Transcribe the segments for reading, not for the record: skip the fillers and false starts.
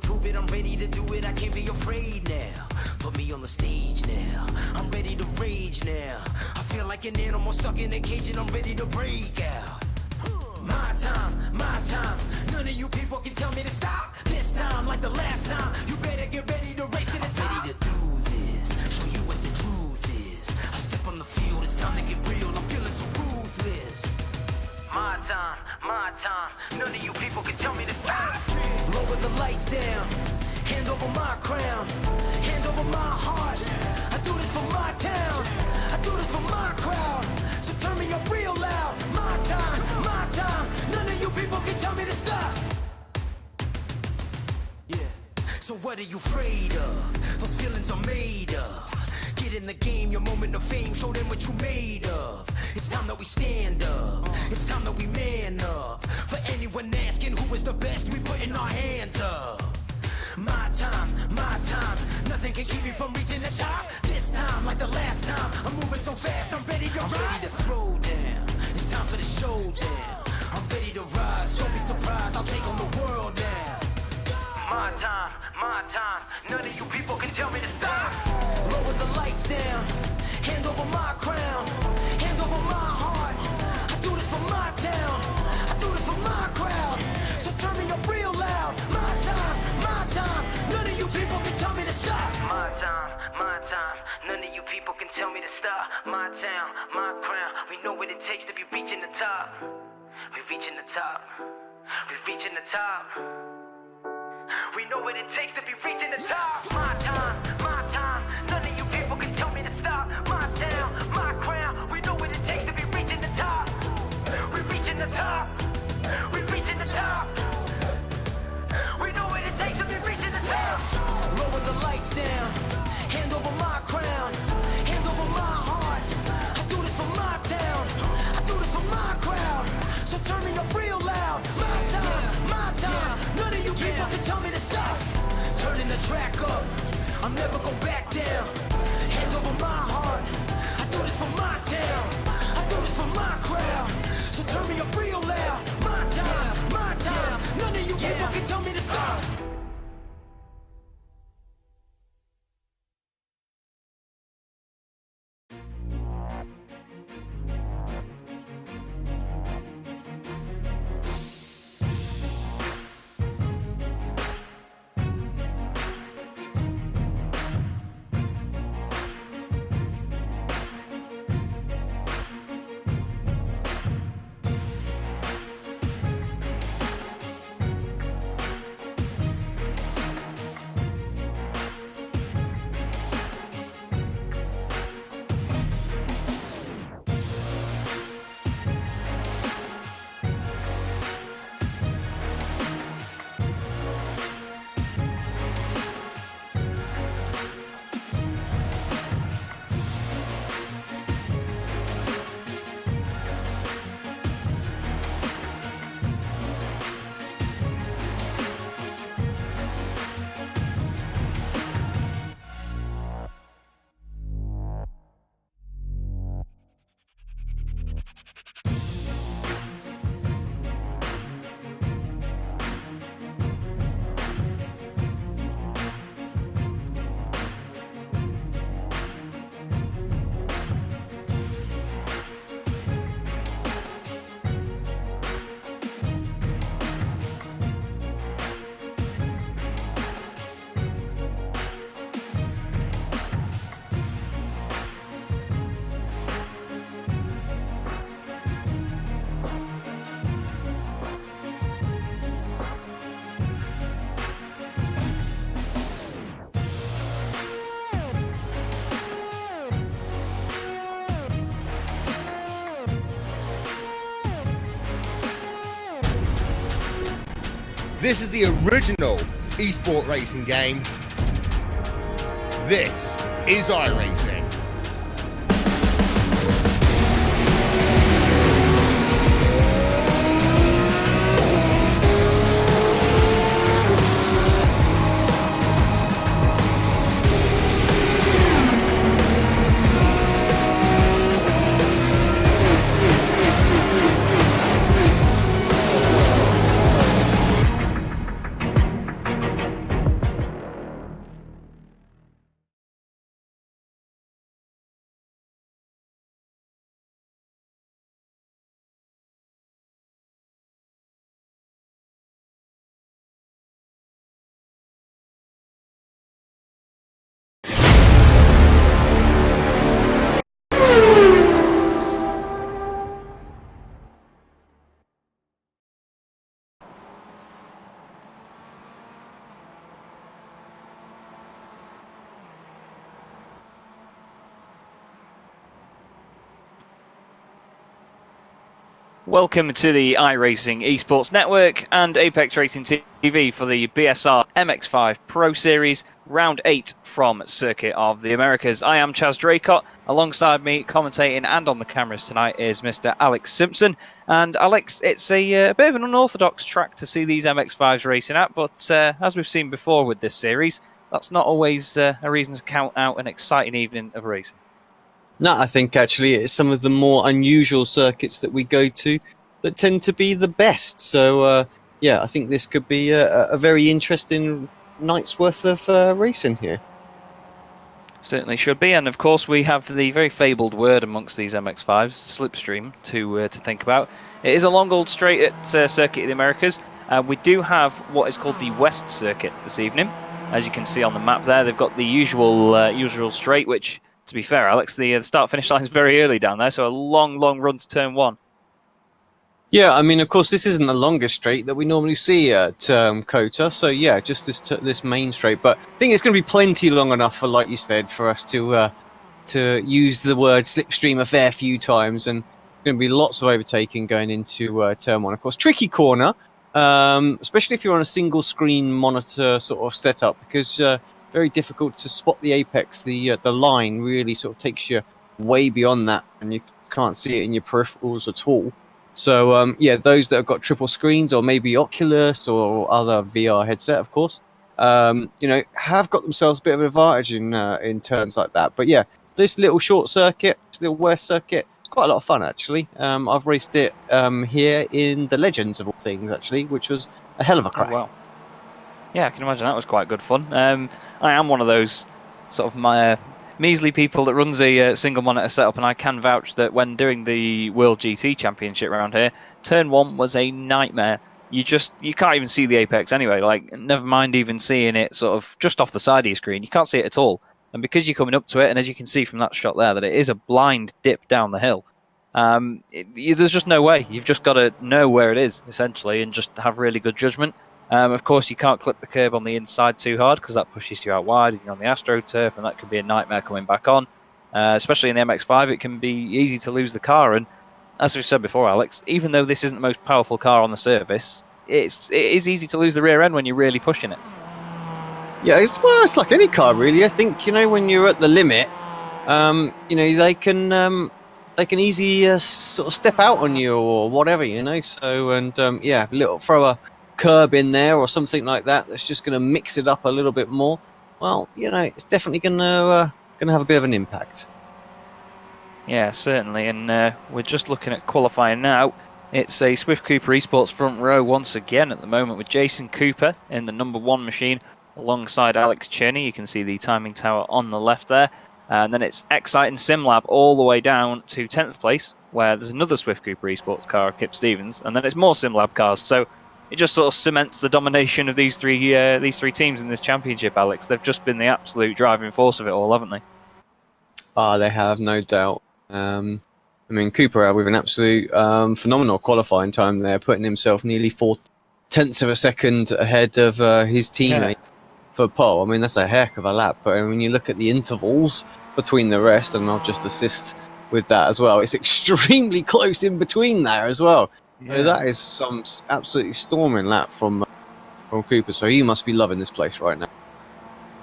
prove it, I'm ready to do it, I can't be afraid now. Put me on the stage now, I'm ready to rage now. I feel like an animal stuck in a cage and I'm ready to break out. My time, none of you people can tell me to stop. This time, like the last time, you better get ready to race to the top. I'm ready to do this, show you what the truth is. I step on the field, it's time to get real, I'm feeling so ruthless. My time, none of you people can tell me to stop. Lower the lights down, hand over my crown, hand over my heart. I do this for my town, I do this for my crowd. So turn me up real loud. My time, none of you people can tell me to stop. Yeah, so what are you afraid of? Those feelings are made of. Get in the game, your moment of fame, show them what you made of. It's time that we stand up, it's time that we man up. For anyone asking who is the best, we putting our hands up. My time, nothing can keep me from reaching the top. This time, like the last time, I'm moving so fast, I'm ready to ride. I'm ready to throw down, it's time for the showdown. I'm ready to rise, don't be surprised, I'll take on the world now. My time, none of you people can tell me to stop. Lower the lights down, hand over my crown, hand over my heart. I do this for my town, I do this for my crowd. So turn me up real loud. My time, none of you people can tell me to stop. My time, none of you people can tell me to stop. My town, my crown, we know what it takes to be reaching the top. We're reaching the top, we're reaching the top. We know what it takes to be reaching the top. My time, none of you people can tell me to stop. My town, my crown, we know what it takes to be reaching the top. We're reaching the top, we're reaching the top. We know what it takes to be reaching the top. Lower the lights down, hand over my crown, hand over my heart. I do this for my town, I do this for my crowd. So turn me up real loud. My time, none of you people can tell me to stop. Turning the track up, I'm never going back down. Hand over my heart, I do this for my town, I do this for my crowd. So turn me up real loud. My time, none of you people can tell me to stop. This is the original esport racing game. This is iRacing. Welcome to the iRacing Esports Network and Apex Racing TV for the BSR MX5 Pro Series, Round 8 from Circuit of the Americas. I am Chaz Draycott. Alongside me, commentating and on the cameras tonight is Mr. Alex Simpson. And Alex, it's a bit of an unorthodox track to see these MX5s racing at, but as we've seen before with this series, that's not always a reason to count out an exciting evening of racing. No, I think actually it's some of the more unusual circuits that we go to that tend to be the best. So, yeah, I think this could be a very interesting night's worth of racing here. Certainly should be, and of course we have the very fabled word amongst these MX5s, slipstream, to think about. It is a long old straight at Circuit of the Americas. We do have what is called the West Circuit this evening. As you can see on the map there, they've got the usual straight, which, to be fair, Alex, the start-finish line is very early down there, so a long run to turn one. Yeah, I mean, of course, this isn't the longest straight that we normally see at COTA, so yeah, just this main straight. But I think it's going to be plenty long enough for, like you said, for us to use the word slipstream a fair few times, and going to be lots of overtaking going into turn one. Of course, tricky corner, especially if you're on a single screen monitor sort of setup, because very difficult to spot the apex. The line really sort of takes you way beyond that, and you can't see it in your peripherals at all. So, yeah, those that have got triple screens or maybe Oculus or other VR headset, of course, have got themselves a bit of an advantage in turns like that. But yeah, this little short circuit, this little West circuit, it's quite a lot of fun, actually. I've raced it here in the Legends of all things, actually, which was a hell of a crack. Oh, wow. Yeah, I can imagine that was quite good fun. I am one of those sort of measly people that runs a single monitor setup, and I can vouch that when doing the World GT Championship around here, turn one was a nightmare. You can't even see the apex anyway, like, never mind even seeing it sort of just off the side of your screen. You can't see it at all. And because you're coming up to it, and as you can see from that shot there, that it is a blind dip down the hill, there's just no way. You've just got to know where it is, essentially, and just have really good judgment. Of course, you can't clip the curb on the inside too hard because that pushes you out wide and you're on the AstroTurf, and that could be a nightmare coming back on. Especially in the MX5, it can be easy to lose the car. And as we said before, Alex, even though this isn't the most powerful car on the surface, it is easy to lose the rear end when you're really pushing it. Yeah, it's like any car, really. I think, when you're at the limit, they can easily sort of step out on you or whatever, So, and throw a curb in there or something like that's just going to mix it up a little bit more. Well, it's definitely going to have a bit of an impact. Yeah, certainly. And we're just looking at qualifying now. It's a Swift Cooper Esports front row once again at the moment, with Jason Cooper in the number one machine alongside Alex Cherney. You can see the timing tower on the left there. And then it's Excite and SimLab all the way down to 10th place, where there's another Swift Cooper Esports car, Kip Stevens, and then it's more SimLab cars. So it just sort of cements the domination of these three teams in this championship, Alex. They've just been the absolute driving force of it all, haven't they? They have, no doubt. Cooper with an absolute phenomenal qualifying time there, putting himself nearly 0.4 of a second ahead of his teammate for pole. That's a heck of a lap. But when you look at the intervals between the rest, and I'll just assist with that as well, it's extremely close in between there as well. Yeah. So that is some absolutely storming lap from Cooper. So he must be loving this place right now.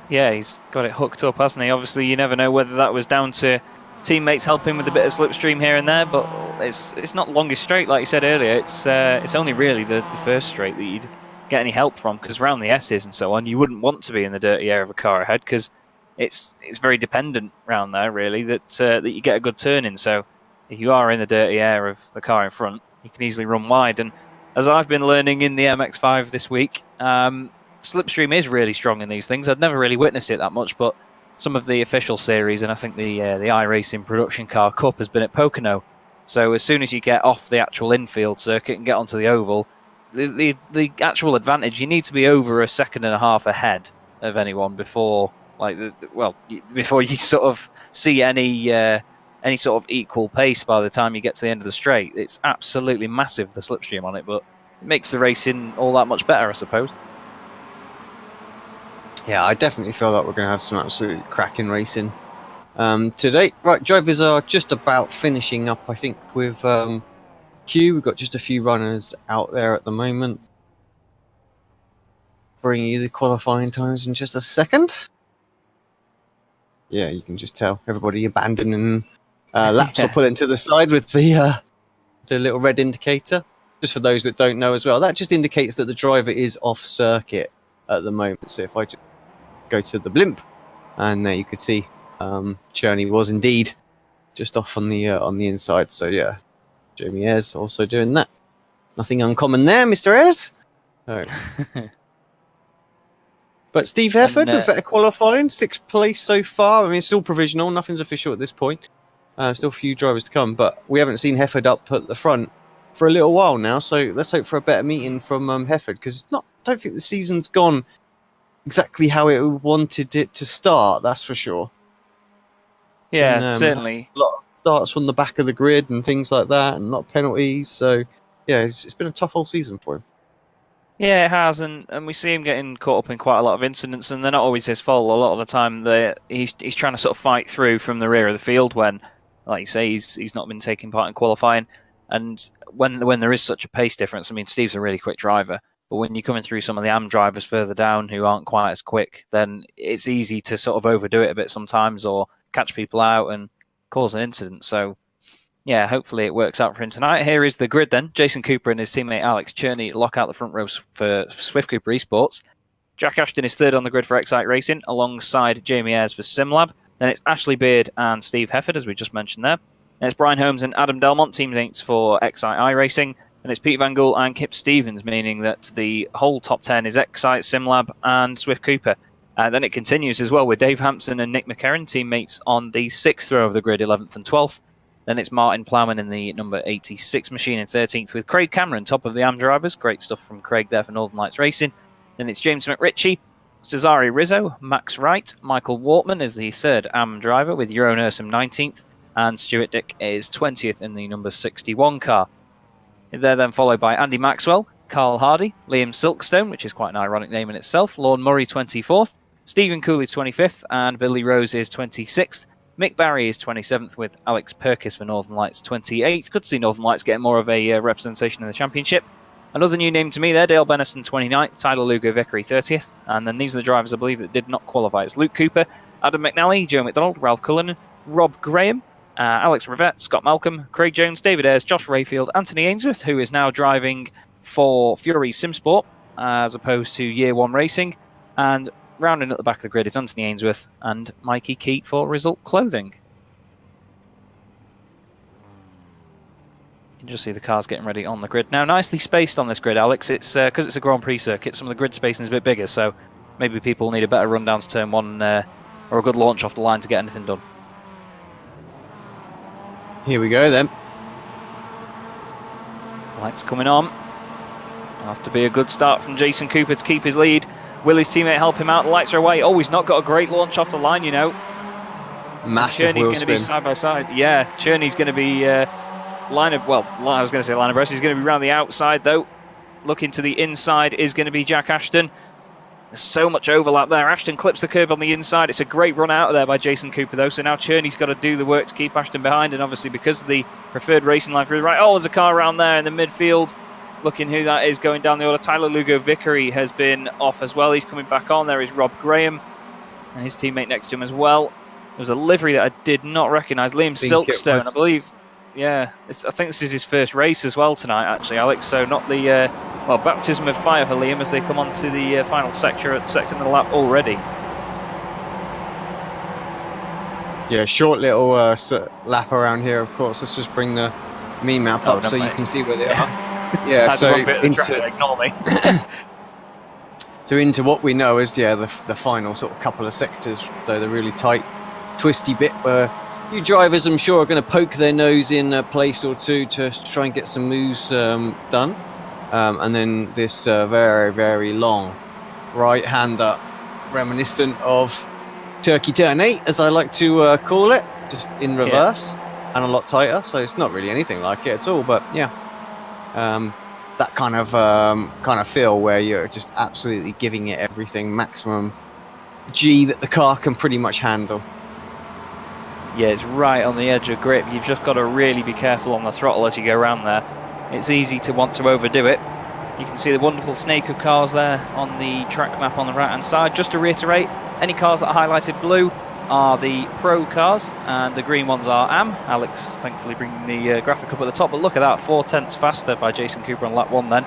Yeah, he's got it hooked up, hasn't he? Obviously, you never know whether that was down to teammates helping with a bit of slipstream here and there, but it's not the longest straight, like you said earlier. It's only really the first straight that you'd get any help from, because around the S's and so on, you wouldn't want to be in the dirty air of a car ahead, because it's very dependent around there, really, that you get a good turn in. So if you are in the dirty air of the car in front, you can easily run wide. And as I've been learning in the MX5 this week, slipstream is really strong in these things. I'd never really witnessed it that much, but some of the official series, and I think the iRacing Production Car Cup has been at Pocono. So as soon as you get off the actual infield circuit and get onto the oval, the actual advantage, you need to be over a second and a half ahead of anyone before you sort of see any sort of equal pace by the time you get to the end of the straight. It's absolutely massive, the slipstream on it, but it makes the racing all that much better, I suppose. Yeah, I definitely feel like we're going to have some absolute cracking racing today. Right, drivers are just about finishing up, I think, with queue. We've got just a few runners out there at the moment. Bringing you the qualifying times in just a second. Yeah, you can just tell everybody abandoning laps or pulling to the side with the little red indicator. Just for those that don't know as well, that just indicates that the driver is off circuit at the moment. So if I just go to the blimp, and there you could see Cherney was indeed just off on the inside. So yeah, Jamie Ayres also doing that. Nothing uncommon there, Mr. Ayres. Oh. But Steve Hefford with better qualifying, 6th place so far. I mean, it's still provisional, nothing's official at this point. Still a few drivers to come, but we haven't seen Hefford up at the front for a little while now. So let's hope for a better meeting from Hefford, because I don't think the season's gone exactly how it wanted it to start. That's for sure. Yeah, and, certainly. A lot of starts from the back of the grid and things like that, and a lot of penalties. So yeah, it's been a tough whole season for him. Yeah, it has, and we see him getting caught up in quite a lot of incidents, and they're not always his fault. A lot of the time, he's trying to sort of fight through from the rear of the field when, like you say, he's not been taking part in qualifying. And when there is such a pace difference, I mean, Steve's a really quick driver, but when you're coming through some of the AM drivers further down who aren't quite as quick, then it's easy to sort of overdo it a bit sometimes, or catch people out and cause an incident. So yeah, hopefully it works out for him tonight. Here is the grid then. Jason Cooper and his teammate Alex Cherney lock out the front rows for Swift Cooper Esports. Jack Ashton is third on the grid for iRacing, alongside Jamie Ayres for SimLab. Then it's Ashley Beard and Steve Hefford, as we just mentioned there. Then it's Brian Holmes and Adam Delmont, teammates for iRacing. Then it's Pete Van Gool and Kip Stevens, meaning that the whole top 10 is Excite, SimLab and Swift Cooper. Then it continues as well with Dave Hampson and Nick McCarron, teammates on the 6th row of the grid, 11th and 12th. Then it's Martin Plowman in the number 86 machine in 13th, with Craig Cameron top of the AM drivers. Great stuff from Craig there for Northern Lights Racing. Then it's James McRitchie, Cesare Rizzo, Max Wright, Michael Wortman is the third AM driver, with Jeroen Ursum 19th, and Stuart Dick is 20th in the number 61 car. They're then followed by Andy Maxwell, Carl Hardy, Liam Silkstone, which is quite an ironic name in itself, Lorne Murray 24th, Stephen Cooley 25th, and Billy Rose is 26th. Mick Barry is 27th, with Alex Perkis for Northern Lights 28th. Good to see Northern Lights getting more of a representation in the championship. Another new name to me there, Dale Benison 29th, Tyler Lugo Vickery 30th. And then these are the drivers, I believe, that did not qualify. It's Luke Cooper, Adam McNally, Joe McDonald, Ralph Cullen, Rob Graham, Alex Rivette, Scott Malcolm, Craig Jones, David Ayres, Josh Rayfield, Anthony Ainsworth, who is now driving for Fury Simsport as opposed to Year 1 Racing. And rounding at the back of the grid is Anthony Ainsworth and Mikey Keat for Result Clothing. You can just see the cars getting ready on the grid. Now, nicely spaced on this grid, Alex. It's because it's a Grand Prix circuit, some of the grid spacing is a bit bigger, so maybe people need a better run down to turn one or a good launch off the line to get anything done. Here we go then. Lights coming on. It'll have to be a good start from Jason Cooper to keep his lead. Will his teammate help him out? The lights are away. Oh, he's not got a great launch off the line, you know. Massive wheel going to be side by side. Yeah, Cherney's going to be line of abreast. He's going to be around the outside, though. Looking to the inside is going to be Jack Ashton. There's so much overlap there. Ashton clips the curb on the inside. It's a great run out of there by Jason Cooper, though. So now Cherney's got to do the work to keep Ashton behind. And obviously, because of the preferred racing line through the right. Oh, there's a car around there in the midfield. Looking who that is going down the order. Tyler Lugo Vickery has been off as well. He's coming back on. There is Rob Graham and his teammate next to him as well. There was a livery that I did not recognise. Liam Silkstone, I believe. Yeah, I think this is his first race as well tonight, actually, Alex. So not the baptism of fire for Liam as they come on to the final sector of the lap already. Yeah, short little lap around here, of course. Let's just bring the mean map up so you can see where they are. Yeah, so ignore me. So into what we know is the final sort of couple of sectors, so the really tight, twisty bit where you drivers, I'm sure, are going to poke their nose in a place or two to try and get some moves done, and then this very, very long right-hander, reminiscent of Turkey Turn 8, as I like to call it, just in reverse and a lot tighter. So it's not really anything like it at all, but yeah. That kind of feel where you're just absolutely giving it everything, maximum G that the car can pretty much handle. Yeah, it's right on the edge of grip. You've just got to really be careful on the throttle as you go around there. it's easy to want to overdo it. You can see the wonderful snake of cars there on the track map on the right hand side. Just to reiterate, any cars that are highlighted blue are the pro cars and the green ones are AM. Alex thankfully bringing the graphic up at the top, but look at that, 4/10 faster by Jason Cooper on lap 1 then.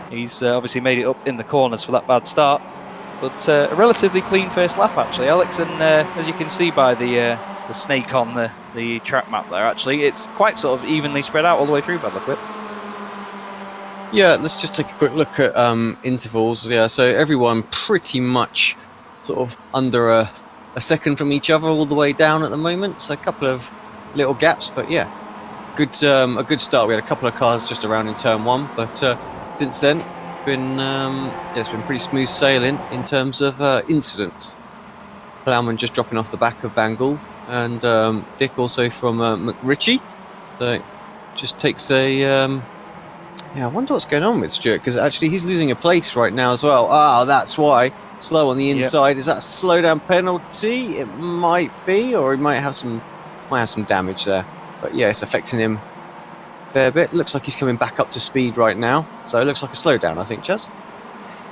He's obviously made it up in the corners for that bad start, but a relatively clean first lap actually, Alex, and as you can see by the snake on the track map there, actually it's quite sort of evenly spread out all the way through by the look of it. Yeah, let's just take a quick look at intervals. Yeah, so everyone pretty much sort of under a second from each other all the way down at the moment. So a couple of little gaps, but yeah, a good start. We had a couple of cars just around in turn 1, but since then, it's been pretty smooth sailing in terms of incidents. Plowman just dropping off the back of Van Gool, and Dick also from McRitchie. So just takes a... I wonder what's going on with Stuart, because actually he's losing a place right now as well. Ah, that's why. Slow on the inside. Yep. Is that a slowdown penalty? It might be, or he might have some damage there. But yeah, it's affecting him a fair bit. Looks like he's coming back up to speed right now. So it looks like a slowdown, I think, Chaz.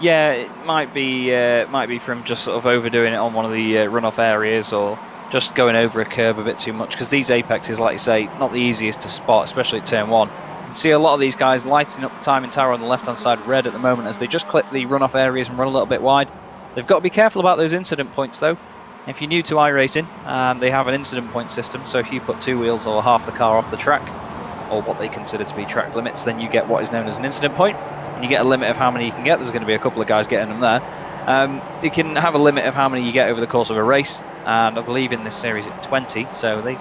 Yeah, it might be from just sort of overdoing it on one of the runoff areas, or just going over a curb a bit too much, because these apexes, like you say, not the easiest to spot, especially at turn 1. See a lot of these guys lighting up the timing tower on the left hand side red at the moment as they just clip the runoff areas and run a little bit wide. They've got to be careful about those incident points though. If you're new to iRacing, they have an incident point system, so if you put 2 wheels or half the car off the track, or what they consider to be track limits, then you get what is known as an incident point, and you get a limit of how many you can get. There's going to be a couple of guys getting them there. You can have a limit of how many you get over the course of a race, and I believe in this series it's 20, so they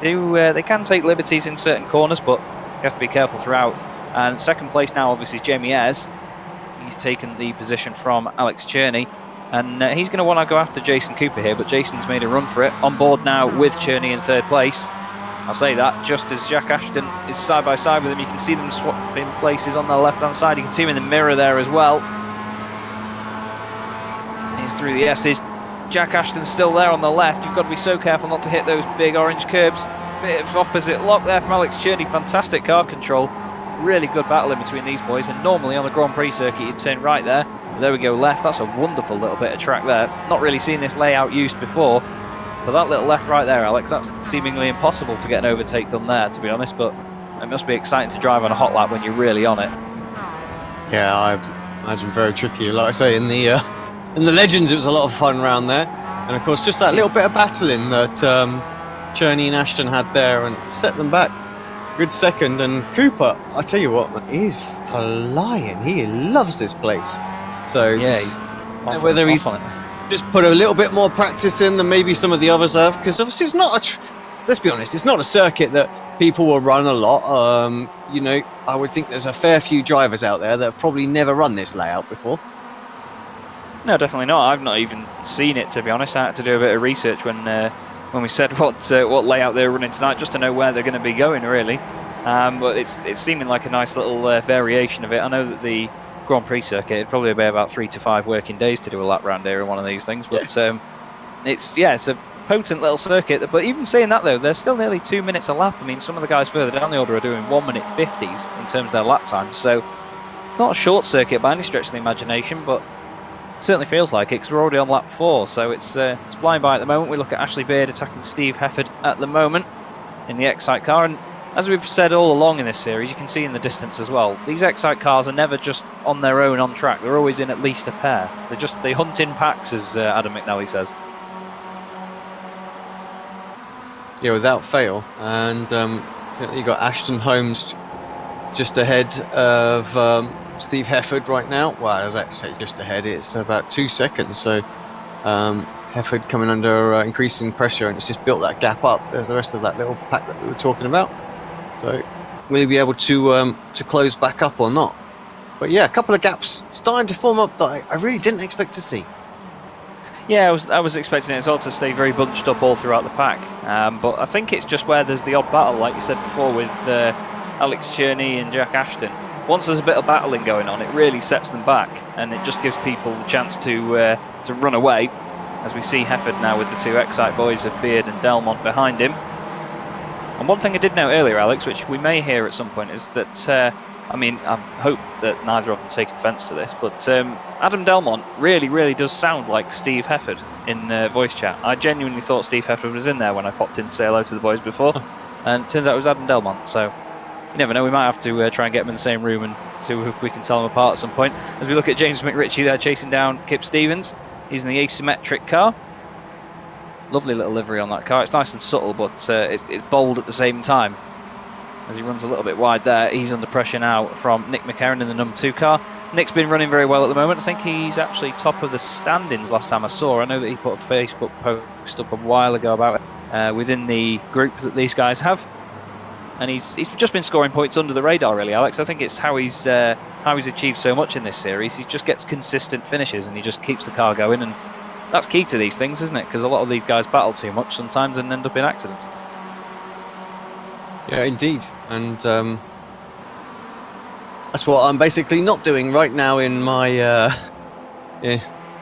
can take liberties in certain corners, but you have to be careful throughout. And second place now obviously is Jamie Ayres. He's taken the position from Alex Cherney, and he's going to want to go after Jason Cooper here, but Jason's made a run for it. On board now with Cherney in third place. I'll say that just as Jack Ashton is side by side with him. You can see them swapping places on the left hand side. You can see him in the mirror there as well. He's through the S's. Jack Ashton's still there on the left. You've got to be so careful not to hit those big orange curbs. Bit of opposite lock there from Alex Cherney. Fantastic car control. Really good battle in between these boys, and normally on the Grand Prix circuit you'd turn right there. But there we go, left. That's a wonderful little bit of track there. Not really seen this layout used before, but that little left right there, Alex, that's seemingly impossible to get an overtake done there, to be honest, but it must be exciting to drive on a hot lap when you're really on it. Yeah, I imagine very tricky. Like I say, in the Legends it was a lot of fun round there, and of course just that little bit of battling that Cherney and Ashton had there and set them back. Good second, and Cooper, I tell you what, man, he's flying. He loves this place. So yeah, whether he's just put a little bit more practice in than maybe some of the others have, because obviously it's not let's be honest, it's not a circuit that people will run a lot. I would think there's a fair few drivers out there that have probably never run this layout before. No, definitely not. I've not even seen it, to be honest. I had to do a bit of research when we said what layout they were running tonight, just to know where they're going to be going, really. But it's seeming like a nice little variation of it. I know that the Grand Prix circuit, it'd probably be about 3 to 5 working days to do a lap round here in one of these things. But it's a potent little circuit. But even saying that though, there's still nearly 2 minutes a lap. I mean, some of the guys further down the order are doing 1 minute 50s in terms of their lap time. So it's not a short circuit by any stretch of the imagination, but certainly feels like it, because we're already on lap 4, so it's flying by at the moment. We look at Ashley Beard attacking Steve Hefford at the moment in the Excite car, and as we've said all along in this series, you can see in the distance as well, these Excite cars are never just on their own on track. They're always in at least a pair. They hunt in packs, as Adam McNally says. Yeah, without fail. And you got Ashton Holmes just ahead of Steve Hefford right now. Well, as I say, just ahead, it's about 2 seconds. So Hefford coming under increasing pressure, and it's just built that gap up. There's the rest of that little pack that we were talking about. So will he be able to close back up or not? But yeah, a couple of gaps starting to form up that I really didn't expect to see. Yeah, I was expecting it as well to stay very bunched up all throughout the pack. But I think it's just where there's the odd battle, like you said before, with Alex Cherney and Jack Ashton. Once there's a bit of battling going on, it really sets them back, and it just gives people the chance to run away, as we see Hefford now with the 2 Excite boys of Beard and Delmont behind him. And one thing I did note earlier, Alex, which we may hear at some point, is that I mean, I hope that neither of them take offence to this, but Adam Delmont really does sound like Steve Hefford in voice chat. I genuinely thought Steve Hefford was in there when I popped in to say hello to the boys before, and it turns out it was Adam Delmont, so you never know, we might have to try and get them in the same room and see if we can tell them apart at some point. As we look at James McRitchie there chasing down Kip Stevens, he's in the asymmetric car. Lovely little livery on that car, it's nice and subtle, but it's bold at the same time. As he runs a little bit wide there, he's under pressure now from Nick McCarron in the number 2 car. Nick's been running very well at the moment. I think he's actually top of the standings last time I saw. I know that he put a Facebook post up a while ago about it within the group that these guys have. And he's just been scoring points under the radar, really, Alex. I think it's how he's achieved so much in this series. He just gets consistent finishes and he just keeps the car going. And that's key to these things, isn't it? Because a lot of these guys battle too much sometimes and end up in accidents. Yeah, indeed, and that's what I'm basically not doing right now in my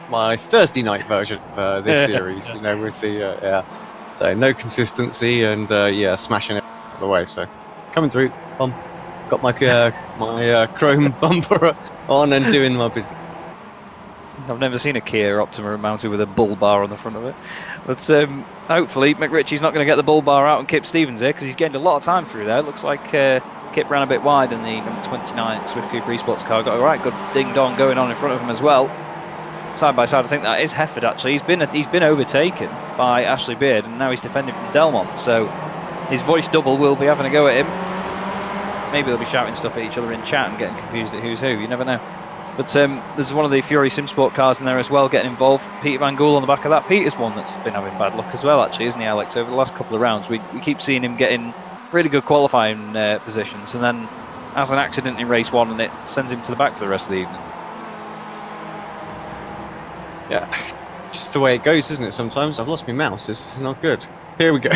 my Thursday night version of this series. You know, with the so no consistency and smashing it out of the way. So coming through, got my my chrome bumper on and doing my business. I've never seen a Kia Optima mounted with a bull bar on the front of it. But hopefully McRitchie's not going to get the bull bar out on Kip Stevens here, because he's gained a lot of time through there. It looks like Kip ran a bit wide in the number 29 Swift Coupe Esports car. Got a right good ding-dong going on in front of him as well. Side by side, I think that is Hefford actually. He's been overtaken by Ashley Beard, and now he's defending from Delmont. So his voice double will be having a go at him. Maybe they'll be shouting stuff at each other in chat and getting confused at who's who. You never know. But there's one of the Fury Simsport cars in there as well getting involved. Peter Van Gool on the back of that. Peter's one that's been having bad luck as well, actually, isn't he, Alex? Over the last couple of rounds, we keep seeing him getting really good qualifying positions, and then has an accident in race 1 and it sends him to the back for the rest of the evening. Yeah, just the way it goes, isn't it? Sometimes I've lost my mouse. It's not good. Here we go.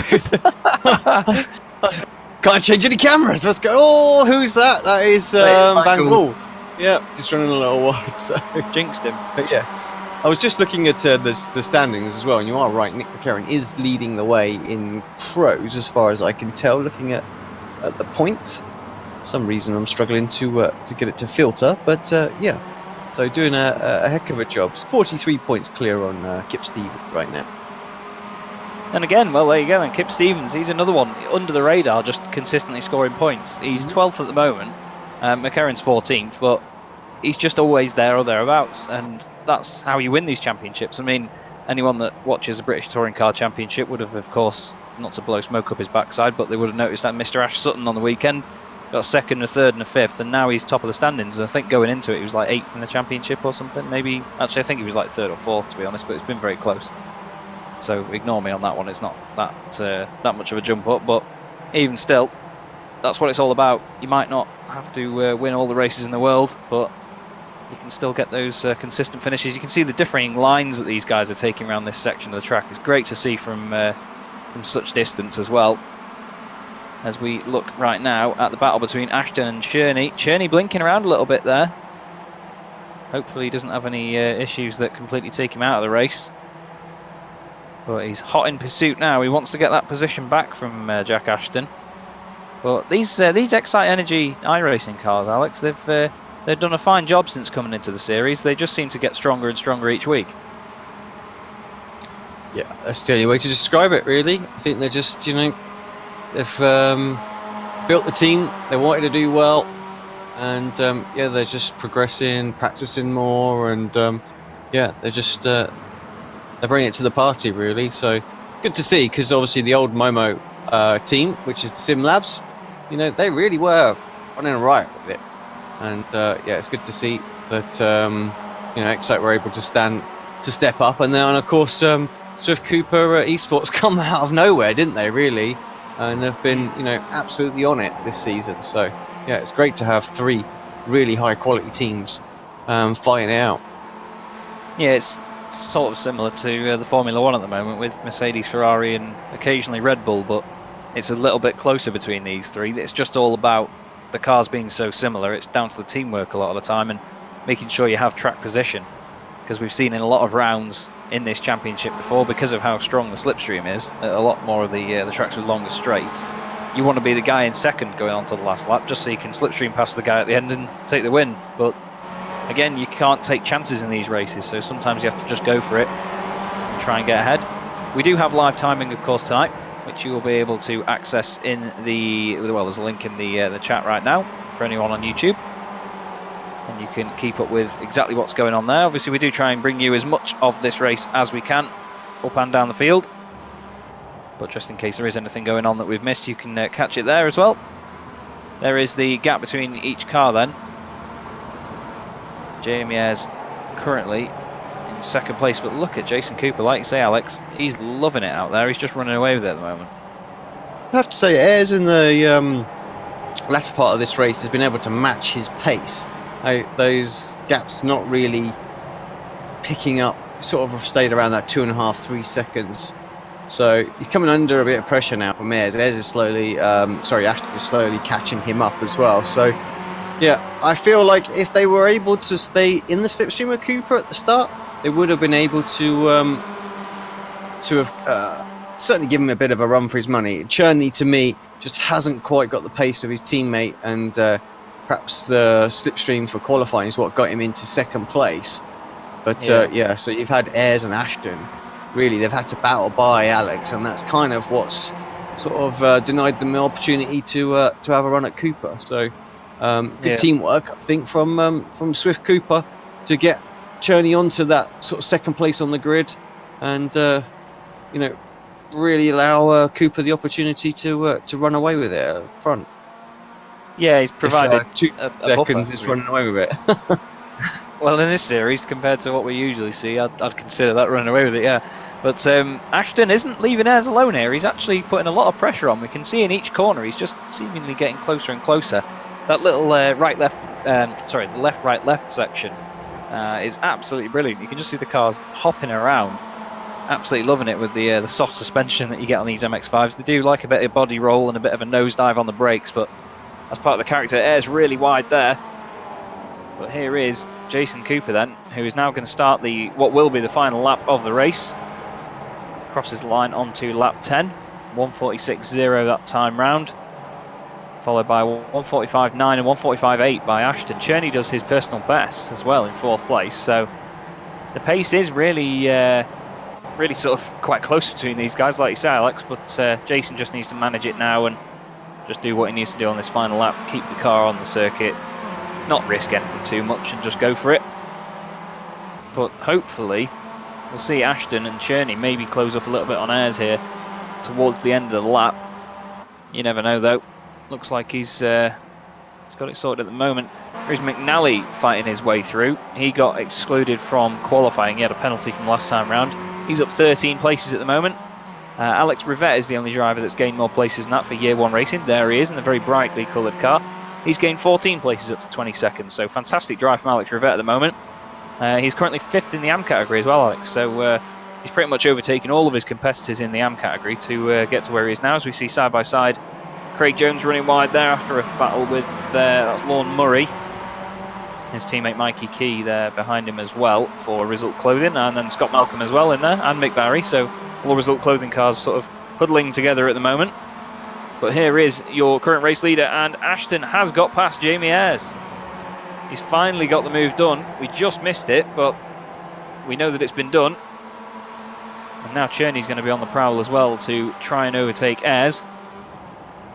Can't change any cameras. Let's go. Oh, who's that? That is Van Gool. Yeah, just running a little wide, so jinxed him. But yeah, I was just looking at the standings as well, and you are right. Nick McCarron is leading the way in pros, as far as I can tell. Looking at the points, for some reason I'm struggling to get it to filter, but yeah. So doing a heck of a job. 43 points clear on Kip Stevens right now. And again, well, there you go. And Kip Stevens, he's another one under the radar, just consistently scoring points. He's 12th at the moment. McCarron's 14th, but he's just always there or thereabouts, and that's how you win these championships. I mean, anyone that watches the British Touring Car Championship would have, of course, not to blow smoke up his backside, but they would have noticed that Mr. Ash Sutton on the weekend got 2nd, a 3rd and a 5th, and now he's top of the standings. I think going into it, he was like 8th in the championship or something. Maybe, actually, I think he was like 3rd or 4th, to be honest, but it's been very close. So ignore me on that one. It's not that much of a jump up, but even still, that's what it's all about. You might not have to win all the races in the world, but you can still get those consistent finishes. You can see the differing lines that these guys are taking around this section of the track. It's great to see from such distance as well. As we look right now at the battle between Ashton and Cherney. Cherney blinking around a little bit there. Hopefully he doesn't have any issues that completely take him out of the race. But he's hot in pursuit now. He wants to get that position back from Jack Ashton. But these Excite Energy iRacing cars, Alex, they've done a fine job since coming into the series. They just seem to get stronger and stronger each week. Yeah, that's the only way to describe it, really. I think they're just, you know, they've built the team. They wanted to do well, and yeah, they're just progressing, practicing more, and yeah, they're just they're bringing it to the party, really. So good to see, because obviously the old Momo team, which is the Sim Labs, you know, they really were running right with it, and yeah, it's good to see that you know, Excite were able to step up, and then of course Swift Cooper Esports come out of nowhere, didn't they? Really, and have been, you know, absolutely on it this season. So yeah, it's great to have 3 really high quality teams fighting it out. Yeah, it's sort of similar to the Formula 1 at the moment with Mercedes, Ferrari and occasionally Red Bull, but it's a little bit closer between these 3. It's just all about the cars being so similar. It's down to the teamwork a lot of the time and making sure you have track position, because we've seen in a lot of rounds in this championship before, because of how strong the slipstream is, a lot more of the tracks with longer straights, you want to be the guy in second going on to the last lap, just so you can slipstream past the guy at the end and take the win. But again, you can't take chances in these races, so sometimes you have to just go for it and try and get ahead. We do have live timing, of course, tonight, which you will be able to access in the, well, there's a link in the chat right now for anyone on YouTube. And you can keep up with exactly what's going on there. Obviously, we do try and bring you as much of this race as we can, up and down the field. But just in case there is anything going on that we've missed, you can catch it there as well. There is the gap between each car then. Jamie Ayres currently in second place, but look at Jason Cooper, like you say, Alex, he's loving it out there. He's just running away with it at the moment. I have to say, Ayres in the latter part of this race has been able to match his pace. Those gaps not really picking up, sort of stayed around that 2.5, 3 seconds. So he's coming under a bit of pressure now from Ayres. Ayres is slowly, Ashton is slowly catching him up as well. So yeah, I feel like if they were able to stay in the slipstream of Cooper at the start, they would have been able to have certainly given him a bit of a run for his money. Cherney, to me, just hasn't quite got the pace of his teammate, and perhaps the slipstream for qualifying is what got him into second place. But yeah, so you've had Ayres and Ashton. Really, they've had to battle by Alex, and that's kind of what's sort of denied them the opportunity to have a run at Cooper. So good teamwork, I think, from Swift Cooper to get Cherney onto that sort of second place on the grid, and you know, really allow Cooper the opportunity to run away with it at front. Yeah, he's provided if, 2 a seconds buffer. is running away with it. Well, in this series, compared to what we usually see, I'd consider that running away with it, yeah. But Ashton isn't leaving Ayres alone here. He's actually putting a lot of pressure on. We can see in each corner he's just seemingly getting closer and closer. That little the left, right, left section is absolutely brilliant. You can just see the cars hopping around. Absolutely loving it with the soft suspension that you get on these MX5s. They do like a bit of body roll and a bit of a nosedive on the brakes, but as part of the character, Ayres really wide there. But here is Jason Cooper then, who is now going to start what will be the final lap of the race. Crosses the line onto lap 10, 1:46.0 that time round, followed by 1:45.9 and 1:45.8 by Ashton. Cherney does his personal best as well in 4th place, so the pace is really sort of quite close between these guys, like you say, Alex, but Jason just needs to manage it now and just do what he needs to do on this final lap, keep the car on the circuit, not risk anything too much and just go for it. But hopefully we'll see Ashton and Cherney maybe close up a little bit on Ayres here towards the end of the lap. You never know though. Looks like he's got it sorted at the moment. Here's McNally fighting his way through. He got excluded from qualifying. He had a penalty from last time round. He's up 13 places at the moment. Alex Rivette is the only driver that's gained more places than that for Year 1 racing. There he is in the very brightly coloured car. He's gained 14 places up to 22nd, so fantastic drive from Alex Rivette at the moment. He's currently 5th in the AM category as well, Alex, so he's pretty much overtaken all of his competitors in the AM category to get to where he is now. As we see side by side, Craig Jones running wide there after a battle with, that's Lorne Murray. His teammate Mikey Key there behind him as well for Result Clothing, and then Scott Malcolm as well in there, and Mick Barry, so all Result Clothing cars sort of huddling together at the moment. But here is your current race leader, and Ashton has got past Jamie Ayres. He's finally got the move done. We just missed it, but we know that it's been done. And now Cherney's going to be on the prowl as well to try and overtake Ayres,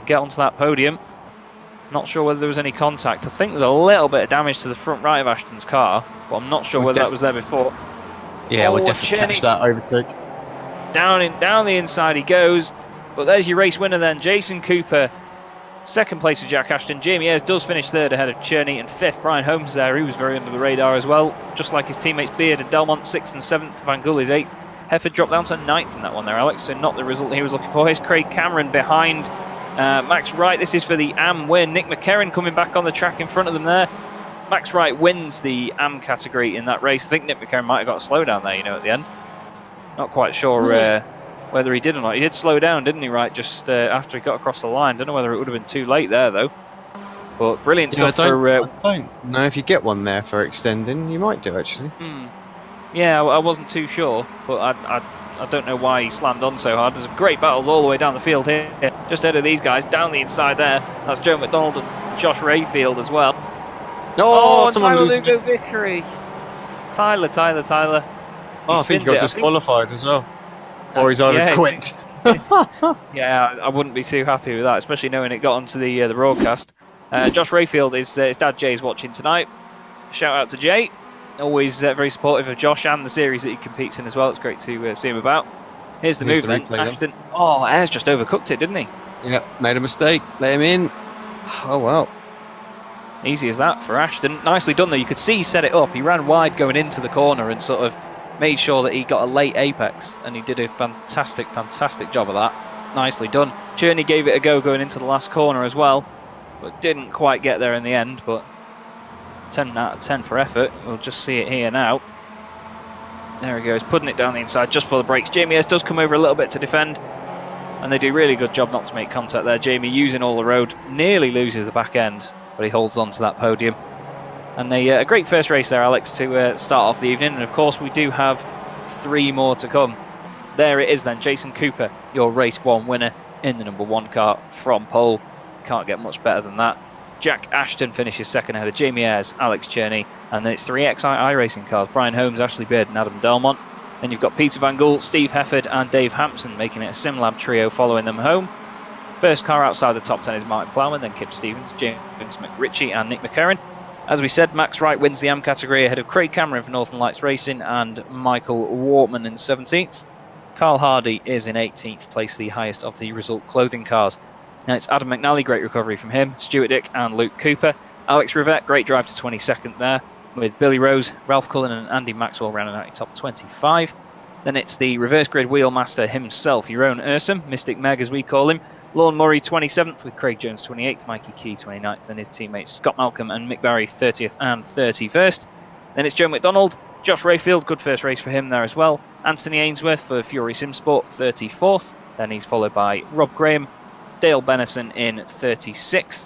get onto that podium. Not sure whether there was any contact. I think there's a little bit of damage to the front right of Ashton's car, but I'm not sure whether that was there before. Yeah, we'll definitely catch that overtake. Down the inside he goes. But there's your race winner then, Jason Cooper. 2nd place with Jack Ashton. Jamie Ayres does finish 3rd ahead of Cherney, and 5th Brian Holmes there. He was very under the radar as well, just like his teammates Beard and Delmont, 6th and 7th. Van Gull is 8th. Hefford dropped down to 9th in that one there, Alex, so not the result he was looking for. Here's Craig Cameron behind Max Wright. This is for the AM win. Nick McCarron coming back on the track in front of them there. Max Wright wins the AM category in that race. I think Nick McCarron might have got a slowdown there, at the end. Not quite sure whether he did or not. He did slow down, didn't he, right, just after he got across the line. Don't know whether it would have been too late there, though. But brilliant stuff for... I don't know if you get one there for extending. You might do, actually. Yeah, I wasn't too sure, but I don't know why he slammed on so hard. There's great battles all the way down the field here. Just ahead of these guys, down the inside there. That's Joe McDonald and Josh Rayfield as well. Oh, And someone Tyler losing Lugo it. Vickery. Tyler. Oh, I think he got disqualified as well. Or he's either yeah, quit. Yeah, I wouldn't be too happy with that, especially knowing it got onto the broadcast. Josh Rayfield, his dad Jay is watching tonight. Shout out to Jay. Always very supportive of Josh and the series that he competes in as well. It's great to see him about. Here's the move then. Ashton. Oh, Ayres just overcooked it, didn't he? Yeah, made a mistake. Let him in. Oh, well. Easy as that for Ashton. Nicely done though. You could see he set it up. He ran wide going into the corner and sort of made sure that he got a late apex, and he did a fantastic job of that. Nicely done. Cherney gave it a go going into the last corner as well, but didn't quite get there in the end. But 10 out of 10 for effort. We'll just see it here now. There he goes, putting it down the inside just for the brakes. Jamie S does come over a little bit to defend, and they do a really good job not to make contact there. Jamie using all the road, nearly loses the back end, but he holds on to that podium. And a great first race there, Alex, to start off the evening. And of course, we do have 3 more to come. There it is then, Jason Cooper, your race 1 winner in the number 1 car from pole. Can't get much better than that. Jack Ashton finishes second ahead of Jamie Ayres, Alex Cherney, and then it's 3 iRacing cars, Brian Holmes, Ashley Beard and Adam Delmont. Then you've got Peter Van Gool, Steve Hefford and Dave Hampson making it a SimLab trio following them home. First car outside the top 10 is Martin Plowman, then Kip Stevens, James McRitchie and Nick McCarran. As we said, Max Wright wins the AM category ahead of Craig Cameron for Northern Lights Racing and Michael Wortman in 17th. Carl Hardy is in 18th place, the highest of the result clothing cars. Now it's Adam McNally, great recovery from him, Stuart Dick and Luke Cooper. Alex Rivette, great drive to 22nd there, with Billy Rose, Ralph Cullen and Andy Maxwell rounding out your top 25. Then it's the reverse grid wheel master himself, Jeroen Ursum, Mystic Meg as we call him. Lorne Murray 27th with Craig Jones 28th, Mikey Key 29th, and his teammates Scott Malcolm and Mick Barry 30th and 31st. Then it's Joe McDonald, Josh Rayfield, good first race for him there as well. Anthony Ainsworth for Fury Simsport 34th. Then he's followed by Rob Graham, Dale Bennison in 36th.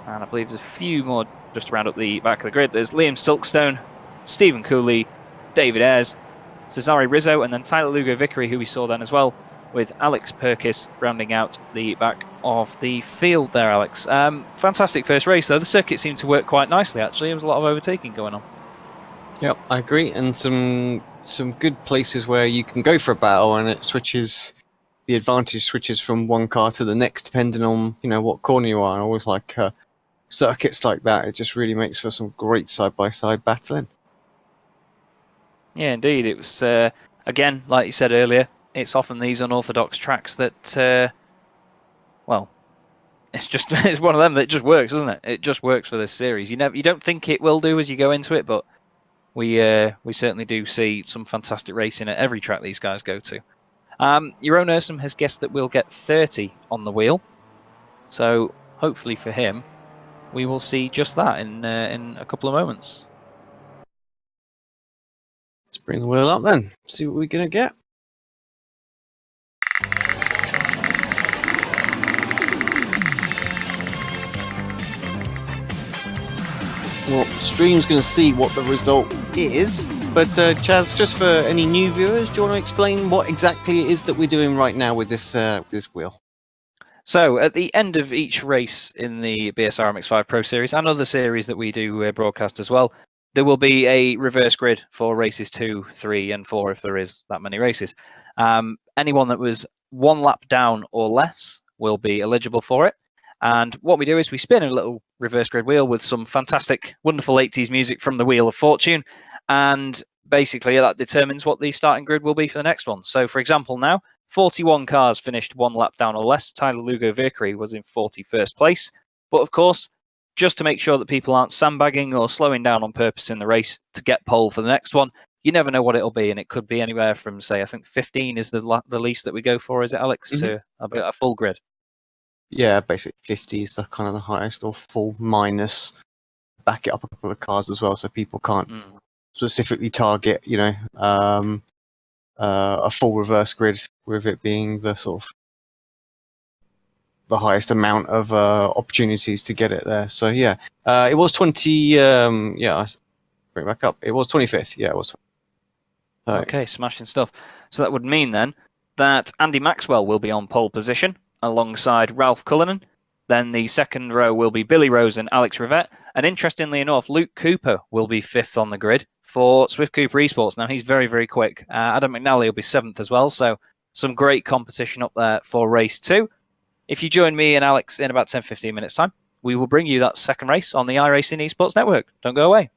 And I believe there's a few more just to round up the back of the grid. There's Liam Silkstone, Stephen Cooley, David Ayres, Cesare Rizzo, and then Tyler Lugo Vickery, who we saw then as well, with Alex Perkis rounding out the back of the field there, Alex. Fantastic first race, though. The circuit seemed to work quite nicely, actually. There was a lot of overtaking going on. Yep, I agree. And some good places where you can go for a battle and it switches, the advantage switches from one car to the next, depending on, what corner you are. I always like circuits like that. It just really makes for some great side-by-side battling. Yeah, indeed. It was, again, like you said earlier, it's often these unorthodox tracks that, it's one of them that just works, doesn't it? It just works for this series. You don't think it will do as you go into it, but we certainly do see some fantastic racing at every track these guys go to. Jeroen Ursum has guessed that we'll get 30 on the wheel, so hopefully for him, we will see just that in a couple of moments. Let's bring the wheel up then. See what we're gonna get. Well, stream's going to see what the result is, but Chaz, just for any new viewers, do you want to explain what exactly it is that we're doing right now with this wheel? So, at the end of each race in the BSR MX5 Pro Series and other series that we do broadcast as well, there will be a reverse grid for races 2, 3, and 4 if there is that many races. Anyone that was 1 lap down or less will be eligible for it. And what we do is we spin a little reverse grid wheel with some fantastic, wonderful 80s music from the Wheel of Fortune. And basically that determines what the starting grid will be for the next one. So for example now, 41 cars finished 1 lap down or less. Tyler Lugo Vickery was in 41st place. But of course, just to make sure that people aren't sandbagging or slowing down on purpose in the race to get pole for the next one, you never know what it'll be. And it could be anywhere from, say, I think 15 is the least that we go for, is it, Alex? Mm-hmm. To a full grid. Yeah, basically 50 is the kind of the highest, or full minus. Back it up a couple of cars as well, so people can't specifically target, a full reverse grid with it being the sort of the highest amount of opportunities to get it there. So yeah, it was 20. I bring it back up. It was 25th. Yeah, it was. Right. Okay, smashing stuff. So that would mean then that Andy Maxwell will be on pole position alongside Ralph Cullinan. Then the second row will be Billy Rose and Alex Rivette. And interestingly enough, Luke Cooper will be 5th on the grid for Swift Cooper Esports. Now, he's very, very quick. Adam McNally will be 7th as well. So some great competition up there for race 2. If you join me and Alex in about 10-15 minutes' time, we will bring you that second race on the iRacing Esports Network. Don't go away.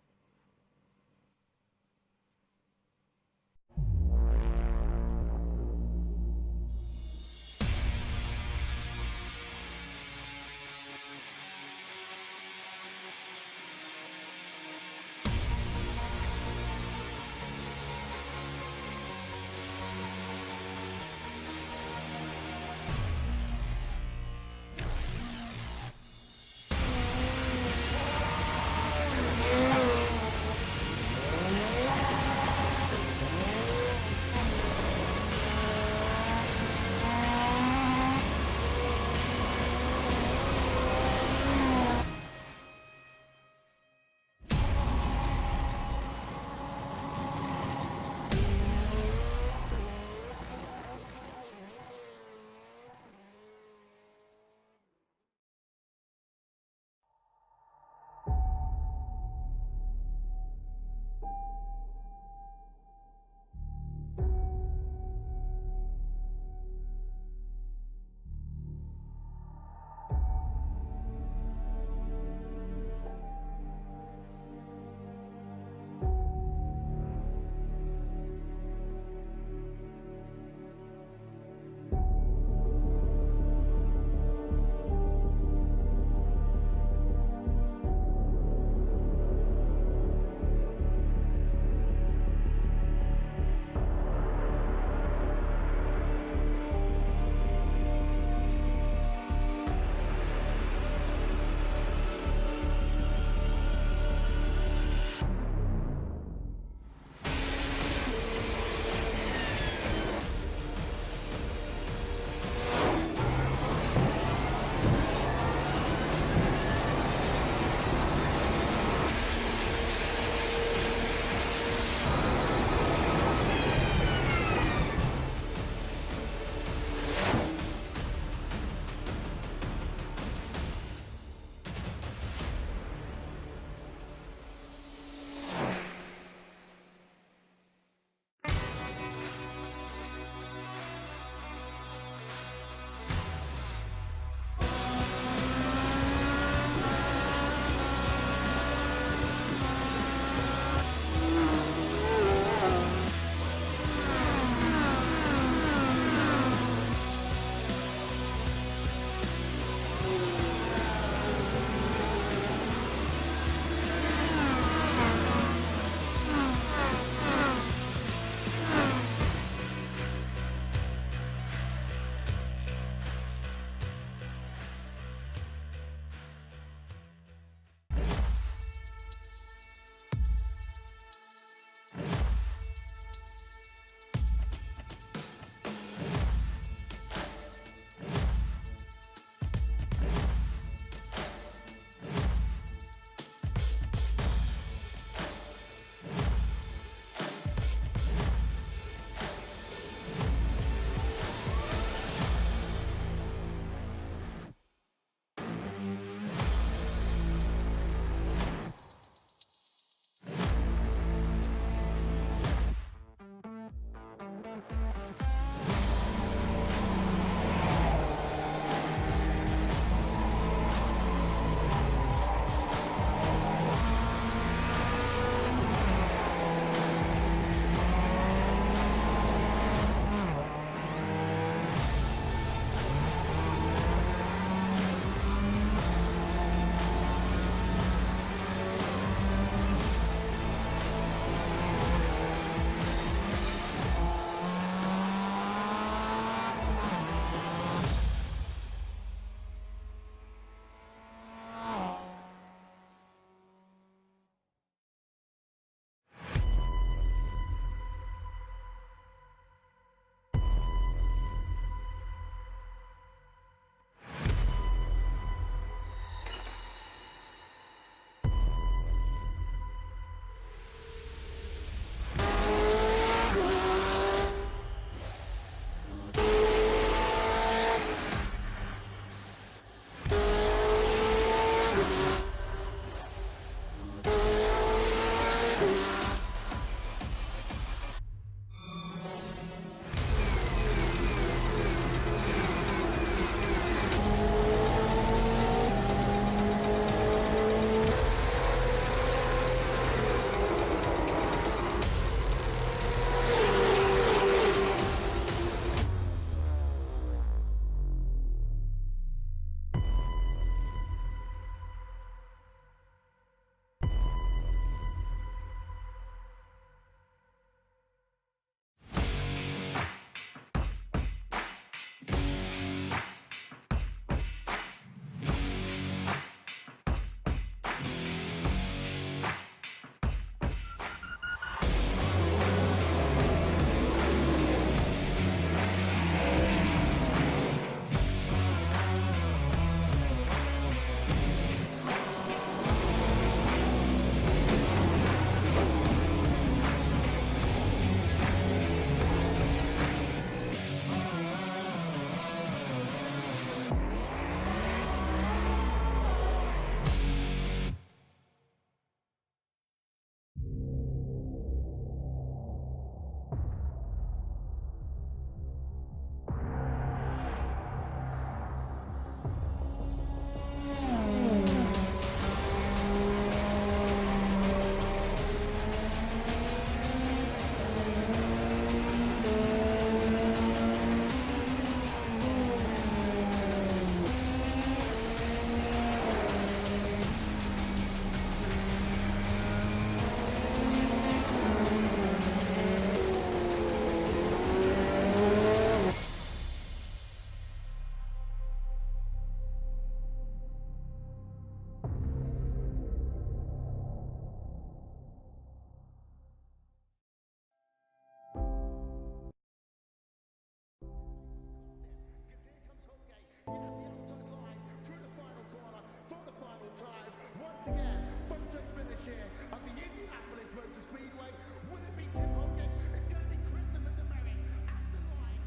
fresh air of the Indianapolis Motor Speedway. Will it be Tim Hogan? It's going to be Christopher DeMeritt at the line.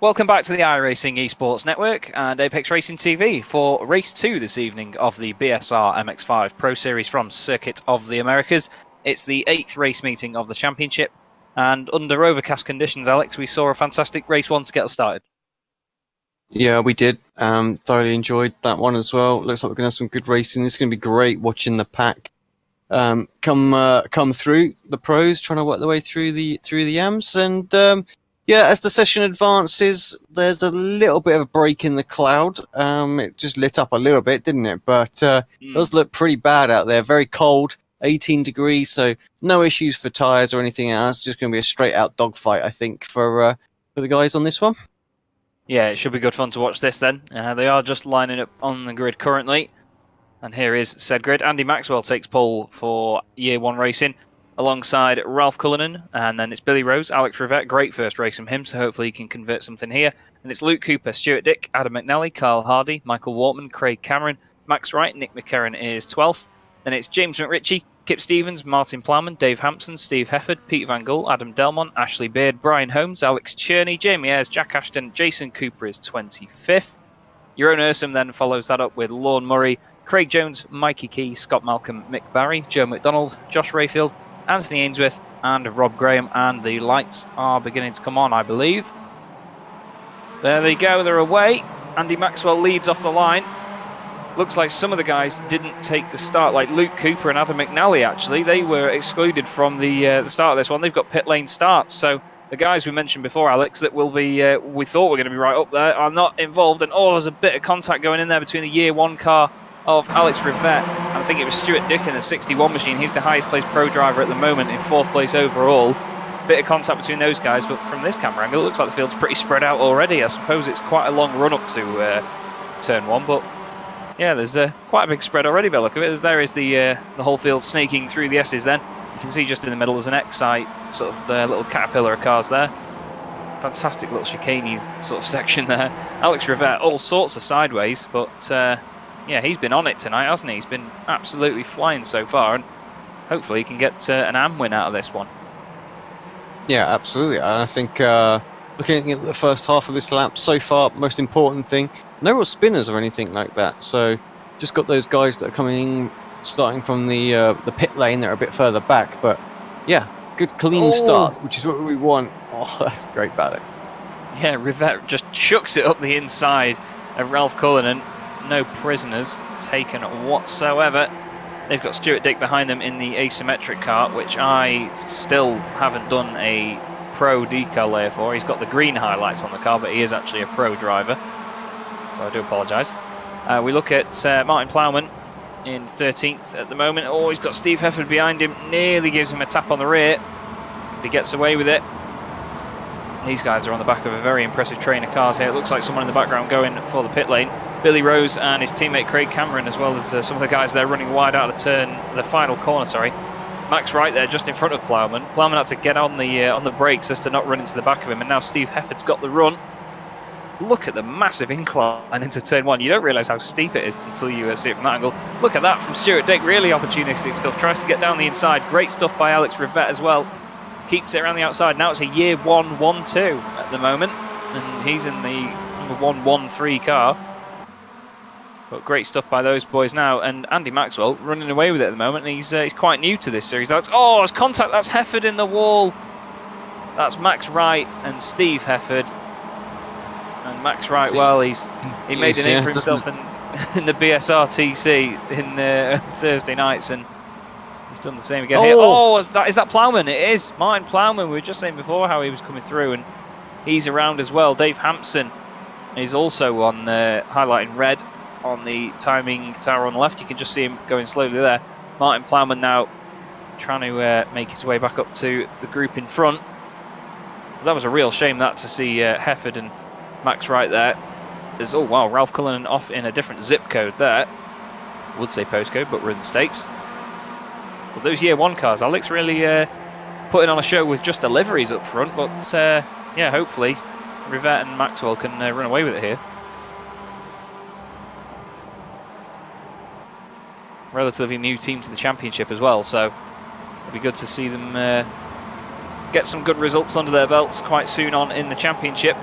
Welcome back to the iRacing Esports Network and Apex Racing TV for Race 2 this evening of the BSR MX5 Pro Series from Circuit of the Americas. It's the 8th race meeting of the championship, and under overcast conditions, Alex, we saw a fantastic race 1 to get us started. Yeah, we did. Thoroughly enjoyed that one as well. Looks like we're going to have some good racing. It's going to be great watching the pack come through the pros, trying to work their way through the AMs. And yeah, as the session advances, there's a little bit of a break in the cloud. It just lit up a little bit, didn't it? But it does look pretty bad out there. Very cold, 18 degrees, so no issues for tyres or anything else. It's just going to be a straight out dogfight, I think, for the guys on this one. Yeah, it should be good fun to watch this then. They are just lining up on the grid currently. And here is said grid. Andy Maxwell takes pole for Year 1 racing alongside Ralph Cullinan. And then it's Billy Rose, Alex Rivette. Great first race from him, so hopefully he can convert something here. And it's Luke Cooper, Stuart Dick, Adam McNally, Carl Hardy, Michael Wortman, Craig Cameron, Max Wright, Nick McCarron is 12th. Then it's James McRitchie, Kip Stevens, Martin Plowman, Dave Hampson, Steve Hefford, Pete Van Gool, Adam Delmont, Ashley Beard, Brian Holmes, Alex Cherney, Jamie Ayres, Jack Ashton, Jason Cooper is 25th. Jeroen Ursum then follows that up with Lorne Murray, Craig Jones, Mikey Key, Scott Malcolm, Mick Barry, Joe McDonald, Josh Rayfield, Anthony Ainsworth, and Rob Graham. And the lights are beginning to come on, I believe. There they go, they're away. Andy Maxwell leads off the line. Looks like some of the guys didn't take the start, like Luke Cooper and Adam McNally, actually. They were excluded from the start of this one. They've got pit lane starts. So the guys we mentioned before, Alex, that will be, we thought were going to be right up there, are not involved. And there's a bit of contact going in there between the Year 1 car of Alex Rivette. I think it was Stuart Dick in the 61 machine. He's the highest placed pro driver at the moment in 4th place overall. Bit of contact between those guys, but from this camera angle, it looks like the field's pretty spread out already. I suppose it's quite a long run up to turn 1, but yeah, there's quite a big spread already by the look of it. There is the whole field snaking through the S's then. You can see just in the middle there's an Excite, sort of the little caterpillar of cars there. Fantastic little chicane sort of section there. Alex Rivette, all sorts of sideways, but yeah, he's been on it tonight, hasn't he? He's been absolutely flying so far, and hopefully he can get an AM win out of this one. Yeah, absolutely. I think looking at the first half of this lap so far, most important thing, no real spinners or anything like that. So just got those guys that are coming in, starting from the pit lane that are a bit further back. But yeah, good clean start, which is what we want. Oh, that's great batting. Yeah, Rivette just chucks it up the inside of Ralph Cullinan. No prisoners taken whatsoever. They've got Stuart Dick behind them in the asymmetric car, which I still haven't done a pro decal layer for. He's got the green highlights on the car, but he is actually a pro driver, so I do apologise. We look at Martin Plowman in 13th at the moment. Oh, he's got Steve Hefford behind him, nearly gives him a tap on the rear. He gets away with it. These guys are on the back of a very impressive train of cars here. It looks like someone in the background going for the pit lane. Billy Rose and his teammate Craig Cameron, as well as some of the guys there running wide out of the final corner, sorry. Max right there just in front of Plowman. Plowman had to get on the brakes as to not run into the back of him, and now Steve Hefford's got the run. Look at the massive incline into turn 1. You don't realise how steep it is until you see it from that angle. Look at that from Stuart Dick, really opportunistic stuff. Tries to get down the inside. Great stuff by Alex Rivette as well. Keeps it around the outside. Now it's a Year 1 1-2 at the moment, and he's in the number 1-1-3 car. But great stuff by those boys now, and Andy Maxwell running away with it at the moment. And he's quite new to this series. It's contact. That's Hefford in the wall. That's Max Wright and Steve Hefford. And Max Wright, he made a name for himself in the BSR TC in Thursday nights, and he's done the same again here. Is that Plowman? It is Martin Plowman. We were just saying before how he was coming through, and he's around as well. Dave Hampson is also on highlighting red on the timing tower on the left. You can just see him going slowly there. Martin Plowman now trying to make his way back up to the group in front. That was a real shame that to see Hefford and Max right there. There's Ralph Cullinan off in a different zip code there. Would say postcode, but we're in the States. But those Year 1 cars, Alex, really putting on a show with just the liveries up front. But yeah, hopefully Rivette and Maxwell can run away with it here. Relatively new team to the championship as well, so it'll be good to see them get some good results under their belts quite soon on in the championship.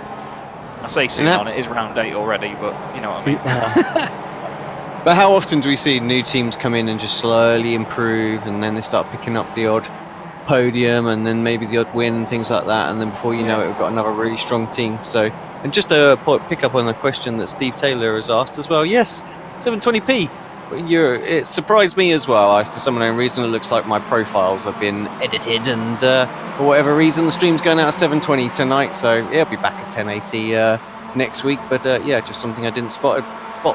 I say soon on, it is round 8 already, but you know what I mean. But how often do we see new teams come in and just slowly improve, and then they start picking up the odd podium, and then maybe the odd win, and things like that, and then before you know it, we've got another really strong team. So, and just to pick up on the question that Steve Taylor has asked as well, yes, 720p. It surprised me as well. For some unknown reason, it looks like my profiles have been edited, and for whatever reason, the stream's going out at 720 tonight. So yeah, I'll be back at 1080 next week. But yeah, just something I didn't spot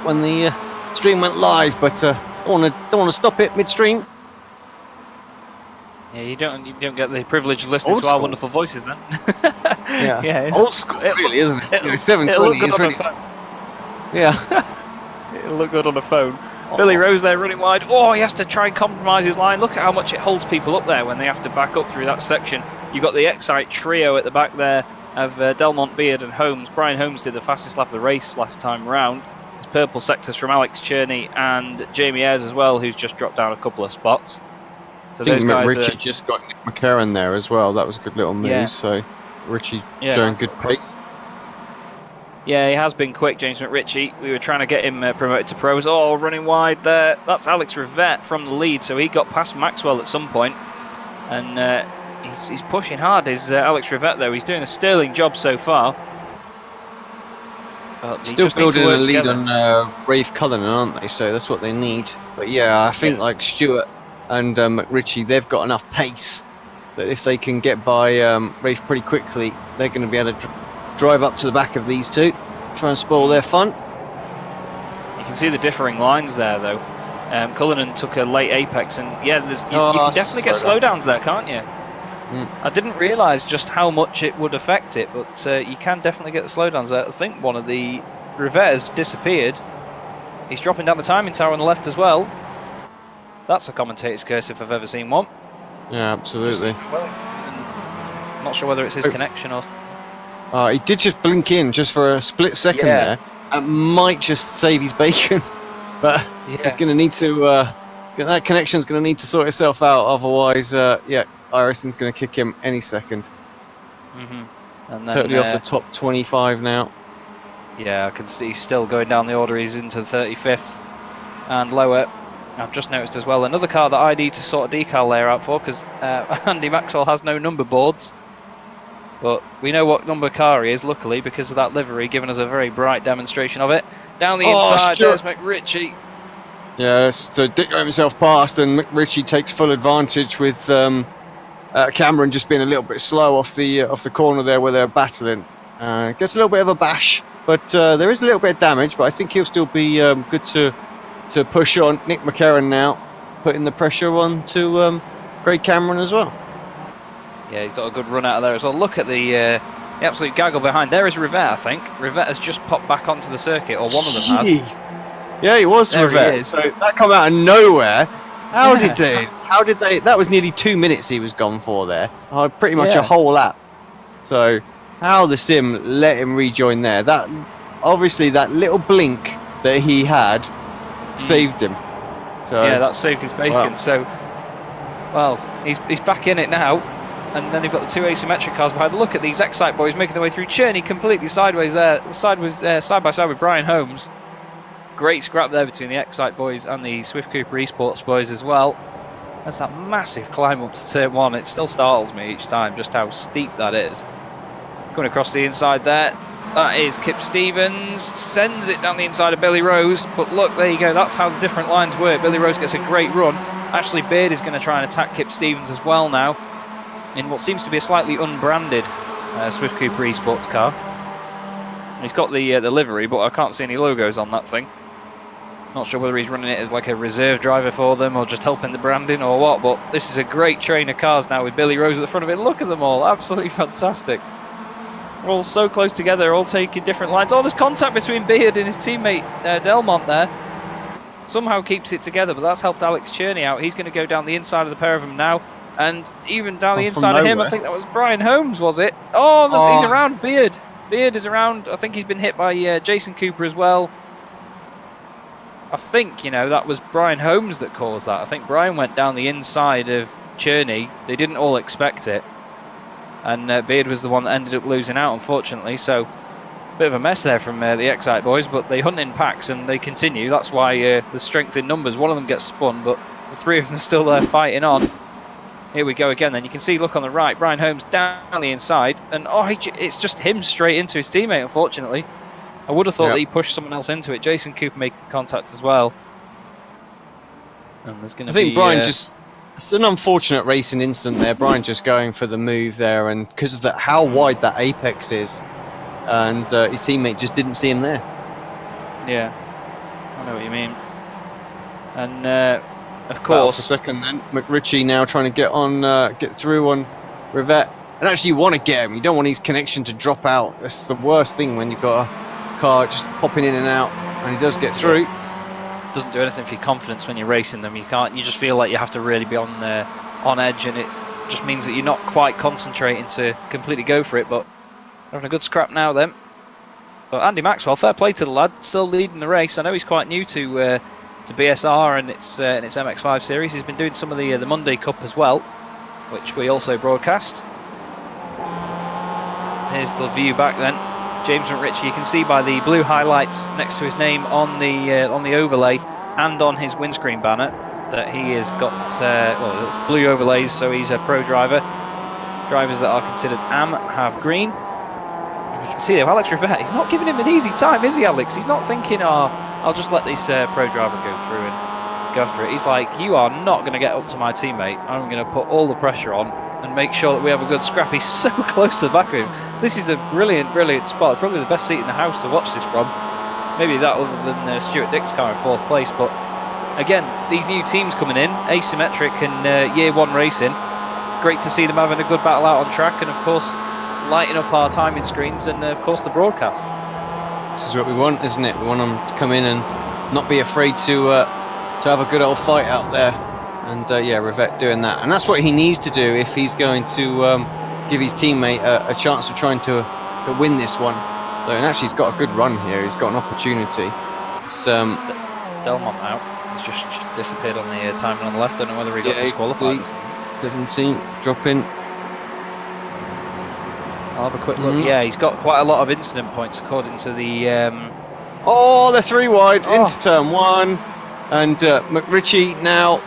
when the stream went live. But don't want to stop it midstream. Yeah, you don't get the privilege of listening to our wonderful voices then. Yeah, old school, really, isn't it? 720 is really. Yeah, it'll look good on the phone. Billy Rose there running wide. Oh, he has to try and compromise his line. Look at how much it holds people up there when they have to back up through that section. You've got the Excite trio at the back there of Delmont, Beard and Holmes. Brian Holmes did the fastest lap of the race last time round. There's purple sectors from Alex Cherney and Jamie Ayres as well, who's just dropped down a couple of spots. So I think Richie just got Nick McCarron there as well. That was a good little move. Yeah. So Richie showing good pace. Yeah, he has been quick, James McRitchie. We were trying to get him promoted to pros. Oh, running wide there. That's Alex Rivette from the lead, so he got past Maxwell at some point. And he's pushing hard, is Alex Rivette, though. He's doing a sterling job so far. Still building a lead on Rafe Cullinan, aren't they? So that's what they need. But yeah, I think like Stewart and McRitchie, they've got enough pace that if they can get by Rafe pretty quickly, they're going to be able to drive up to the back of these two, try and spoil their fun. You can see the differing lines there, though. Cullinan took a late apex, and yeah, you can definitely get slowdowns there, can't you? I didn't realise just how much it would affect it, but you can definitely get the slowdowns there. I think one of the Rivette has disappeared. He's dropping down the timing tower on the left as well. That's a commentator's curse if I've ever seen one. Yeah, absolutely. I'm not sure whether it's his connection or... he did just blink in just for a split second there. That might just save his bacon, but he's going to need to. That connection's going to need to sort itself out. Otherwise, iRacing's going to kick him any second. And then, totally off the top 25 now. Yeah, I can see he's still going down the order. He's into the 35th and lower. I've just noticed as well another car that I need to sort a decal layer out for, because Andy Maxwell has no number boards. But we know what number car he is, luckily, because of that livery, giving us a very bright demonstration of it. Down the inside, there's McRitchie. Yeah, so Dick got himself past, and McRitchie takes full advantage with Cameron just being a little bit slow off the corner there where they're battling. Gets a little bit of a bash, but there is a little bit of damage, but I think he'll still be good to push on. Nick McCarron now putting the pressure on to Craig Cameron as well. Yeah, he's got a good run out of there as well. Look at the absolute gaggle behind. There is Rivette, I think. Rivette has just popped back onto the circuit, or one of them has. Yeah, he was Rivette. So that come out of nowhere. How did they? That was nearly 2 minutes he was gone for there. Pretty much a whole lap. So how the sim let him rejoin there. That obviously that little blink that he had saved him. So yeah, that saved his bacon. Wow. So well, he's back in it now. And then they've got the two asymmetric cars behind. Look at these Excite boys making their way through. Cherney completely sideways there, side by side with Brian Holmes. Great scrap there between the Excite boys and the Swift Cooper Esports boys as well. That's that massive climb up to turn one. It still startles me each time just how steep that is. Coming across the inside there, that is Kip Stevens. Sends it down the inside of Billy Rose. But look, there you go. That's how the different lines work. Billy Rose gets a great run. Ashley Beard is going to try and attack Kip Stevens as well now, in what seems to be a slightly unbranded Swift Cooper Esports car. He's got the livery, but I can't see any logos on that thing. Not sure whether he's running it as like a reserve driver for them or just helping the branding or what, but this is a great train of cars now with Billy Rose at the front of it. Look at them all, absolutely fantastic. They're all so close together, all taking different lines. Oh, there's contact between Beard and his teammate Delmont there. Somehow keeps it together, but that's helped Alex Cherney out. He's going to go down the inside of the pair of them now. And even down the inside of him, I think that was Brian Holmes, was it? Oh, he's around Beard. Beard is around. I think he's been hit by Jason Cooper as well. I think, that was Brian Holmes that caused that. I think Brian went down the inside of Cherney. They didn't all expect it. And Beard was the one that ended up losing out, unfortunately. So Bit of a mess there from the Excite boys, but they hunt in packs and they continue. That's why the strength in numbers. One of them gets spun, but the three of them are still there fighting on. Here we go again then. You can see, look on the right, Brian Holmes down the inside, and it's just him straight into his teammate, unfortunately. I would have thought that he pushed someone else into it. Jason Cooper making contact as well. And there's going to be... I think Brian just... It's an unfortunate racing incident there. Brian just going for the move there, and because of that, how wide that apex is, and his teammate just didn't see him there. Yeah, I know what you mean. And of course... For a second then, McRitchie now trying to get through on Rivette. And actually you want to get him, you don't want his connection to drop out. That's the worst thing when you've got a car just popping in and out, and he does get through. Doesn't do anything for your confidence when you're racing them. You just feel like you have to really be on edge, and it just means that you're not quite concentrating to completely go for it. But having a good scrap now then. But Andy Maxwell, fair play to the lad, still leading the race. I know he's quite new to BSR and its MX5 series. He's been doing some of the Monday Cup as well, which we also broadcast. Here's the view back then. James McRitchie, you can see by the blue highlights next to his name on the overlay and on his windscreen banner that he has got it's blue overlays, so he's a pro driver. Drivers that are considered AM have green. And you can see there, Alex Rivette, he's not giving him an easy time, is he, Alex? He's not thinking, I'll just let this pro driver go through and go after it. He's like, you are not going to get up to my teammate. I'm going to put all the pressure on and make sure that we have a good scrap. He's so close to the back of him. This is a brilliant, brilliant spot. Probably the best seat in the house to watch this from. Maybe that other than Stuart Dick's car in 4th place. But again, these new teams coming in, Asymmetric and Year 1 Racing. Great to see them having a good battle out on track, and of course lighting up our timing screens and of course the broadcast. This is what we want, isn't it? We want them to come in and not be afraid to have a good old fight out there. And yeah, Rivette doing that, and that's what he needs to do if he's going to give his teammate a chance of trying to win this one. So, and actually, he's got a good run here. He's got an opportunity. It's Delmont out. He's just disappeared on the timing on the left. Don't know whether he got disqualified. 17th dropping. I'll have a quick look. Yeah, he's got quite a lot of incident points according to the. Oh, they're 3 wide into turn 1, and McRitchie now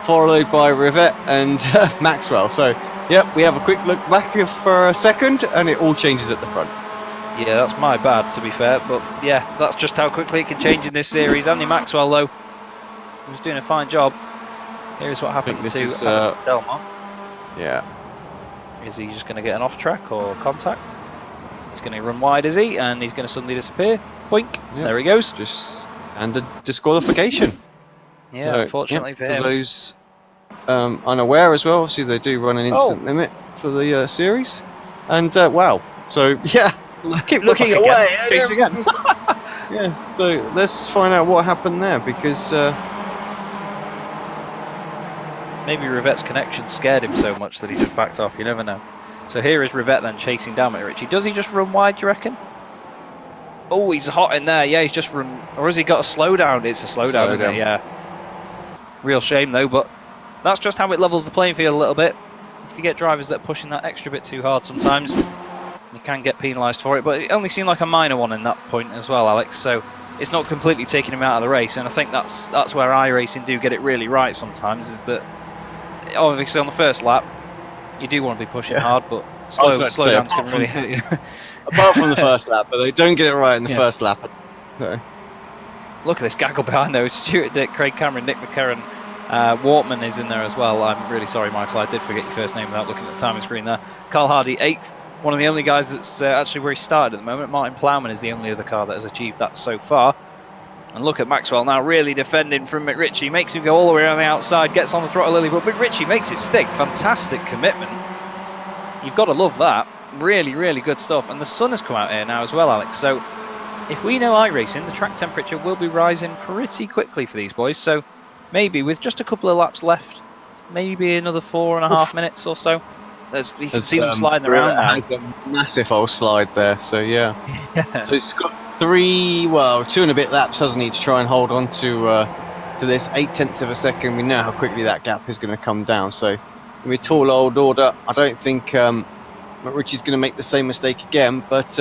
followed by Rivette and Maxwell. So, yep, we have a quick look back for a second, and it all changes at the front. Yeah, that's my bad, to be fair, but yeah, that's just how quickly it can change in this series. Andy Maxwell, though, was doing a fine job. Here's what happened to Delmont. Yeah. Is he just going to get an off-track or contact? He's going to run wide, is he? And he's going to suddenly disappear. Boink. Yep. There he goes. Just and a disqualification. Yeah, so, unfortunately for him. For those unaware as well, obviously they do run an instant limit for the series. And wow. So, yeah. Keep looking away. Again. Yeah, so let's find out what happened there, because maybe Rivette's connection scared him so much that he just backed off. You never know. So here is Rivette then chasing down McRitchie. Does he just run wide, do you reckon? Oh, he's hot in there. Yeah, he's just run. Or has he got a slowdown? It's a slowdown, isn't it? Yeah. Real shame though, but that's just how it levels the playing field a little bit. If you get drivers that are pushing that extra bit too hard sometimes, you can get penalised for it. But it only seemed like a minor one in that point as well, Alex. So it's not completely taking him out of the race, and I think that's where iRacing do get it really right sometimes, is that obviously on the first lap you do want to be pushing hard, but slowdowns can really hurt you. Apart from the first lap, but they don't get it right in the first lap. So. Look at this gaggle behind those. Stuart Dick, Craig Cameron, Nick McCarran, Wortman is in there as well. I'm really sorry, Michael, I did forget your first name without looking at the timing screen there. Carl Hardy, 8th. One of the only guys that's actually where he started at the moment. Martin Plowman is the only other car that has achieved that so far. And look at Maxwell now really defending from McRitchie. Makes him go all the way around the outside, gets on the throttle Lily, but McRitchie makes it stick. Fantastic commitment. You've got to love that. Really, really good stuff. And the sun has come out here now as well, Alex. So if we know iRacing, the track temperature will be rising pretty quickly for these boys. So maybe with just a couple of laps left, maybe another 4.5 minutes or so. You can see them sliding around now. There's a massive old slide there, so yeah. So it's got 2 and a bit laps, hasn't he, to try and hold on to this 0.8 of a second. We know how quickly that gap is going to come down. So with tall old order, I don't think McRitchie's going to make the same mistake again. But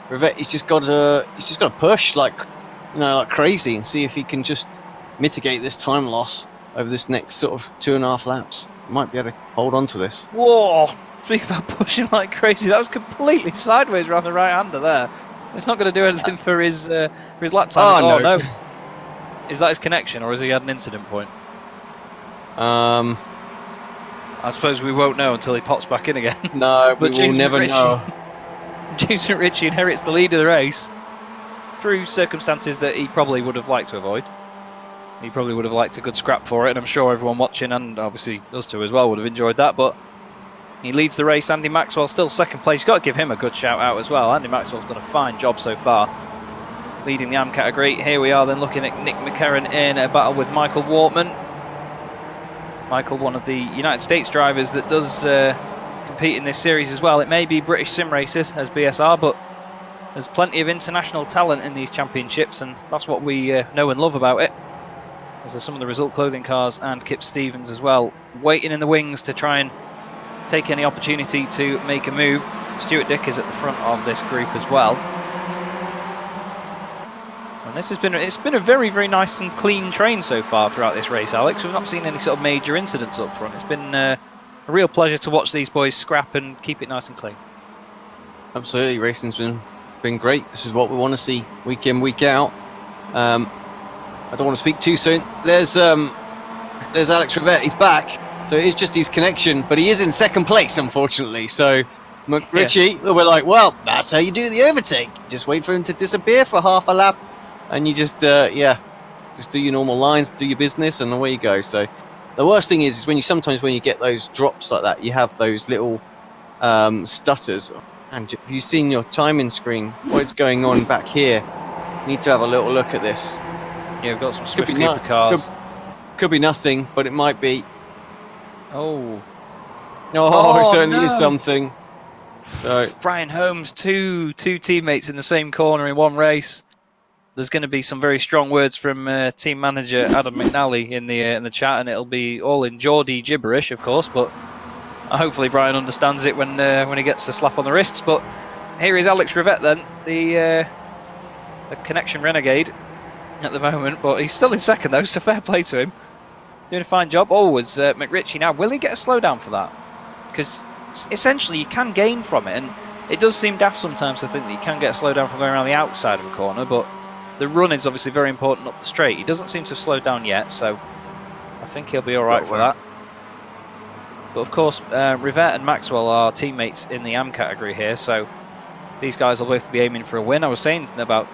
Rivet, he's just got to push like crazy and see if he can just mitigate this time loss over this next sort of 2.5 laps. Might be able to hold on to this. Whoa! Speaking about pushing like crazy, that was completely sideways around the right-hander there. It's not going to do anything for his lap time. Oh, Oh no. no! Is that his connection, or has he had an incident point? I suppose we won't know until he pops back in again. No, we But will James never McRitchie- know. James McRitchie inherits the lead of the race through circumstances that he probably would have liked to avoid. He probably would have liked a good scrap for it, and I'm sure everyone watching, and obviously us two as well, would have enjoyed that. But he leads the race. Andy Maxwell still second place. You've got to give him a good shout out as well. Andy Maxwell's done a fine job so far, leading the AM category. Here we are then looking at Nick McCarron in a battle with Michael Wortman. Michael, one of the United States drivers that does compete in this series as well. It may be British sim racers as BSR, but there's plenty of international talent in these championships, and that's what we know and love about it. As there's some of the Result Clothing cars and Kip Stevens as well, waiting in the wings to try and take any opportunity to make a move. Stuart Dick is at the front of this group as well. And this has been a very, very nice and clean train so far throughout this race, Alex. We've not seen any sort of major incidents up front. It's been a real pleasure to watch these boys scrap and keep it nice and clean. Absolutely, racing's been great. This is what we want to see week in, week out. I don't want to speak too soon. There's Alex Rivet. He's back. So it is just his connection, but he is in second place, unfortunately. So McRitchie, we're like, well, that's how you do the overtake. Just wait for him to disappear for half a lap, and you just just do your normal lines, do your business, and away you go. So the worst thing is when you get those drops like that, you have those little stutters. And have you seen your timing screen? What is going on back here? You need to have a little look at this. Yeah, we've got some Could Swift be Cooper cars. Could be nothing, but it might be. Oh, Oh, it certainly no. is something. So Brian Holmes, two teammates in the same corner in one race. There's going to be some very strong words from team manager Adam McNally in the chat, and it'll be all in Geordie gibberish, of course. But hopefully Brian understands it when he gets a slap on the wrists. But here is Alex Rivet then, the connection renegade at the moment, but he's still in second though, so fair play to him. Doing a fine job. Oh, it's McRitchie now. Will he get a slowdown for that? Because essentially you can gain from it, and it does seem daft sometimes to think that you can get a slowdown from going around the outside of a corner, but the run is obviously very important up the straight. He doesn't seem to have slowed down yet, so I think he'll be alright for that. But of course, Rivet and Maxwell are teammates in the AM category here, so these guys will both be aiming for a win. I was saying about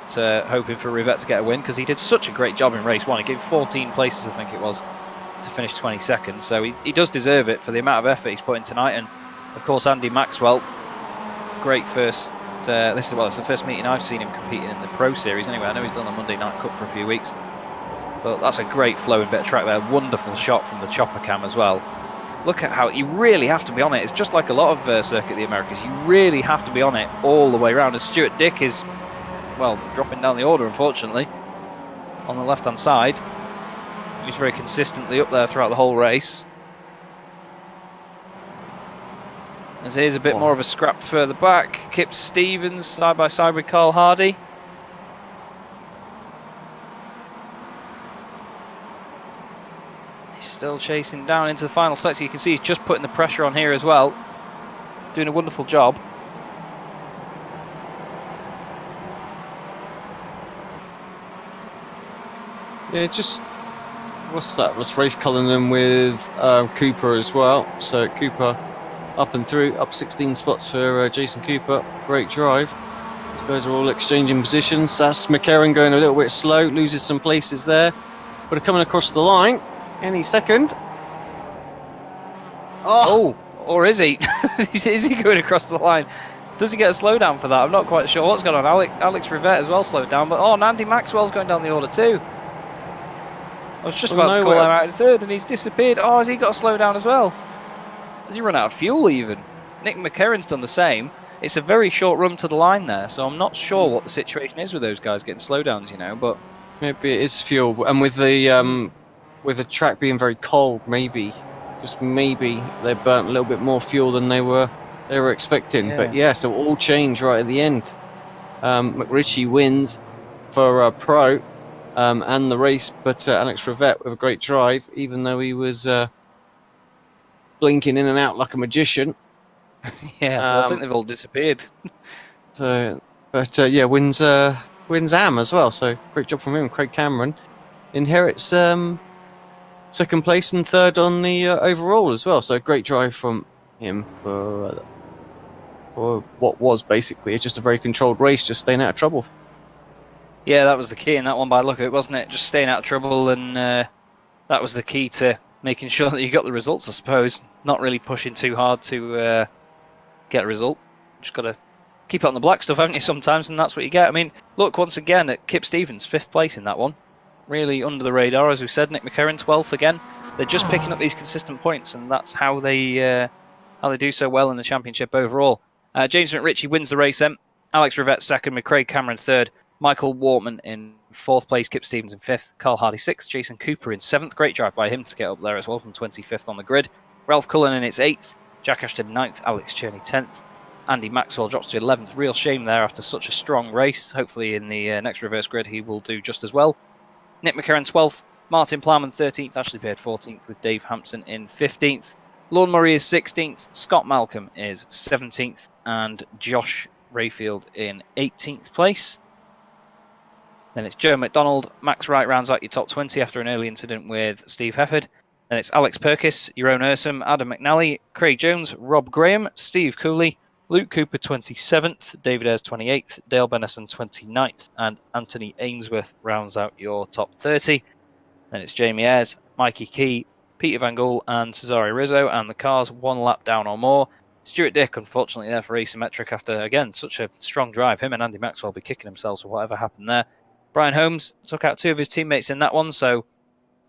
hoping for Rivet to get a win because he did such a great job in race one. He gave 14 places, I think it was, to finish 22nd. So he does deserve it for the amount of effort he's put in tonight. And of course, Andy Maxwell, great first. It's the first meeting I've seen him competing in the Pro Series. Anyway, I know he's done the Monday Night Cup for a few weeks, but that's a great flowing bit of track there. Wonderful shot from the chopper cam as well. Look at how you really have to be on it. It's just like a lot of Circuit the Americas. You really have to be on it all the way around. And Stuart Dick is, well, dropping down the order, unfortunately, on the left-hand side. He's very consistently up there throughout the whole race. As here's a bit more of a scrap further back. Kip Stevens side by side with Carl Hardy. He's still chasing down into the final sector. You can see he's just putting the pressure on here as well. Doing a wonderful job. yeah, just what's that? Was Rafe Cullinan with Cooper as well? So Cooper up and through, up 16 spots for Jason Cooper. Great drive. These guys are all exchanging positions. That's McCarron going a little bit slow, loses some places there, but coming across the line any second. Oh, or is he? Is he going across the line? Does he get a slowdown for that? I'm not quite sure what's going on. Alex Rivet as well slowed down, but and Andy Maxwell's going down the order too. I was just about to call him out in third, and he's disappeared. Oh, has he got a slowdown as well? Has he run out of fuel even? Nick McCarron's done the same. It's a very short run to the line there, so I'm not sure what the situation is with those guys getting slowdowns, you know, but Maybe it is fuel, and with the track being very cold, maybe they burnt a little bit more fuel than they were expecting. Yeah. But yeah, so all change right at the end. McRitchie wins for Pro and the race, but Alex Rivette with a great drive, even though he was blinking in and out like a magician. Yeah, well, I think they've all disappeared. So, but yeah, wins AM as well. So great job from him. Craig Cameron inherits second place and third on the overall as well. So great drive from him for what was basically just a very controlled race, just staying out of trouble. Yeah, that was the key in that one by the look of it, wasn't it? Just staying out of trouble, and that was the key to making sure that you got the results, I suppose. Not really pushing too hard to get a result. Just got to keep it on the black stuff, haven't you, sometimes, and that's what you get. I mean, look, once again, at Kip Stevens, 5th place in that one. Really under the radar, as we said. Nick McCarron, 12th again. They're just picking up these consistent points, and that's how they do so well in the championship overall. James McRitchie wins the race then. Alex Rivette 2nd, McCraig Cameron 3rd, Michael Wortman in 4th place, Kip Stevens in 5th, Carl Hardy 6th, Jason Cooper in 7th. Great drive by him to get up there as well from 25th on the grid. Ralph Cullen in its 8th, Jack Ashton 9th, Alex Cherney 10th. Andy Maxwell drops to 11th. Real shame there after such a strong race. Hopefully in the next reverse grid he will do just as well. Nick McCarron 12th, Martin Plowman 13th, Ashley Beard 14th with Dave Hampson in 15th. Lorne Murray is 16th, Scott Malcolm is 17th, and Josh Rayfield in 18th place. Then it's Joe McDonald. Max Wright rounds out your top 20 after an early incident with Steve Hefford. Then it's Alex Perkis, Jeroen Ursum, Adam McNally, Craig Jones, Rob Graham, Steve Cooley, Luke Cooper 27th, David Ayres 28th, Dale Bennison 29th, and Anthony Ainsworth rounds out your top 30. Then it's Jamie Ayres, Mikey Key, Peter Van Gool, and Cesare Rizzo, and the cars one lap down or more. Stuart Dick, unfortunately, there for asymmetric after, again, such a strong drive. Him and Andy Maxwell will be kicking themselves for whatever happened there. Brian Holmes took out 2 of his teammates in that one, so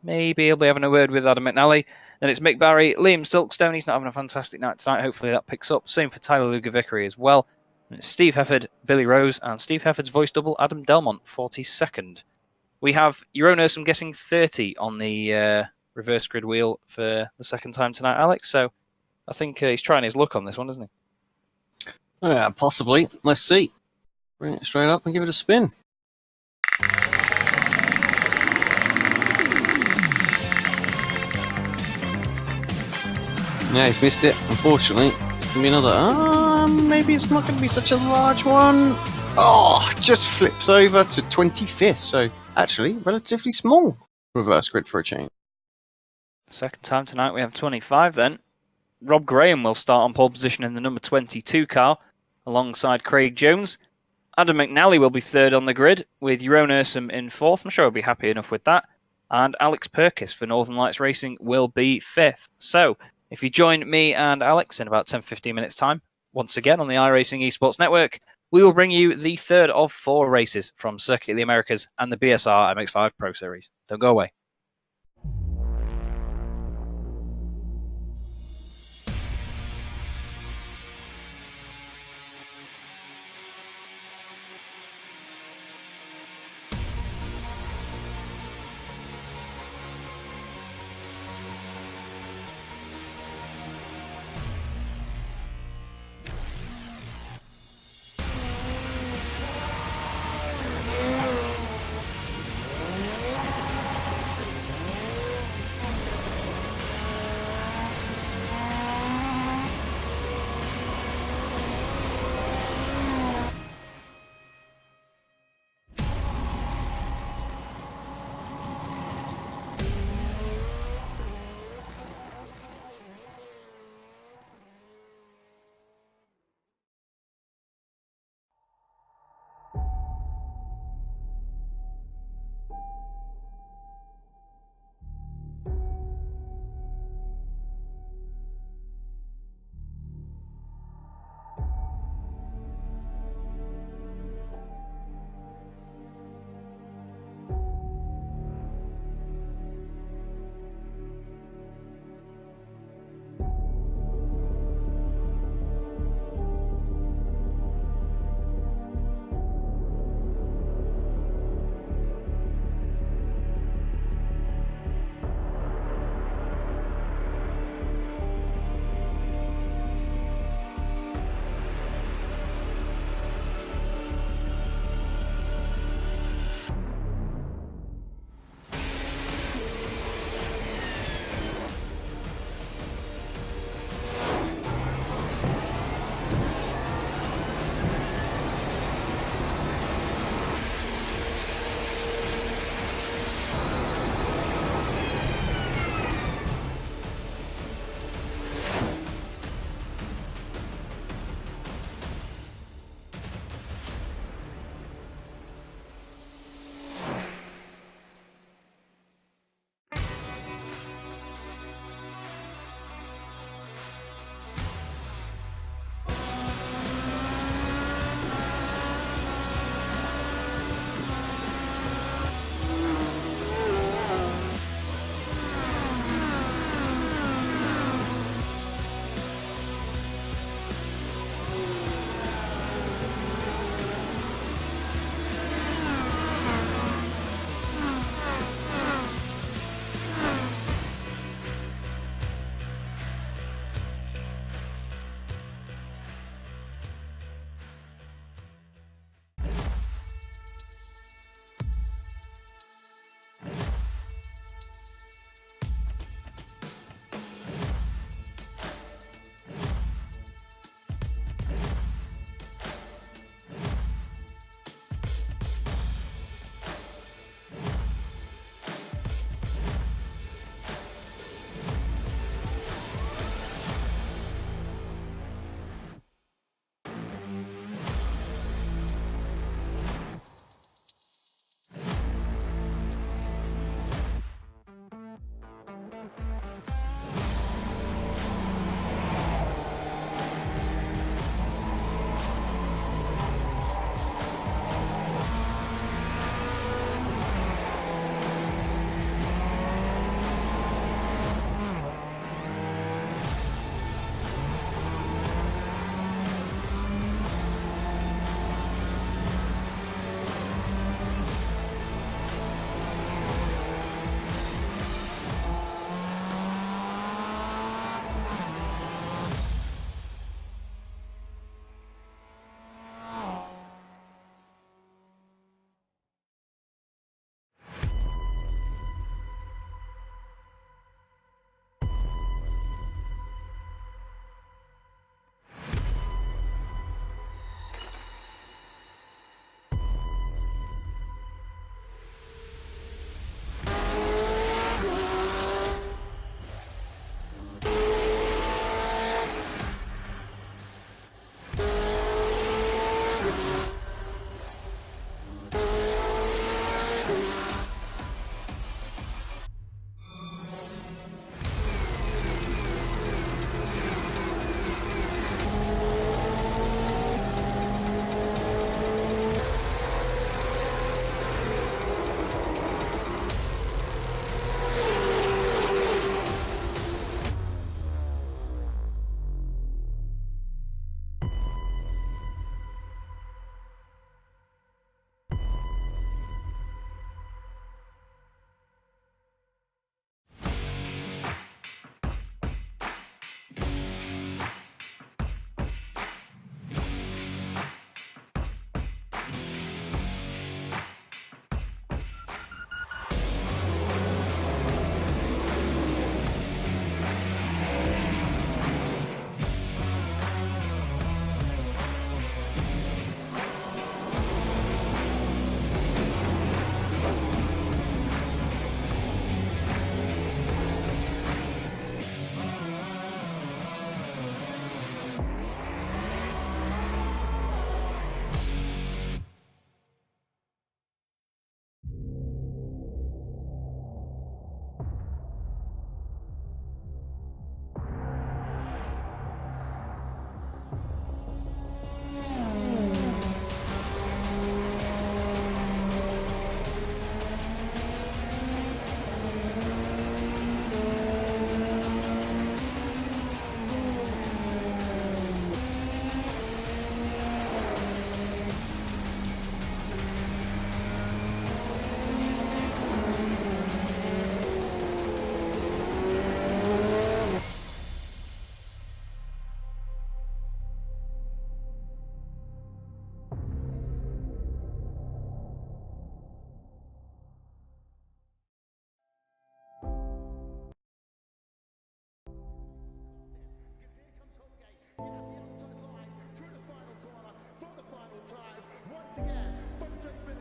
maybe he'll be having a word with Adam McNally. Then it's Mick Barry, Liam Silkstone. He's not having a fantastic night tonight. Hopefully that picks up. Same for Tyler Lugavickery as well. And it's Steve Hefford, Billy Rose, and Steve Hefford's voice double, Adam Delmont, 42nd. We have Jeroen Ursum getting 30 on the reverse grid wheel for the second time tonight, Alex. So I think he's trying his luck on this one, isn't he? Yeah, possibly. Let's see. Bring it straight up and give it a spin. Yeah, he's missed it, unfortunately. It's going to be another... maybe it's not going to be such a large one. Oh, just flips over to 25th. So, actually, relatively small reverse grid for a change. Second time tonight we have 25 then. Rob Graham will start on pole position in the number 22 car, alongside Craig Jones. Adam McNally will be 3rd on the grid, with Jeroen Ursum in 4th. I'm sure he'll be happy enough with that. And Alex Perkis for Northern Lights Racing will be 5th. So, if you join me and Alex in about 10-15 minutes time, once again on the iRacing Esports Network, we will bring you the 3rd of 4 races from Circuit of the Americas and the BSR MX5 Pro Series. Don't go away.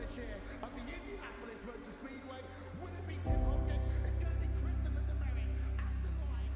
finish here of the Indianapolis Motor Speedway. Will it be Tim Hogan? It's going to be Christopher DeMary at the line.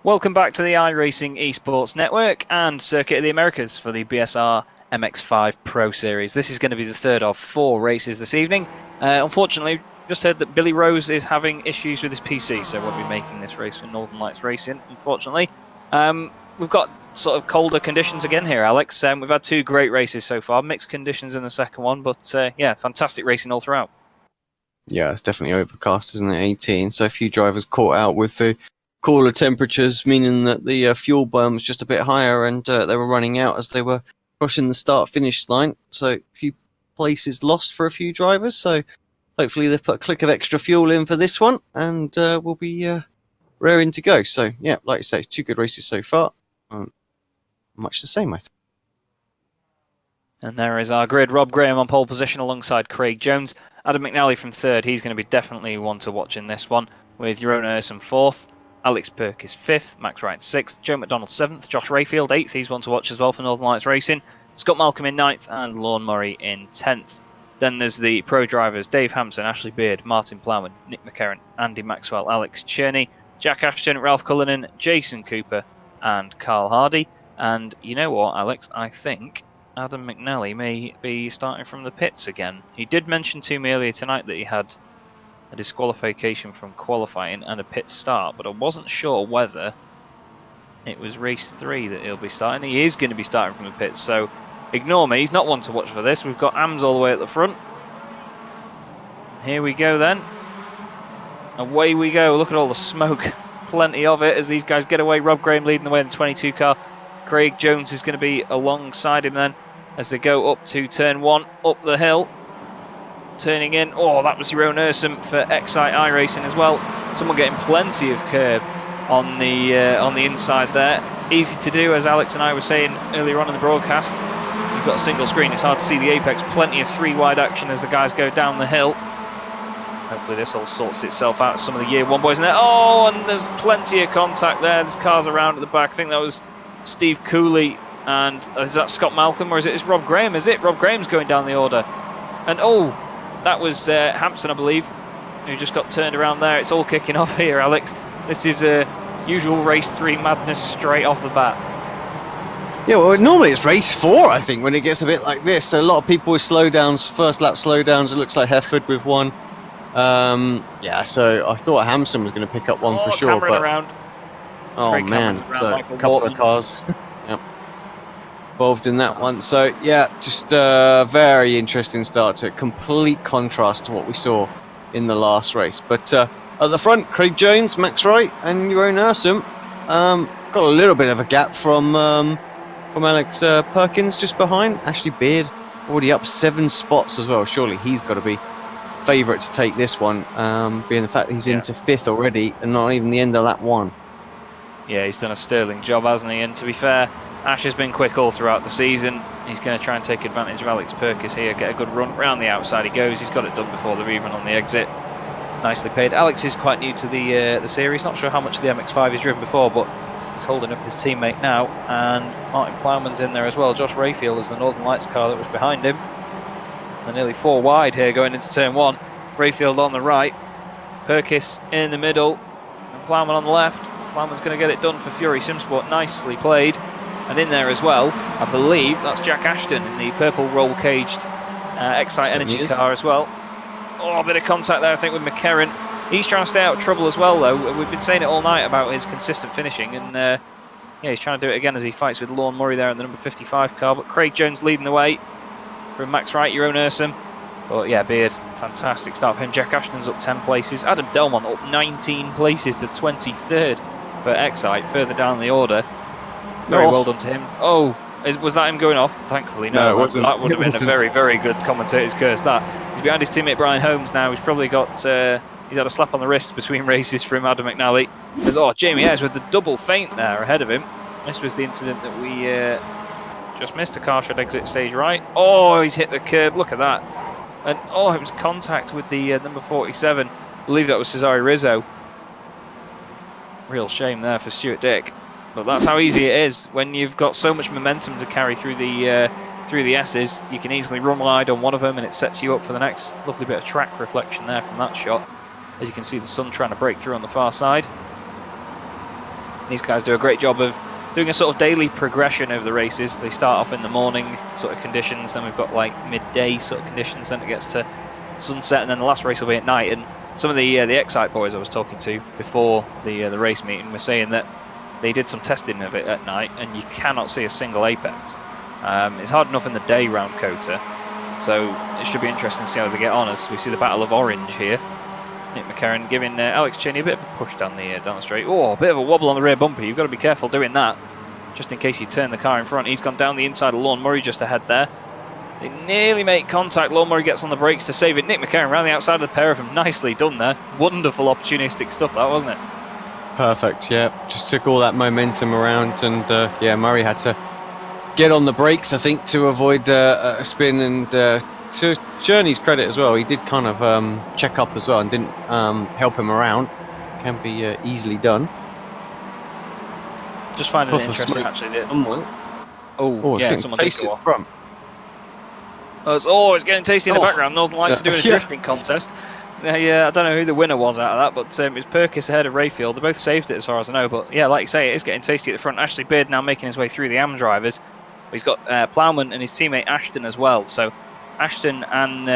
Welcome back to the iRacing Esports Network and Circuit of the Americas for the BSR MX5 Pro Series. This is going to be the third of 4 races this evening. Unfortunately, just heard that Billy Rose is having issues with his PC, so won't be making this race for Northern Lights Racing, unfortunately. We've got sort of colder conditions again here, Alex. We've had 2 great races so far, mixed conditions in the second one, but yeah, fantastic racing all throughout. Yeah, it's definitely overcast, isn't it? 18. So a few drivers caught out with the cooler temperatures, meaning that the fuel burn was just a bit higher, and they were running out as they were crossing the start-finish line. So a few places lost for a few drivers. So hopefully they've put a click of extra fuel in for this one, and we'll be raring to go. So yeah, like I say, 2 good races so far. Much the same, I think. And there is our grid. Rob Graham on pole position alongside Craig Jones. Adam McNally from 3rd. He's going to be definitely one to watch in this one, with Jeroen Ursum 4th. Alex Perkis 5th. Max Wright 6th. Joe McDonald 7th. Josh Rayfield 8th. He's one to watch as well for Northern Lights Racing. Scott Malcolm in 9th. And Lorne Murray in 10th. Then there's the pro drivers: Dave Hampson, Ashley Beard, Martin Plowman, Nick McCarron, Andy Maxwell, Alex Cherney, Jack Ashton, Ralph Cullinan, Jason Cooper, and Carl Hardy. And you know what, Alex? I think Adam McNally may be starting from the pits again. He did mention to me earlier tonight that he had a disqualification from qualifying and a pit start, but I wasn't sure whether it was race 3 that he'll be starting. He is going to be starting from the pits, so ignore me. He's not one to watch for this. We've got AMS all the way at the front. Here we go then. Away we go. Look at all the smoke. Plenty of it as these guys get away. Rob Graham leading the way in the 22 car. Craig Jones is going to be alongside him then as they go up to turn 1, up the hill. Turning in. Oh, that was Jeroen Ursum for Excite iRacing as well. Someone getting plenty of curb on the inside there. It's easy to do, as Alex and I were saying earlier on in the broadcast. You've got a single screen, it's hard to see the apex. Plenty of 3-wide action as the guys go down the hill. Hopefully this all sorts itself out. Some of the year 1 boys in there. Oh, and there's plenty of contact there. There's cars around at the back. I think that was Steve Cooley, and is that Scott Malcolm, or is it Rob Graham? Is it? Rob Graham's going down the order. And oh, that was Hampson, I believe, who just got turned around there. It's all kicking off here, Alex. This is usual race 3 madness straight off the bat. Yeah, well, normally it's race 4, I think, when it gets a bit like this. So a lot of people with slowdowns, first lap slowdowns. It looks like Hefford with one. Yeah, so I thought Hampson was going to pick up one for sure. Cameron but around. oh Craig man, Cameron's around, so a Michael couple Walton. of cars yep, involved in that one. So yeah, just a very interesting start to it. Complete contrast to what we saw in the last race. But at the front, Craig Jones, Max Wright, and Jeroen Ursum. Got a little bit of a gap from Alex Perkins just behind. Ashley Beard already up 7 spots as well. Surely he's got to be favourite to take this one, being the fact that he's into 5th already and not even the end of lap 1. Yeah, he's done a sterling job, hasn't he? And to be fair, Ash has been quick all throughout the season. He's going to try and take advantage of Alex Perkis here, get a good run round the outside. He goes. He's got it done before they're even on the exit. Nicely paid. Alex is quite new to the series. Not sure how much of the MX5 he's driven before, but he's holding up his teammate now. And Martin Plowman's in there as well. Josh Rayfield is the Northern Lights car that was behind him. They're nearly 4 wide here going into turn 1. Rayfield on the right, Perkis in the middle, and Plowman on the left. Plowman's going to get it done for Fury Simsport. Nicely played. And in there as well, I believe that's Jack Ashton in the purple roll-caged Excite Energy car as well. Oh, a bit of contact there, I think, with McCarron. He's trying to stay out of trouble as well, though. We've been saying it all night about his consistent finishing, and yeah, he's trying to do it again as he fights with Lorne Murray there in the number 55 car. But Craig Jones leading the way from Max Wright, Jeroen Ursum. But yeah, Beard, fantastic start for him. Jack Ashton's up 10 places. Adam Delmont up 19 places to 23rd for Excite, further down the order. Very well done to him. Oh, was that him going off? Thankfully, no. It wasn't. That would have been a very, very good commentator's curse, that. He's behind his teammate Brian Holmes now. He's probably got... he's had a slap on the wrist between races from Adam McNally. There's Jamie Ayres with the double feint there ahead of him. This was the incident that we just missed. A car should exit stage right. Oh, he's hit the curb. Look at that. And oh, it was contact with the number 47. I believe that was Cesare Rizzo. Real shame there for Stuart Dick. But that's how easy it is when you've got so much momentum to carry through the S's. You can easily run wide on one of them, and it sets you up for the next. Lovely bit of track reflection there from that shot. As you can see, the sun trying to break through on the far side. These guys do a great job of doing a sort of daily progression over the races. They start off in the morning sort of conditions, then we've got like midday sort of conditions, then it gets to sunset, and then the last race will be at night. And some of the Excite boys I was talking to before the race meeting were saying that they did some testing of it at night, and you cannot see a single apex. It's hard enough in the day round Kota, so it should be interesting to see how they get on as we see the Battle of Orange here. Nick McCarron giving Alex Cheney a bit of a push down the straight. Oh, a bit of a wobble on the rear bumper. You've got to be careful doing that, just in case you turn the car in front. He's gone down the inside of Lorne Murray just ahead there. They nearly make contact. Lorne Murray gets on the brakes to save it. Nick McCarron around the outside of the pair of them. Nicely done there. Wonderful opportunistic stuff that, wasn't it? Perfect, yeah. Just took all that momentum around, and yeah, Murray had to get on the brakes, I think, to avoid a spin. And to Journey's credit as well, he did kind of check up as well and didn't help him around. Can be easily done. Just finding it interesting, actually. Oh, yeah, it's someone did go off. Front. It's getting tasty in the background. Northern Lights are doing a drifting contest. Yeah, I don't know who the winner was out of that, but it was Perkis ahead of Rayfield. They both saved it as far as I know, but yeah, like you say, it is getting tasty at the front. Ashley Beard now making his way through the AM drivers. He's got Plowman and his teammate Ashton as well, so Ashton and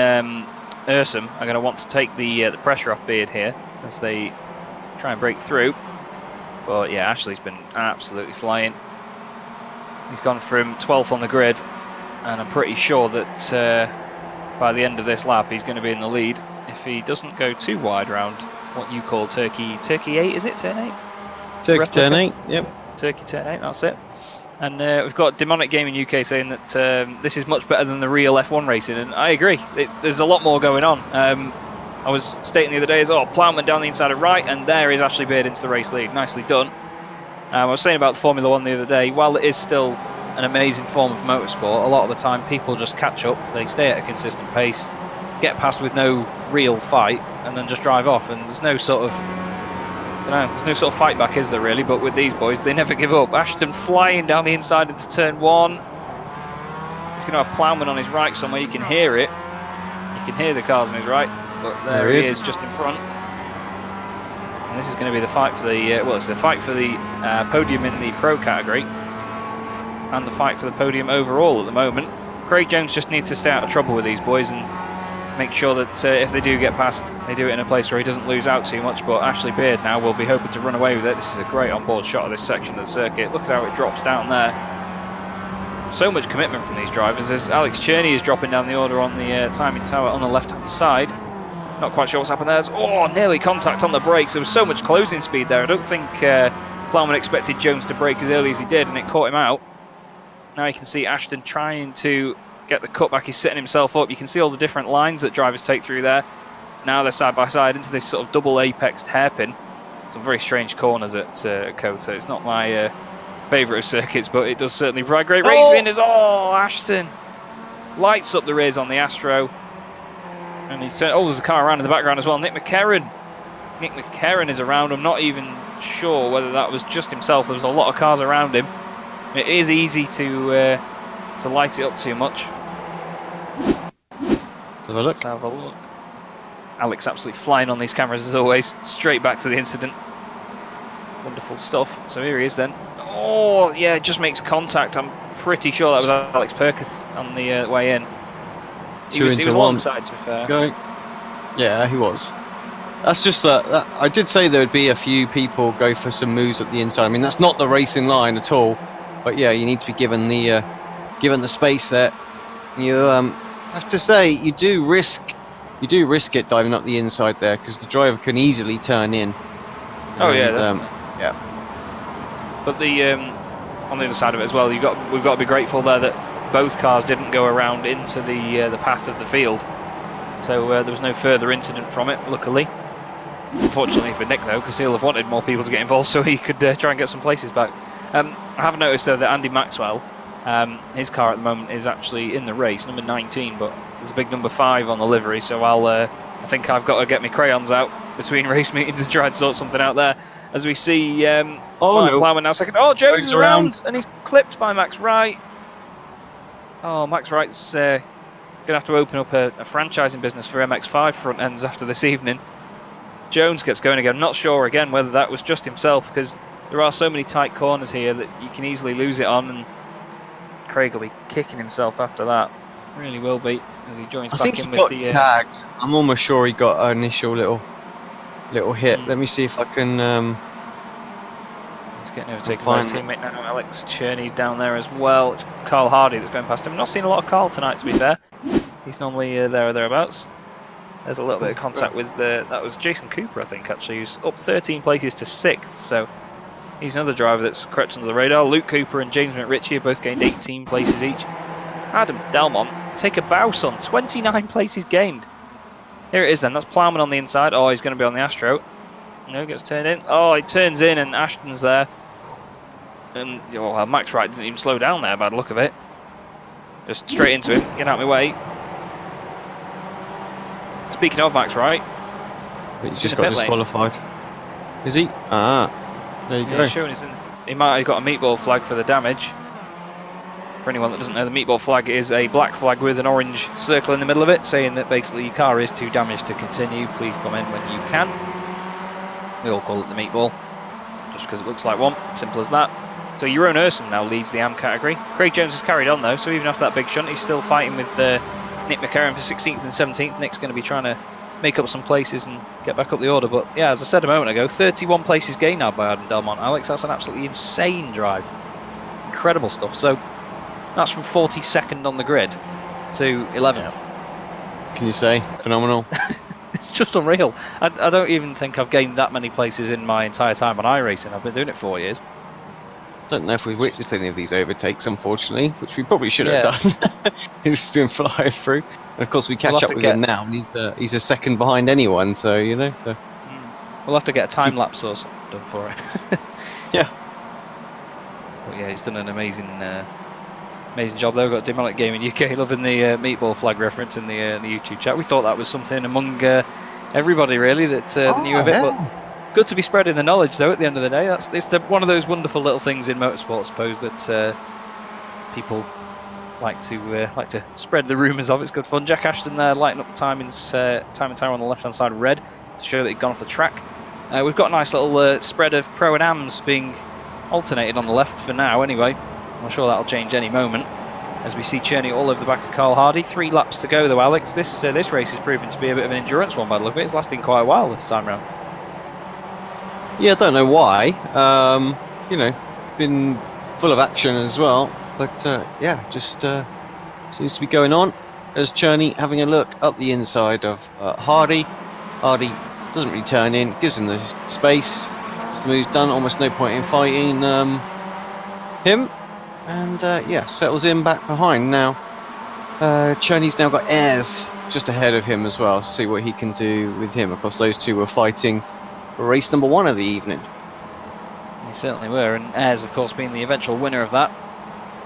Ursum are going to want to take the pressure off Beard here as they try and break through. But yeah, Ashley's been absolutely flying. He's gone from 12th on the grid, and I'm pretty sure that by the end of this lap he's going to be in the lead if he doesn't go too wide round what you call Turkey 8, is it? Turn 8? Turkey Turn 8, yep. Turkey Turn 8, that's it. And we've got Demonic Gaming UK saying that this is much better than the real F1 racing, and I agree. There's a lot more going on. I was stating the other day, Plowman down the inside of right, and there is Ashley Beard into the race lead. Nicely done. I was saying about Formula 1 the other day, while it is still an amazing form of motorsport, a lot of the time people just catch up, they stay at a consistent pace, get past with no real fight, and then just drive off, and there's no sort of there's no sort of fight back, is there really? But with these boys, they never give up. Ashton flying down the inside into turn 1. He's going to have Plowman on his right somewhere. You can hear it. You can hear the cars on his right, but there he is just in front. And this is going to be the fight for the it's the fight for the podium in the pro category, and the fight for the podium overall at the moment. Craig Jones just needs to stay out of trouble with these boys and make sure that if they do get past, they do it in a place where he doesn't lose out too much. But Ashley Beard now will be hoping to run away with it. This is a great onboard shot of this section of the circuit. Look at how it drops down there. So much commitment from these drivers as Alex Cherney is dropping down the order on the timing tower on the left-hand side. Not quite sure what's happened there. Nearly contact on the brakes. There was so much closing speed there. I don't think Plowman expected Jones to brake as early as he did, and it caught him out. Now you can see Ashton trying to get the cutback. He's setting himself up. You can see all the different lines that drivers take through there. Now they're side by side into this sort of double apexed hairpin. Some very strange corners at Kota. It's not my favourite of circuits, but it does certainly provide great racing. Ashton lights up the rears on the Astro, and he's there's a car around in the background as well. Nick McCarron is around. I'm not even sure whether that was just himself. There was a lot of cars around him. It is easy to light it up too much. Let's have a look. Let's have a look. Alex absolutely flying on these cameras as always. Straight back to the incident. Wonderful stuff. So here he is then. Yeah, it just makes contact. I'm pretty sure that was Alex Perkis on the way in. He was alongside, to be fair. Going. Yeah, he was. That's just that. I did say there would be a few people go for some moves at the inside. I mean, that's not the racing line at all. But yeah, you need to be given the space there. You have to say you do risk it diving up the inside there, because the driver can easily turn in. Yeah. But the on the other side of it as well, we've got to be grateful there that both cars didn't go around into the path of the field, so there was no further incident from it, luckily. Unfortunately for Nick though, because he'll have wanted more people to get involved so he could try and get some places back. I have noticed though that Andy Maxwell, his car at the moment is actually in the race, number 19, but there's a big number 5 on the livery, so I think I've got to get my crayons out between race meetings and try and sort something out there. As we see, Plowman now second. Jones is around, and he's clipped by Max Wright. Max Wright's going to have to open up a franchising business for MX5 front ends after this evening. Jones gets going again. Not sure again whether that was just himself, because there are so many tight corners here that you can easily lose it on, and Craig will be kicking himself after that. Really will be, as he joins I back think he in got with the... tagged. I'm almost sure he got an initial little hit. Let me see if I can. He's getting overtaken by his Fine. teammate now. Alex Cherney's down there as well. It's Carl Hardy that's going past him. Not seen a lot of Carl tonight, to be fair. He's normally there or thereabouts. There's a little bit of contact with... that was Jason Cooper, I think, actually, who's up 13 places to 6th. So he's another driver that's crept under the radar. Luke Cooper and James McRitchie have both gained 18 places each. Adam Delmont take a bouse on 29 places gained. Here it is then. That's Plowman on the inside. Oh, he's going to be on the Astro. No, gets turned in. Oh, he turns in and Ashton's there. And well, Max Wright didn't even slow down there by the look of it. Just straight into him. Get out of my way. Speaking of Max Wright, He's just got disqualified. Is he? There you go. showing he might have got a meatball flag for the damage. For anyone that doesn't know, the meatball flag is a black flag with an orange circle in the middle of it, saying that basically your car is too damaged to continue. Please come in when you can. We all call it the meatball, just because it looks like one. Simple as that. So Jeroen Ursum now leads the AM category. Craig Jones has carried on though, so even after that big shunt, he's still fighting with Nick McCarron for 16th and 17th. Nick's going to be trying to make up some places and get back up the order. But yeah, as I said a moment ago, 31 places gained now by Adam Delmont. Alex, that's an absolutely insane drive. Incredible stuff. So that's from 42nd on the grid to 11th. Can you say? Phenomenal. It's just unreal. I don't even think I've gained that many places in my entire time on iRacing. I've been doing it 4 years. Don't know if we've witnessed any of these overtakes, unfortunately, which we probably should have done. He's been flying through. And of course, we catch up with him now, and he's a second behind anyone, so, you know. So. We'll have to get a time lapse or something done for it. Yeah. But yeah, he's done an amazing job there. We've got Demonic Gaming UK loving the meatball flag reference in the YouTube chat. We thought that was something among everybody, really, that knew of it. But good to be spreading the knowledge, though. At the end of the day, it's one of those wonderful little things in motorsport, I suppose, that people like to spread the rumours of. It's good fun. Jack Ashton there lighting up the time and time on the left hand side of red to show that he'd gone off the track. We've got a nice little spread of Pro and Ams being alternated on the left for now. Anyway, I'm sure that'll change any moment as we see Cherney all over the back of Carl Hardy. 3 laps to go, though, Alex. This race is proving to be a bit of an endurance one by the look of it. It's lasting quite a while this time round. Yeah, I don't know why. You know, been full of action as well. But yeah, just seems to be going on. There's Cherney having a look up the inside of Hardy. Hardy doesn't really turn in, gives him the space. As the move's done, almost no point in fighting him. And yeah, settles in back behind now. Cherney's now got Ayres just ahead of him as well. See what he can do with him. Of course, those two were fighting for race number 1 of the evening. They certainly were, and Ayres, of course, being the eventual winner of that.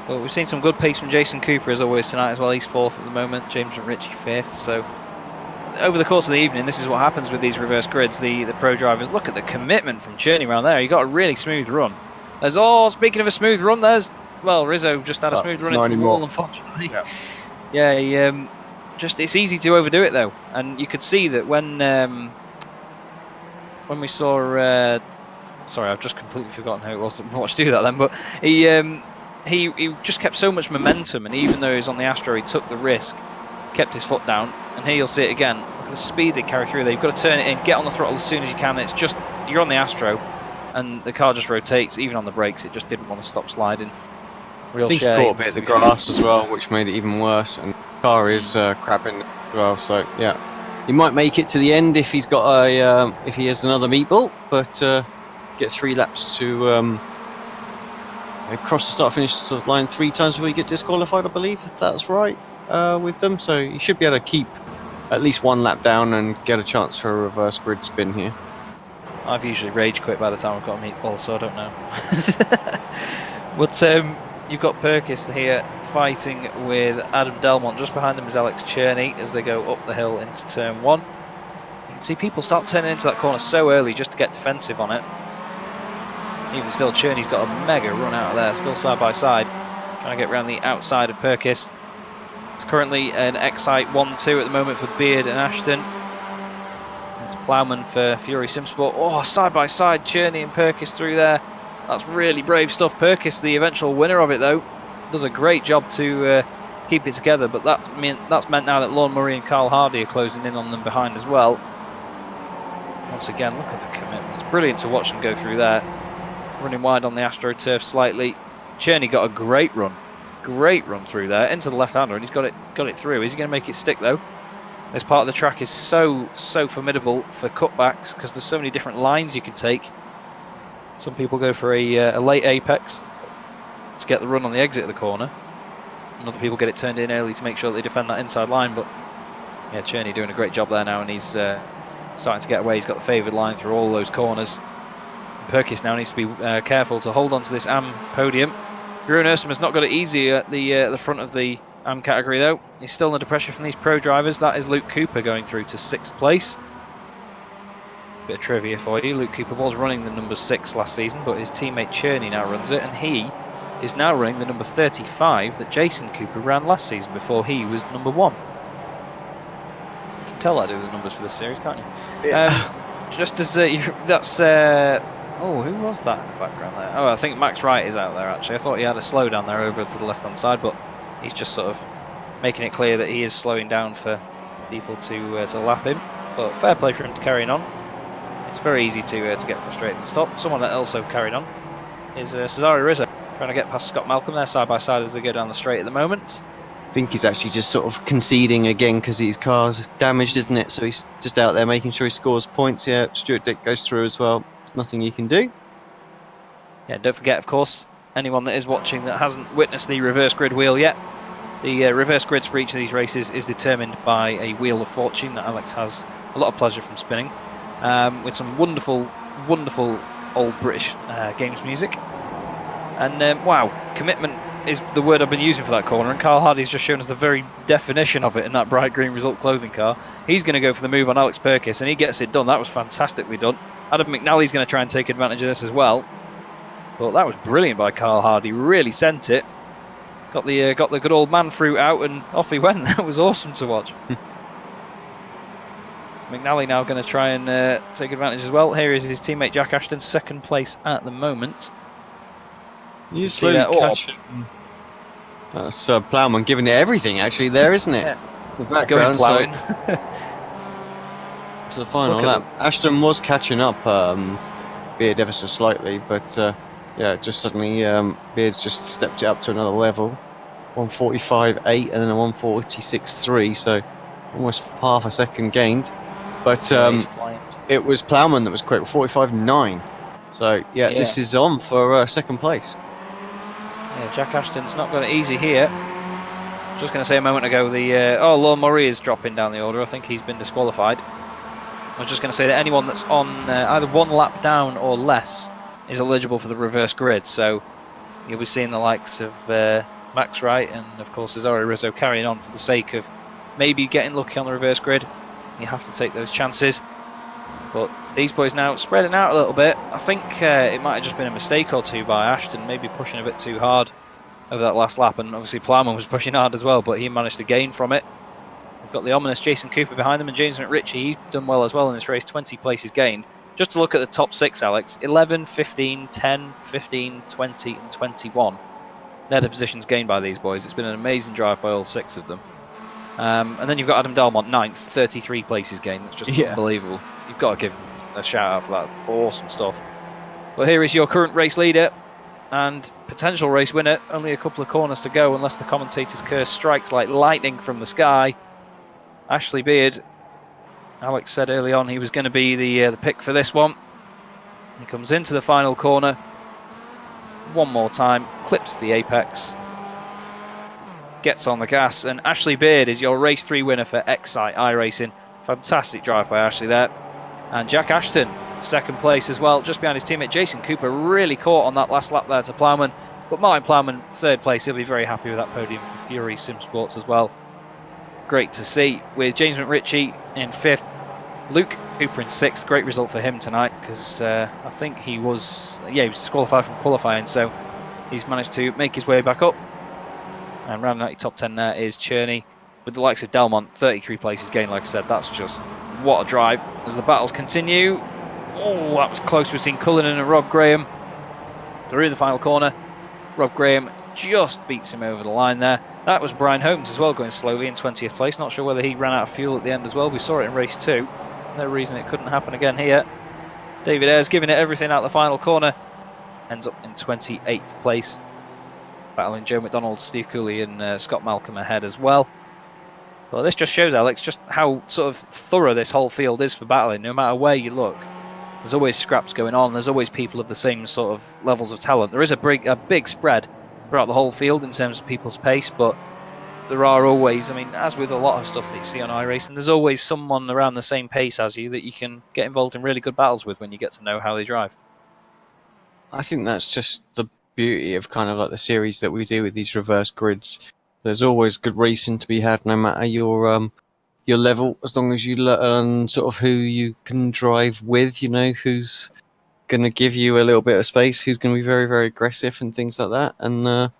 But we've seen some good pace from Jason Cooper as always tonight as well. He's 4th at the moment, James McRitchie 5th. So over the course of the evening, this is what happens with these reverse grids. The pro drivers, look at the commitment from Cherney around there. He got a really smooth run. Speaking of a smooth run, Rizzo just had a smooth run into the wall, unfortunately. Yeah, it's easy to overdo it though, and you could see that when we saw. Sorry, I've just completely forgotten who it was that watched do that then, but he just kept so much momentum, and even though he was on the Astro, he took the risk, kept his foot down, and here you'll see it again. Look at the speed they carry through there. You've got to turn it in, get on the throttle as soon as you can. It's just, you're on the Astro, and the car just rotates. Even on the brakes, it just didn't want to stop sliding. I think he caught a bit of the grass as well, which made it even worse, and the car is crapping as well, so yeah. He might make it to the end if he's got if he has another meatball, but get 3 laps to cross the start-finish line 3 times before you get disqualified, I believe, if that's right, with them. So you should be able to keep at least 1 lap down and get a chance for a reverse grid spin here. I've usually rage quit by the time I've got a meatball, so I don't know. But you've got Perkis here fighting with Adam Delmont. Just behind them is Alex Cherney as they go up the hill into turn 1. You can see people start turning into that corner so early just to get defensive on it. Even still, Cherney's got a mega run out of there, still side by side, trying to get around the outside of Perkis. It's currently an Excite 1-2 at the moment for Beard and Ashton. It's Plowman for Fury Simsport. Oh, side by side, Cherney and Perkis through there. That's really brave stuff. Perkis, the eventual winner of it, though, does a great job to keep it together. But that's meant now that Lorne Murray and Carl Hardy are closing in on them behind as well. Once again, look at the commitment. It's brilliant to watch them go through there. Running wide on the AstroTurf slightly. Cherney got a great run through there into the left-hander, and he's got it through. Is he going to make it stick though? This part of the track is so formidable for cutbacks because there's so many different lines you can take. Some people go for a late apex to get the run on the exit of the corner, and other people get it turned in early to make sure that they defend that inside line. But yeah, Cherney doing a great job there now, and he's starting to get away. He's got the favoured line through all those corners. Perkis now needs to be careful to hold on to this AM podium. Jeroen Ursema's not got it easy at the front of the AM category though. He's still under pressure from these pro drivers. That is Luke Cooper going through to 6th place. Bit of trivia for you. Luke Cooper was running the number 6 last season, but his teammate Cherney now runs it, and he is now running the number 35 that Jason Cooper ran last season before he was number 1. You can tell I do the numbers for this series, can't you? Yeah. Just as that's oh, who was that in the background there? Oh, I think Max Wright is out there actually. I thought he had a slow down there over to the left hand side, but he's just sort of making it clear that he is slowing down for people to lap him. But fair play for him to carrying on. It's very easy to get frustrated and stop. Someone that also carried on is Cesare Rizzo, trying to get past Scott Malcolm there side by side as they go down the straight at the moment. I think he's actually just sort of conceding again because his car's damaged, isn't it? So he's just out there making sure he scores points. Yeah, Stuart Dick goes through as well. There's nothing you can do. Yeah, don't forget, of course, anyone that is watching that hasn't witnessed the reverse grid wheel yet, the reverse grids for each of these races is determined by a wheel of fortune that Alex has a lot of pleasure from spinning, with some wonderful old British games music. And wow, commitment is the word I've been using for that corner, and Carl Hardy's just shown us the very definition of it in that bright green result clothing car. He's going to go for the move on Alex Perkis, and he gets it done. That was fantastically done. Adam McNally's going to try and take advantage of this as well. But that was brilliant by Carl Hardy. Really sent it. Got the good old man fruit out, and off he went. That was awesome to watch. McNally now going to try and take advantage as well. Here is his teammate Jack Ashton, 2nd place at the moment. You slowly catching. That's Plowman giving it everything actually there, isn't it? Yeah. The background. Going So the final lap. Ashton was catching up Beard ever so slightly, but yeah, just suddenly Beard just stepped it up to another level. 145.8 and then a 146.3, so almost half a second gained. But it was Plowman that was quick, 45.9. So yeah, this is on for 2nd place. Yeah, Jack Ashton's not got it easy here. Just going to say a moment ago, the Lorne Murray is dropping down the order. I think he's been disqualified. I was just going to say that anyone that's on either 1 lap down or less is eligible for the reverse grid. So you'll be seeing the likes of Max Wright and of course Cesare Rizzo carrying on for the sake of maybe getting lucky on the reverse grid. You have to take those chances. But these boys now spreading out a little bit. I think it might have just been a mistake or two by Ashton, maybe pushing a bit too hard over that last lap, and obviously Plowman was pushing hard as well, but he managed to gain from it. We've got the ominous Jason Cooper behind them, and James McRitchie, he's done well as well in this race, 20 places gained. Just to look at the top 6, Alex, 11, 15, 10, 15, 20 and 21. They're the positions gained by these boys. It's been an amazing drive by all 6 of them. And then you've got Adam Delmont, 9th, 33 places gained. That's just unbelievable. You've got to give him a shout out for that. It's awesome stuff. Well, here is your current race leader and potential race winner. Only a couple of corners to go unless the commentator's curse strikes like lightning from the sky. Ashley Beard. Alex said early on he was going to be the pick for this one. He comes into the final corner. One more time. Clips the apex. Gets on the gas, and Ashley Beard is your race 3 winner for Excite iRacing. Fantastic drive by Ashley there. And Jack Ashton, 2nd place as well, just behind his teammate Jason Cooper, really caught on that last lap there to Plowman. But Martin Plowman, 3rd place, he'll be very happy with that podium for Fury Sim Sports as well. Great to see, with James McRitchie in 5th, Luke Cooper in 6th. Great result for him tonight, because I think he was disqualified from qualifying, so he's managed to make his way back up. And rounding out your top 10 there is Cherney, with the likes of Delmont, 33 places gained. Like I said, that's just what a drive as the battles continue. Oh, that was close between Cullinan and Rob Graham. Through the final corner, Rob Graham just beats him over the line there. That was Brian Holmes as well, going slowly in 20th place. Not sure whether he ran out of fuel at the end as well. We saw it in race 2. No reason it couldn't happen again here. David Ayres giving it everything out the final corner. Ends up in 28th place. Battling Joe McDonald, Steve Cooley and Scott Malcolm ahead as well. Well, this just shows, Alex, just how sort of thorough this whole field is for battling. No matter where you look, there's always scraps going on. There's always people of the same sort of levels of talent. There is a big spread throughout the whole field in terms of people's pace, but there are always, I mean, as with a lot of stuff that you see on iRacing, there's always someone around the same pace as you that you can get involved in really good battles with when you get to know how they drive. I think that's just the beauty of kind of like the series that we do with these reverse grids. There's always good racing to be had, no matter your level, as long as you learn sort of who you can drive with. You know, who's going to give you a little bit of space, who's going to be very, very aggressive and things like that. And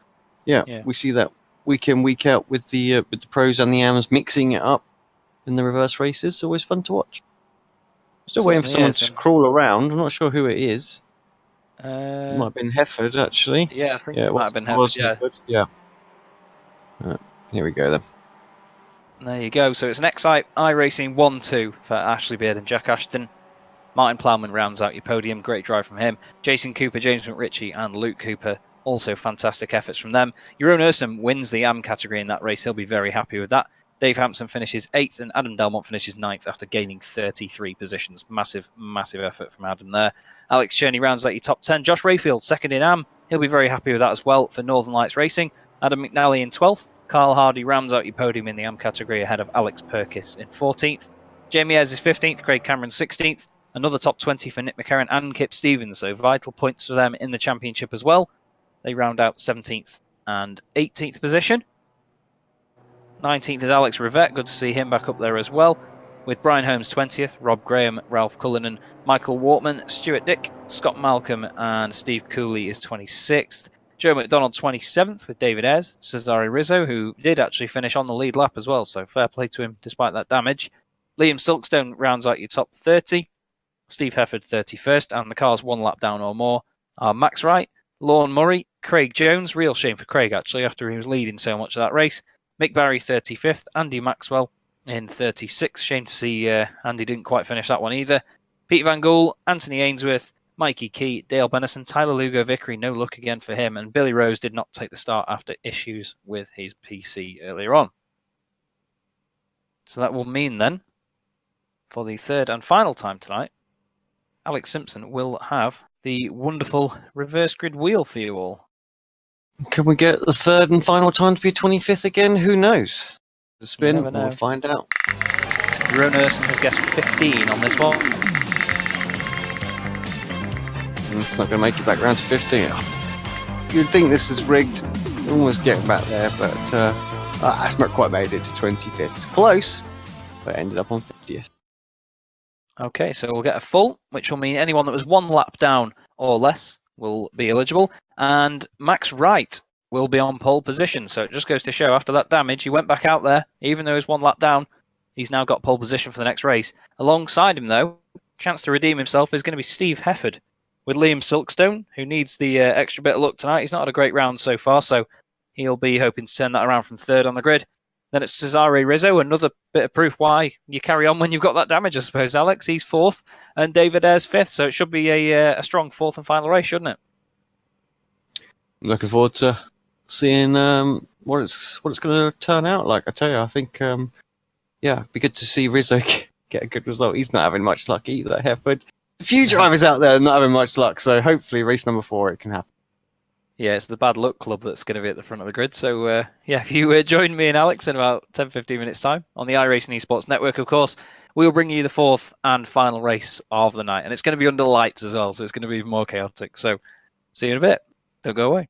yeah, we see that week in, week out with the pros and the AMs mixing it up in the reverse races. It's always fun to watch. Still waiting for someone to crawl around. I'm not sure who it is. It might have been Hefford, actually. Yeah, I think it might have been Hefford, yeah. Here we go, then. There you go. So it's an iRacing 1-2 for Ashley Beard and Jack Ashton. Martin Plowman rounds out your podium. Great drive from him. Jason Cooper, James McRitchie and Luke Cooper. Also fantastic efforts from them. Jeroen Ursum wins the AM category in that race. He'll be very happy with that. Dave Hampson finishes 8th and Adam Delmont finishes 9th after gaining 33 positions. Massive, massive effort from Adam there. Alex Cherney rounds out your top 10. Josh Rayfield, 2nd in AM. He'll be very happy with that as well for Northern Lights Racing. Adam McNally in 12th. Carl Hardy rounds out your podium in the AM category ahead of Alex Perkis in 14th. Jamie Ayres is 15th. Craig Cameron 16th. Another top 20 for Nick McCarron and Kip Stevens. So vital points for them in the championship as well. They round out 17th and 18th position. 19th is Alex Rivette. Good to see him back up there as well. With Brian Holmes 20th, Rob Graham, Ralph Cullinan, Michael Wortman, Stuart Dick, Scott Malcolm and Steve Cooley is 26th. Joe McDonald 27th with David Ayres. Cesare Rizzo, who did actually finish on the lead lap as well, so fair play to him despite that damage. Liam Silkstone rounds out your top 30. Steve Hefford 31st, and the cars one lap down or more are Max Wright, Lorne Murray, Craig Jones, real shame for Craig actually after he was leading so much of that race, Mick Barry 35th, Andy Maxwell in 36th, shame to see Andy didn't quite finish that one either, Pete Van Gool, Anthony Ainsworth, Mikey Key, Dale Bennison, Tyler Lugo Vickery, no luck again for him, and Billy Rose did not take the start after issues with his PC earlier on. So that will mean then, for the third and final time tonight, Alex Simpson will have the wonderful reverse grid wheel for you all. Can we get the third and final time to be 25th again? Who knows? The spin, we'll find out. Jeroen Ursum has guessed 15 on this one. It's not going to make it back round to 15. You'd think this is rigged. Almost getting back there, but it's not quite made it to 25th. It's close, but it ended up on 50th. Okay, so we'll get a full, which will mean anyone that was one lap down or less will be eligible. And Max Wright will be on pole position. So it just goes to show after that damage, he went back out there, even though he was one lap down. He's now got pole position for the next race. Alongside him, though, chance to redeem himself is going to be Steve Hefford with Liam Silkstone, who needs the extra bit of luck tonight. He's not had a great round so far, so he'll be hoping to turn that around from third on the grid. Then it's Cesare Rizzo, another bit of proof why you carry on when you've got that damage, I suppose, Alex. He's fourth, and David Ayres fifth, so it should be a strong fourth and final race, shouldn't it? I'm looking forward to seeing what it's going to turn out like. I tell you, I think, it'd be good to see Rizzo get a good result. He's not having much luck either, Hefford. A few drivers out there not having much luck, so hopefully race number 4 it can happen. Yeah, it's the bad luck club that's going to be at the front of the grid. So, if you join me and Alex in about 10-15 minutes' time on the iRacing Esports Network, of course, we'll bring you the fourth and final race of the night. And it's going to be under lights as well, so it's going to be even more chaotic. So, see you in a bit. Don't go away.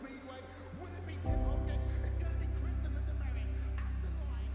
Speedway. Will it be Tim Hogan? It's going to be Christopher the Marriott at the line.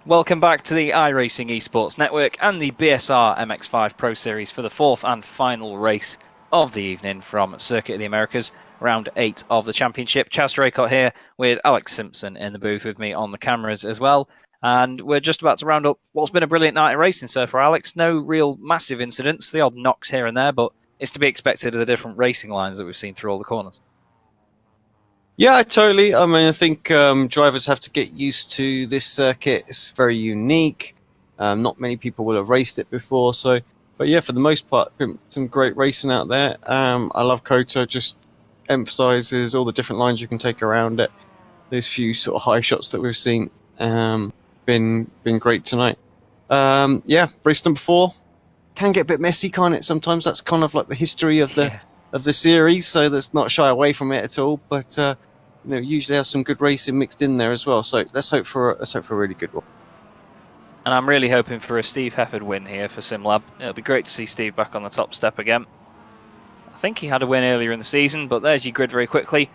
Welcome back to the iRacing Esports Network and the BSR MX5 Pro Series for the fourth and final race of the evening from Circuit of the Americas, round 8 of the championship. Chaz Draycott here with Alex Simpson in the booth with me on the cameras as well. And we're just about to round up what's been a brilliant night of racing so far, Alex. No real massive incidents, the odd knocks here and there, but it's to be expected of the different racing lines that we've seen through all the corners. Yeah, totally. I mean, I think drivers have to get used to this circuit. It's very unique. Not many people will have raced it before, so. But yeah, for the most part, been some great racing out there. I love Kota, just emphasises all the different lines you can take around it. Those few sort of high shots that we've seen, been great tonight. Yeah, race number 4 can get a bit messy, can't it? Sometimes that's kind of like the history of the series, so let's not shy away from it at all. But usually have some good racing mixed in there as well. So let's hope for a really good one. And I'm really hoping for a Steve Hefford win here for SimLab. It'll be great to see Steve back on the top step again. I think he had a win earlier in the season, but there's your grid very quickly.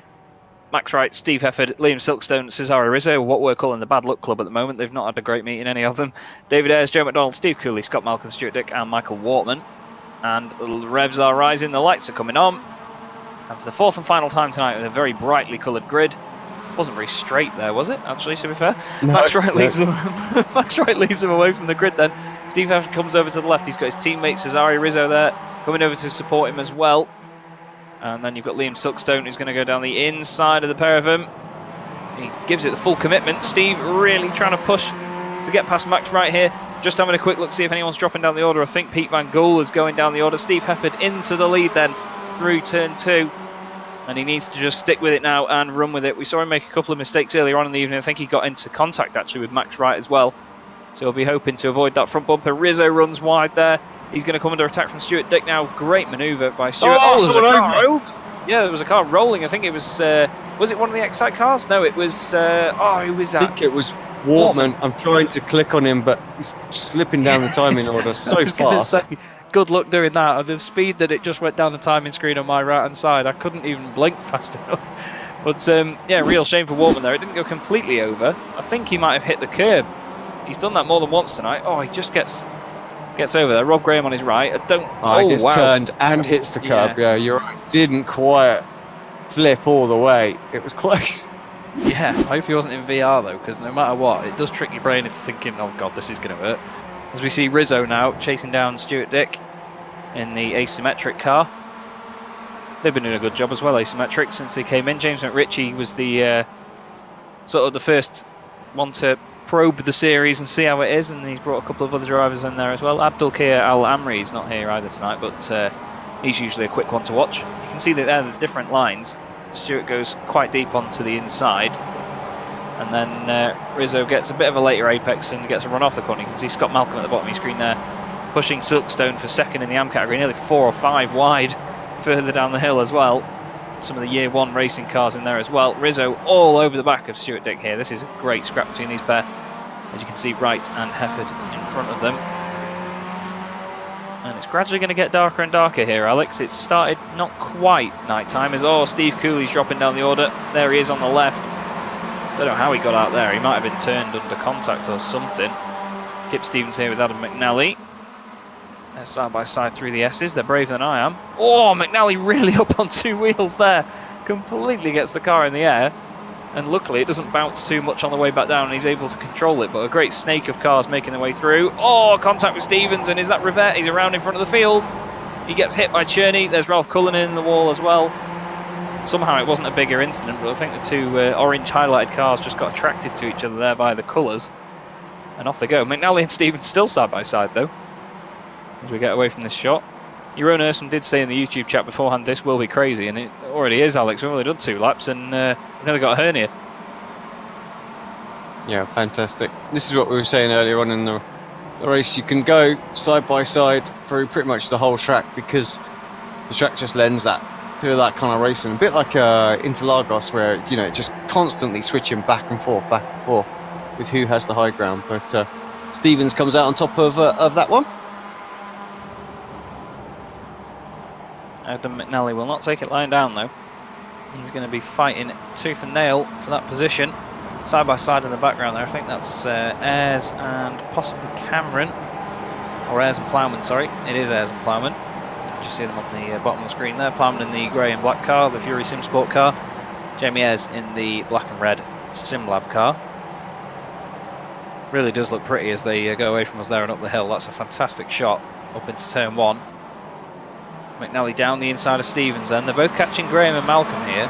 Max Wright, Steve Hefford, Liam Silkstone, Cesare Rizzo, what we're calling the Bad Luck Club at the moment. They've not had a great meeting, any of them. David Ayres, Joe McDonald, Steve Cooley, Scott Malcolm, Stuart Dick and Michael Wortman. And the revs are rising, the lights are coming on. And for the 4th and final time tonight with a very brightly coloured grid. Wasn't very straight there, was it, actually, to be fair? No, Max Wright leads them away from the grid then. Steve Hefford comes over to the left. He's got his teammate Cesare Rizzo there coming over to support him as well. And then you've got Liam Silkstone who's going to go down the inside of the pair of them. He gives it the full commitment. Steve really trying to push to get past Max Wright here. Just having a quick look, see if anyone's dropping down the order. I think Pete Van Gool is going down the order. Steve Hefford into the lead then through turn 2. And he needs to just stick with it now and run with it. We saw him make a couple of mistakes earlier on in the evening. I think he got into contact actually with Max Wright as well. So he'll be hoping to avoid that front bumper. Rizzo runs wide there. He's going to come under attack from Stuart Dick now. Great manoeuvre by Stuart. Yeah, there was a car rolling. I think it was it one of the Excite cars? No, it was, who was that? I think it was Wortman. I'm trying to click on him, but he's slipping down the timing order so fast. Good luck doing that. At the speed that it just went down the timing screen on my right-hand side, I couldn't even blink fast enough. But, yeah, real shame for Wortman there. It didn't go completely over. I think he might have hit the curb. He's done that more than once tonight. Oh, he just gets over there. Rob Graham on his right. He gets turned and hits the curb. Yeah, you're right. Didn't quite flip all the way. It was close. Yeah, I hope he wasn't in VR though, because no matter what, it does trick your brain into thinking, oh god, this is going to hurt. As we see Rizzo now chasing down Stuart Dick in the asymmetric car. They've been doing a good job as well, asymmetric, since they came in. James McRitchie was the sort of the first one to probe the series and see how it is, and he's brought a couple of other drivers in there as well. Abdulkir Al Amri is not here either tonight, but he's usually a quick one to watch. You can see that there are the different lines. Stuart goes quite deep onto the inside, and then Rizzo gets a bit of a later apex and gets a run off the corner. You can see Scott Malcolm at the bottom of your screen there, pushing Silkstone for second in the AM category, nearly 4 or 5 wide further down the hill as well. Some of the year 1 racing cars in there as well. Rizzo all over the back of Stuart Dick here. This is a great scrap between these pair. As you can see, Wright and Hefford in front of them. And it's gradually going to get darker and darker here, Alex. It's started not quite night time. Steve Cooley's dropping down the order. There he is on the left. Don't know how he got out there. He might have been turned under contact or something. Kip Stevens here with Adam McNally. They're side by side through the S's. They're braver than I am. Oh, McNally really up on 2 wheels there. Completely gets the car in the air. And luckily it doesn't bounce too much on the way back down and he's able to control it. But a great snake of cars making their way through. Oh, contact with Stevens, and is that Rivette? He's around in front of the field. He gets hit by Cherney. There's Ralph Cullinan in the wall as well. Somehow it wasn't a bigger incident, but I think the 2 orange highlighted cars just got attracted to each other there by the colours. And off they go. McNally and Stevens still side by side though, as we get away from this shot. Jeroen Ursum did say in the YouTube chat beforehand, this will be crazy, and it already is, Alex. We've only done 2 laps and we've nearly got a hernia. Yeah, fantastic. This is what we were saying earlier on in the race. You can go side by side through pretty much the whole track because the track just lends that to that kind of racing. A bit like Interlagos, where just constantly switching back and forth with who has the high ground. But Stevens comes out on top of that one. Adam McNally will not take it lying down though. He's going to be fighting tooth and nail for that position. Side by side in the background there, I think that's Ayres and possibly Cameron. Or Ayres and Plowman, sorry. It is Ayres and Plowman. You can just see them on the bottom of the screen there. Plowman in the grey and black car, the Fury Sim Sport car. Jamie Ayres in the black and red SimLab car. Really does look pretty as they go away from us there and up the hill. That's a fantastic shot up into turn 1. McNally down the inside of Stevens then. They're both catching Graham and Malcolm here.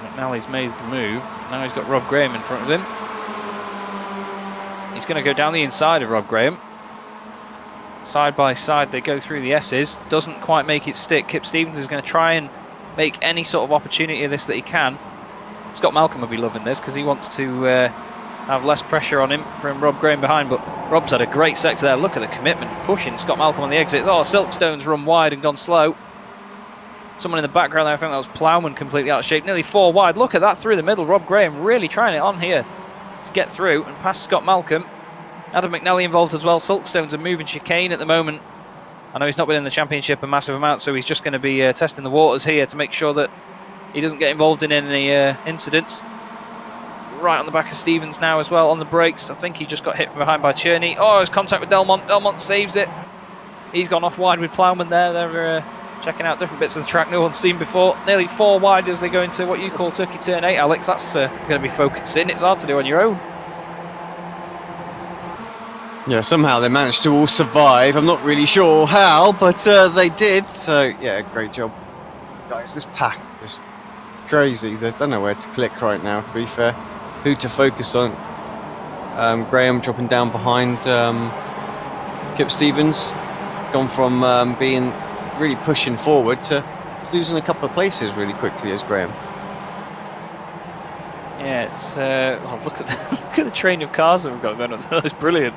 McNally's made the move. Now he's got Rob Graham in front of him. He's going to go down the inside of Rob Graham. Side by side they go through the S's. Doesn't quite make it stick. Kip Stevens is going to try and make any sort of opportunity of this that he can. Scott Malcolm will be loving this because he wants to have less pressure on him from Rob Graham behind, but Rob's had a great sector there. Look at the commitment, pushing Scott Malcolm on the exits. Oh, Silkstone's run wide and gone slow. Someone in the background there, I think that was Plowman, completely out of shape. Nearly 4 wide. Look at that through the middle. Rob Graham really trying it on here to get through and past Scott Malcolm. Adam McNally involved as well. Silkstone's a moving chicane at the moment. I know he's not been in the championship a massive amount, so he's just going to be testing the waters here to make sure that he doesn't get involved in any incidents. Right on the back of Stevens now as well on the brakes. I think he just got hit from behind by Cherney. Oh, his contact with Delmont. Delmont saves it. He's gone off wide with Plowman there. They're checking out different bits of the track no one's seen before. Nearly 4 wide as they go into what you call Turkey Turn 8, Alex. That's going to be focusing. It's hard to do on your own. Yeah, somehow they managed to all survive. I'm not really sure how, but they did. So, yeah, great job. Guys, this pack is crazy. They don't know where to click right now, to be fair. Who to focus on. Graham dropping down behind Kip Stevens. Gone from being really pushing forward to losing a couple of places really quickly as Graham. Yeah, it's look at the train of cars that we've got going on. It's brilliant.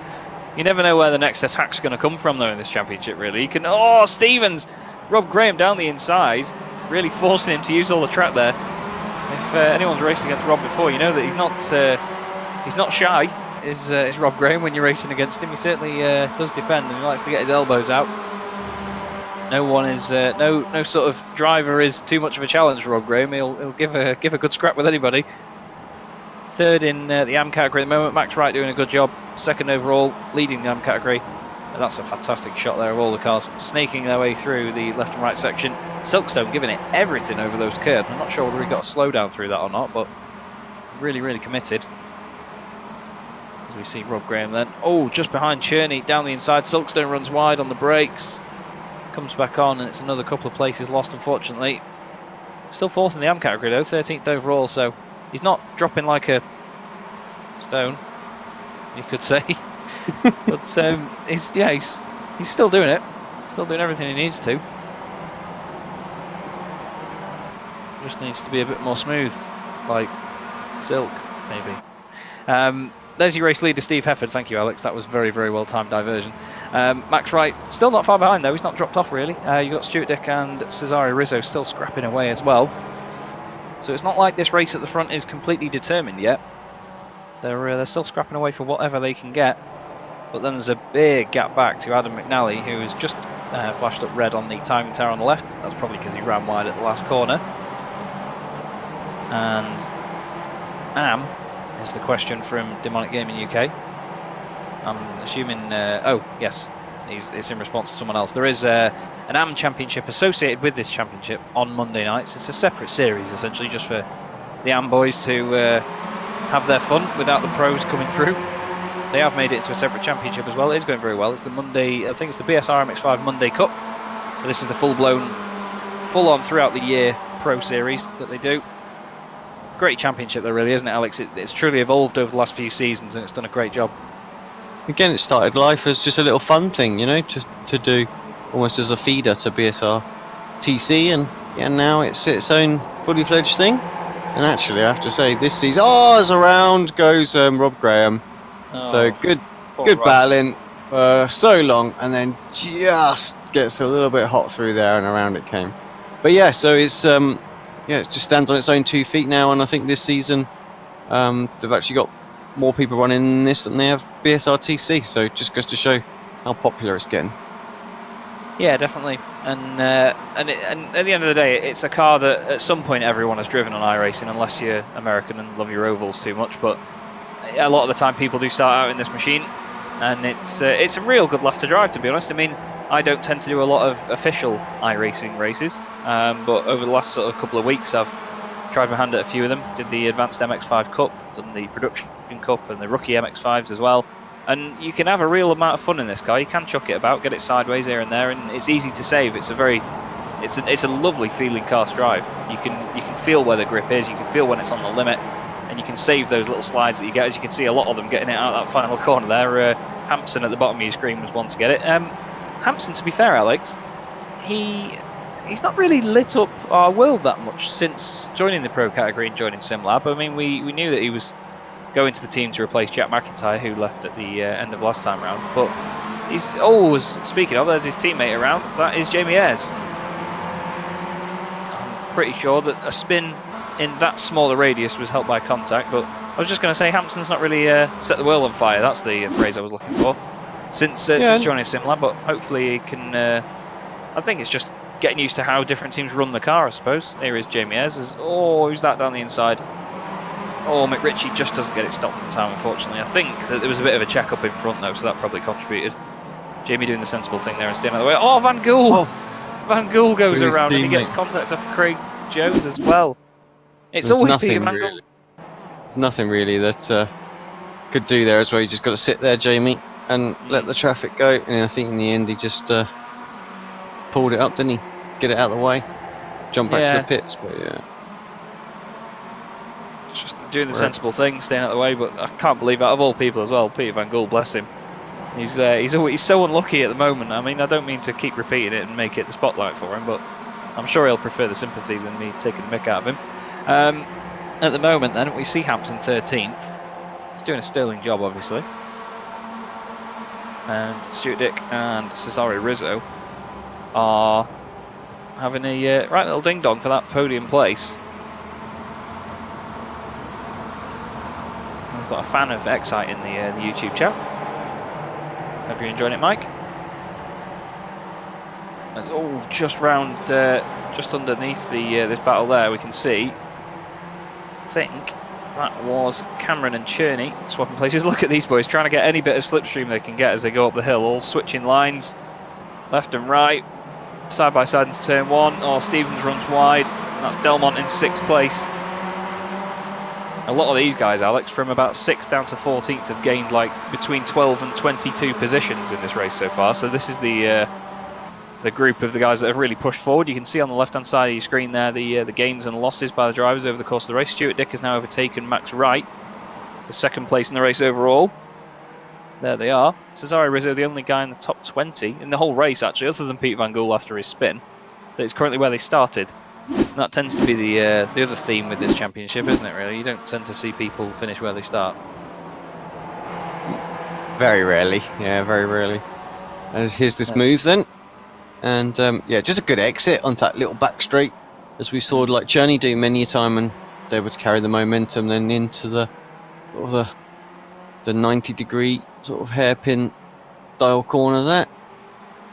You never know where the next attack's going to come from though in this championship. Really, you can. Oh, Stevens, Rob Graham down the inside, really forcing him to use all the track there. If anyone's raced against Rob before, you know that he's not shy. Is Rob Graham when you're racing against him? He certainly does defend and he likes to get his elbows out. No one is no sort of driver is too much of a challenge for Rob Graham. He'll give a good scrap with anybody. Third in the AM category at the moment. Max Wright doing a good job. Second overall, leading the AM category. And that's a fantastic shot there of all the cars snaking their way through the left and right section. Silkstone giving it everything over those curves. I'm not sure whether he got a slowdown through that or not, but really, really committed. As we see Rob Graham then. Oh, just behind Cherney, down the inside. Silkstone runs wide on the brakes. Comes back on, and it's another couple of places lost, unfortunately. Still fourth in the AM category, though. 13th overall, so he's not dropping like a stone, you could say. But he's still doing it. Still doing everything he needs to. Just needs to be a bit more smooth, like silk, maybe. There's your race leader, Steve Hefford. Thank you, Alex. That was very, very well timed diversion. Max Wright still not far behind though. He's not dropped off really. You've got Stuart Dick and Cesare Rizzo still scrapping away as well. So it's not like this race at the front is completely determined yet. They're still scrapping away for whatever they can get. But then there's a big gap back to Adam McNally, who has just flashed up red on the timing tower on the left. That's probably because he ran wide at the last corner. And Am is the question from Demonic Gaming UK. I'm assuming... oh, yes. It's in response to someone else. There is an AM Championship associated with this championship on Monday nights. It's a separate series, essentially, just for the AM boys to have their fun without the pros coming through. They have made it into a separate championship as well. It is going very well. It's the Monday... I think it's the BSR MX5 Monday Cup. But this is the full-blown, full-on throughout the year pro series that they do. Great championship though, really, isn't it, Alex? It's truly evolved over the last few seasons and it's done a great job. Again, it started life as just a little fun thing, you know, to do almost as a feeder to BSR TC, and yeah, now it's its own fully fledged thing. And actually, I have to say, this season, as around goes Rob Graham. So good battling so long, and then just gets a little bit hot through there, and around it came. But yeah, so it's it just stands on its own 2 feet now, and I think this season they've actually got more people running this than they have BSR TC, so it just goes to show how popular it's getting. Yeah, definitely. And at the end of the day, it's a car that at some point everyone has driven on iRacing, unless you're American and love your ovals too much. But a lot of the time, people do start out in this machine, and it's a real good left to drive, to be honest. I mean, I don't tend to do a lot of official iRacing races, but over the last sort of couple of weeks, I've tried my hand at a few of them. Did the Advanced MX5 Cup, done the Production Cup, and the Rookie MX5s as well. And you can have a real amount of fun in this car. You can chuck it about, get it sideways here and there, and it's easy to save. It's a lovely feeling car to drive. You can feel where the grip is. You can feel when it's on the limit. and you can save those little slides that you get. As you can see, a lot of them getting it out that final corner there. Hampson at the bottom of your screen was one to get it. Hampson, to be fair, Alex, he's not really lit up our world that much since joining the pro category and joining SimLab. I mean, we knew that he was going to the team to replace Jack McIntyre, who left at the end of last time round. But he's always, speaking of, there's his teammate around, that is Jamie Ayres. I'm pretty sure that a spin in that smaller radius was helped by contact, but I was just going to say Hampson's not really set the world on fire. That's the phrase I was looking for. Since joining SimLab, but hopefully he can... I think it's just getting used to how different teams run the car, I suppose. Here is Jamie Ayres. Who's that down the inside? Oh, McRitchie just doesn't get it stopped in time, unfortunately. I think that there was a bit of a check-up in front, though, so that probably contributed. Jamie doing the sensible thing there and staying out of the way. Oh, Van Gool! Oh. Van Gool goes around and he gets contact of Craig Jones as well. It's always Peter Van Gool. There's nothing really that could do there as well. You just got to sit there, Jamie, and let the traffic go. And I think in the end he just pulled it up, didn't he? Get it out of the way. Jump back to the pits, but yeah. Just doing the sensible thing, staying out of the way, but I can't believe, out of all people as well, Peter Van Gool, bless him. He's so unlucky at the moment. I mean, I don't mean to keep repeating it and make it the spotlight for him, but I'm sure he'll prefer the sympathy than me taking the mick out of him. At the moment, then, we see Hampson 13th. He's doing a sterling job, obviously. And Stuart Dick and Cesare Rizzo are having a right little ding-dong for that podium place. We've got a fan of Excite in the YouTube chat. Hope you're enjoying it, Mike. It's all just round, just underneath the this battle there. We can see. I think that was Cameron and Cherney swapping places. Look at these boys trying to get any bit of slipstream they can get as they go up the hill. All switching lines, left and right, side by side into turn one. Oh, Stevens runs wide. And that's Delmont in 6th place. A lot of these guys, Alex, from about 6th down to 14th have gained like between 12 and 22 positions in this race so far. So this is the group of the guys that have really pushed forward. You can see on the left-hand side of your screen there the gains and losses by the drivers over the course of the race. Stuart Dick has now overtaken Max Wright for 2nd place in the race overall. There they are. Cesare Rizzo, the only guy in the top 20 in the whole race, actually, other than Pete Van Gool after his spin. That is currently where they started. And that tends to be the other theme with this championship, isn't it, really? You don't tend to see people finish where they start. Very rarely, yeah, very rarely. And here's this move then. And yeah, just a good exit onto that little back straight, as we saw like Cherney do many a time, and they were able to carry the momentum then into the 90-degree sort of hairpin dial corner there.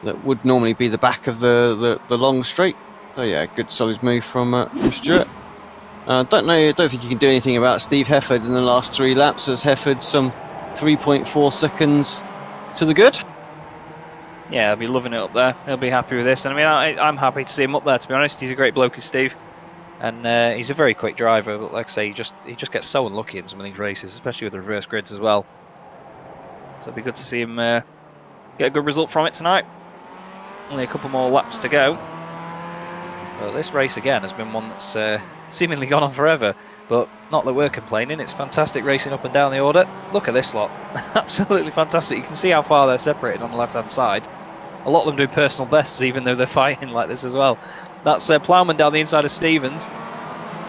That would normally be the back of the long straight. So yeah, good solid move from Stuart. Don't think you can do anything about Steve Hefford in the last 3 laps, as Hefford some 3.4 seconds to the good. Yeah, he'll be loving it up there. He'll be happy with this. And I mean, I'm happy to see him up there, to be honest. He's a great bloke, Steve. And he's a very quick driver, but like I say, he just gets so unlucky in some of these races, especially with the reverse grids as well. So it'll be good to see him get a good result from it tonight. Only a couple more laps to go. But this race again has been one that's seemingly gone on forever, but not that we're complaining. It's fantastic racing up and down the order. Look at this lot. Absolutely fantastic. You can see how far they're separated on the left-hand side. A lot of them do personal bests, even though they're fighting like this as well. That's Plowman down the inside of Stevens.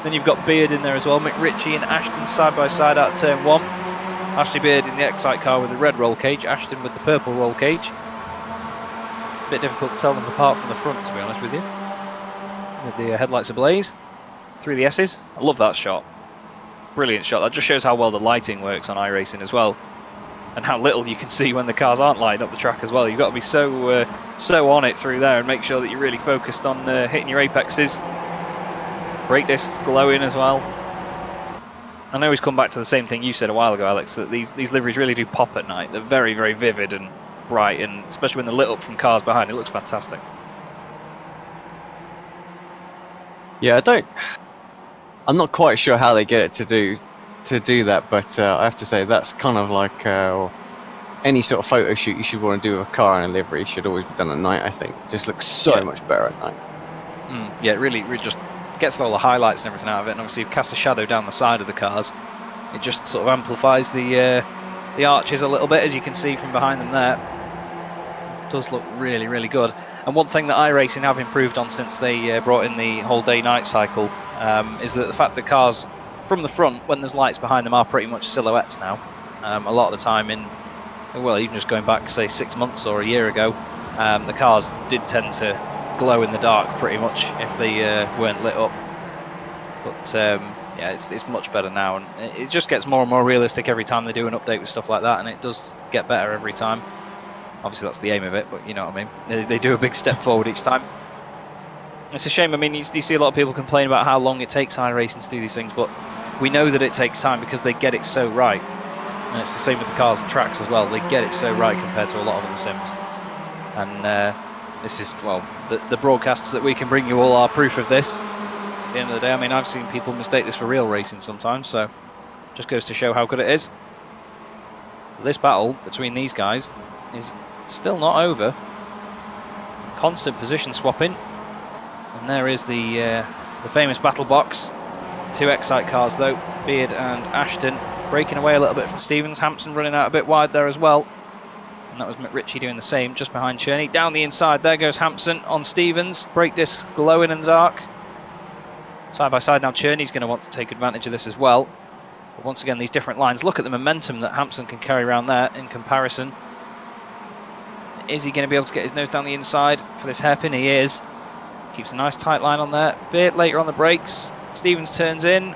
Then you've got Beard in there as well. McRitchie and Ashton side by side out of turn 1. Ashley Beard in the Excite car with the red roll cage. Ashton with the purple roll cage. A bit difficult to tell them apart from the front, to be honest with you. With the headlights ablaze through the S's. I love that shot. Brilliant shot. That just shows how well the lighting works on iRacing as well, and how little you can see when the cars aren't lighting up the track as well. You've got to be so on it through there and make sure that you're really focused on hitting your apexes. Brake discs glowing as well. I know he's come back to the same thing you said a while ago, Alex, that these liveries really do pop at night. They're very, very vivid and bright, and especially when they're lit up from cars behind, it looks fantastic. Yeah, I'm not quite sure how they get it to do that, but I have to say that's kind of like any sort of photo shoot you should want to do with a car and a livery should always be done at night. I think it just looks so much better at night. Yeah, it really just gets all the highlights and everything out of it, and obviously you cast a shadow down the side of the cars. it just sort of amplifies the arches a little bit, as you can see from behind them there. It does look really, really good. And one thing that iRacing have improved on since they brought in the whole day-night cycle is that the fact that cars from the front, when there's lights behind them, are pretty much silhouettes now. A lot of the time well, even just going back, say, 6 months or a year ago, the cars did tend to glow in the dark pretty much if they weren't lit up. But yeah, it's much better now, and it just gets more and more realistic every time they do an update with stuff like that, and it does get better every time. Obviously that's the aim of it, but you know what I mean. They do a big step forward each time. It's a shame. I mean, you see a lot of people complain about how long it takes iRacing to do these things, but we know that it takes time because they get it so right. And it's the same with the cars and tracks as well. They get it so right compared to a lot of other sims. And this is, well, the broadcasts that we can bring you all are proof of this. At the end of the day, I mean, I've seen people mistake this for real racing sometimes, so just goes to show how good it is. This battle between these guys is still not over. Constant position swapping. And there is the famous battle box. 2 Excite cars though, Beard and Ashton, breaking away a little bit from Stevens. Hampson running out a bit wide there as well. And that was McRitchie doing the same, just behind Cherney. Down the inside, there goes Hampson on Stevens. Brake disc glowing in the dark. Side by side now, Cherney's going to want to take advantage of this as well. But once again, these different lines. Look at the momentum that Hampson can carry around there in comparison. Is he going to be able to get his nose down the inside for this hairpin? He is. Keeps a nice tight line on there. Bit later on the brakes. Stevens turns in.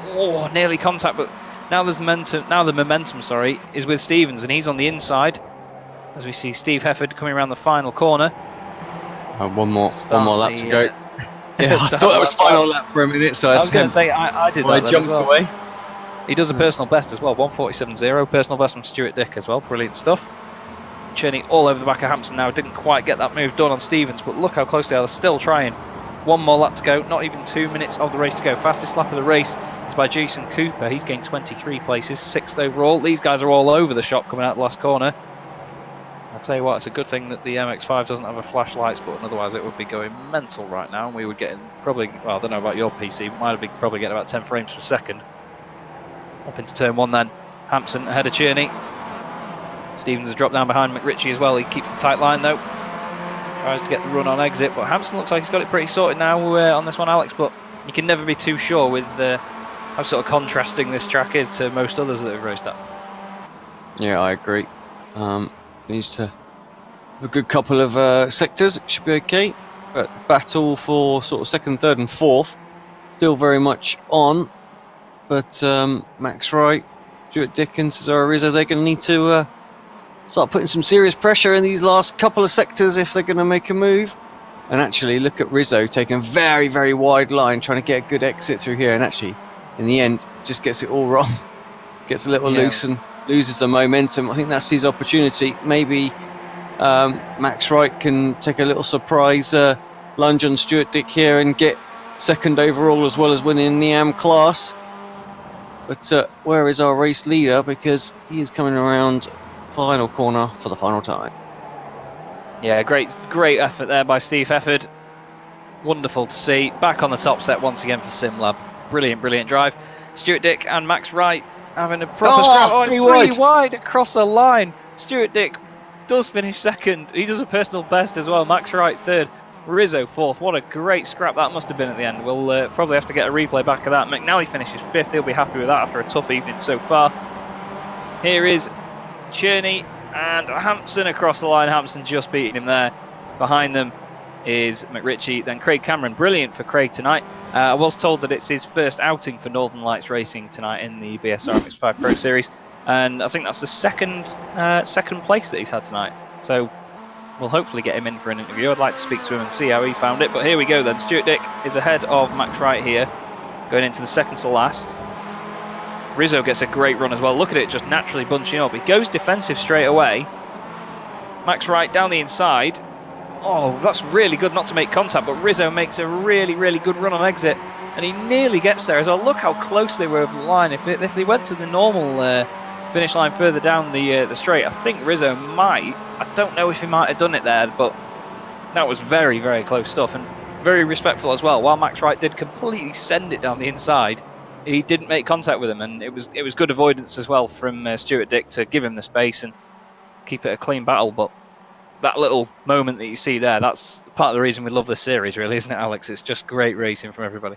Oh, nearly contact, but now there's momentum. Now the momentum, sorry, is with Stevens, and he's on the inside. As we see Steve Hefford coming around the final corner. One more lap to go. Yeah, I thought that was final lap for a minute, so I was going to say I did that. I jumped away. He does a personal best as well, 1:47.0, personal best from Stuart Dick as well. Brilliant stuff. Cherney all over the back of Hampson now. Didn't quite get that move done on Stevens, but look how close they are. They're still trying. One more lap to go. Not even 2 minutes of the race to go. Fastest lap of the race is by Jason Cooper. He's gained 23 places, 6th overall. These guys are all over the shop coming out the last corner. I'll tell you what, it's a good thing that the MX5 doesn't have a flashlights button, otherwise it would be going mental right now, and we would get probably, well, I don't know about your PC, but might have probably getting about 10 frames per second. Up into turn 1 then. Hampson ahead of Cherney. Stevens has dropped down behind McRitchie as well. He keeps the tight line though. Tries to get the run on exit, but Hampson looks like he's got it pretty sorted now on this one, Alex, but you can never be too sure with how sort of contrasting this track is to most others that have raced at. Yeah, I agree. Needs to have a good couple of sectors, it should be okay. But battle for sort of 2nd, 3rd and 4th still very much on. But Max Wright, Stuart Dickens, Cesaro Rizzo, they're going to need to start putting some serious pressure in these last couple of sectors if they're going to make a move. And actually, look at Rizzo taking a very, very wide line, trying to get a good exit through here. And actually, in the end, just gets it all wrong. Gets a little loose and loses the momentum. I think that's his opportunity. Maybe Max Wright can take a little surprise lunge on Stuart Dick here and get 2nd overall as well as winning the AM class. But where is our race leader? Because he is coming around final corner for the final time. Yeah, great effort there by Steve Hefford. Wonderful to see. Back on the top set once again for SimLab. Brilliant drive. Stuart Dick and Max Wright having a proper scrap. Oh, it's three wide across the line. Stuart Dick does finish 2nd. He does a personal best as well. Max Wright 3rd. Rizzo 4th. What a great scrap that must have been at the end. We'll probably have to get a replay back of that. McNally finishes 5th. He'll be happy with that after a tough evening so far. Here is Cherney and Hampson across the line. Hampson just beating him there. Behind them is McRitchie, then Craig Cameron. Brilliant for Craig tonight. I was told that it's his first outing for Northern Lights Racing tonight in the BSR MX5 Pro Series, and I think that's the second place that he's had tonight. So we'll hopefully get him in for an interview. I'd like to speak to him and see how he found it. But here we go then. Stuart Dick is ahead of Max Wright here, going into the 2nd to last. Rizzo gets a great run as well. Look at it, just naturally bunching up. He goes defensive straight away. Max Wright down the inside. Oh, that's really good not to make contact, but Rizzo makes a really good run on exit, and he nearly gets there as well. Look how close they were of the line. If they went to the normal finish line further down the straight, I think Rizzo might. I don't know if he might have done it there, but that was very close stuff, and very respectful as well. While Max Wright did completely send it down the inside, he didn't make contact with him, and it was good avoidance as well from Stuart Dick to give him the space and keep it a clean battle. But that little moment that you see there, that's part of the reason we love this series, really, isn't it, Alex? It's just great racing from everybody.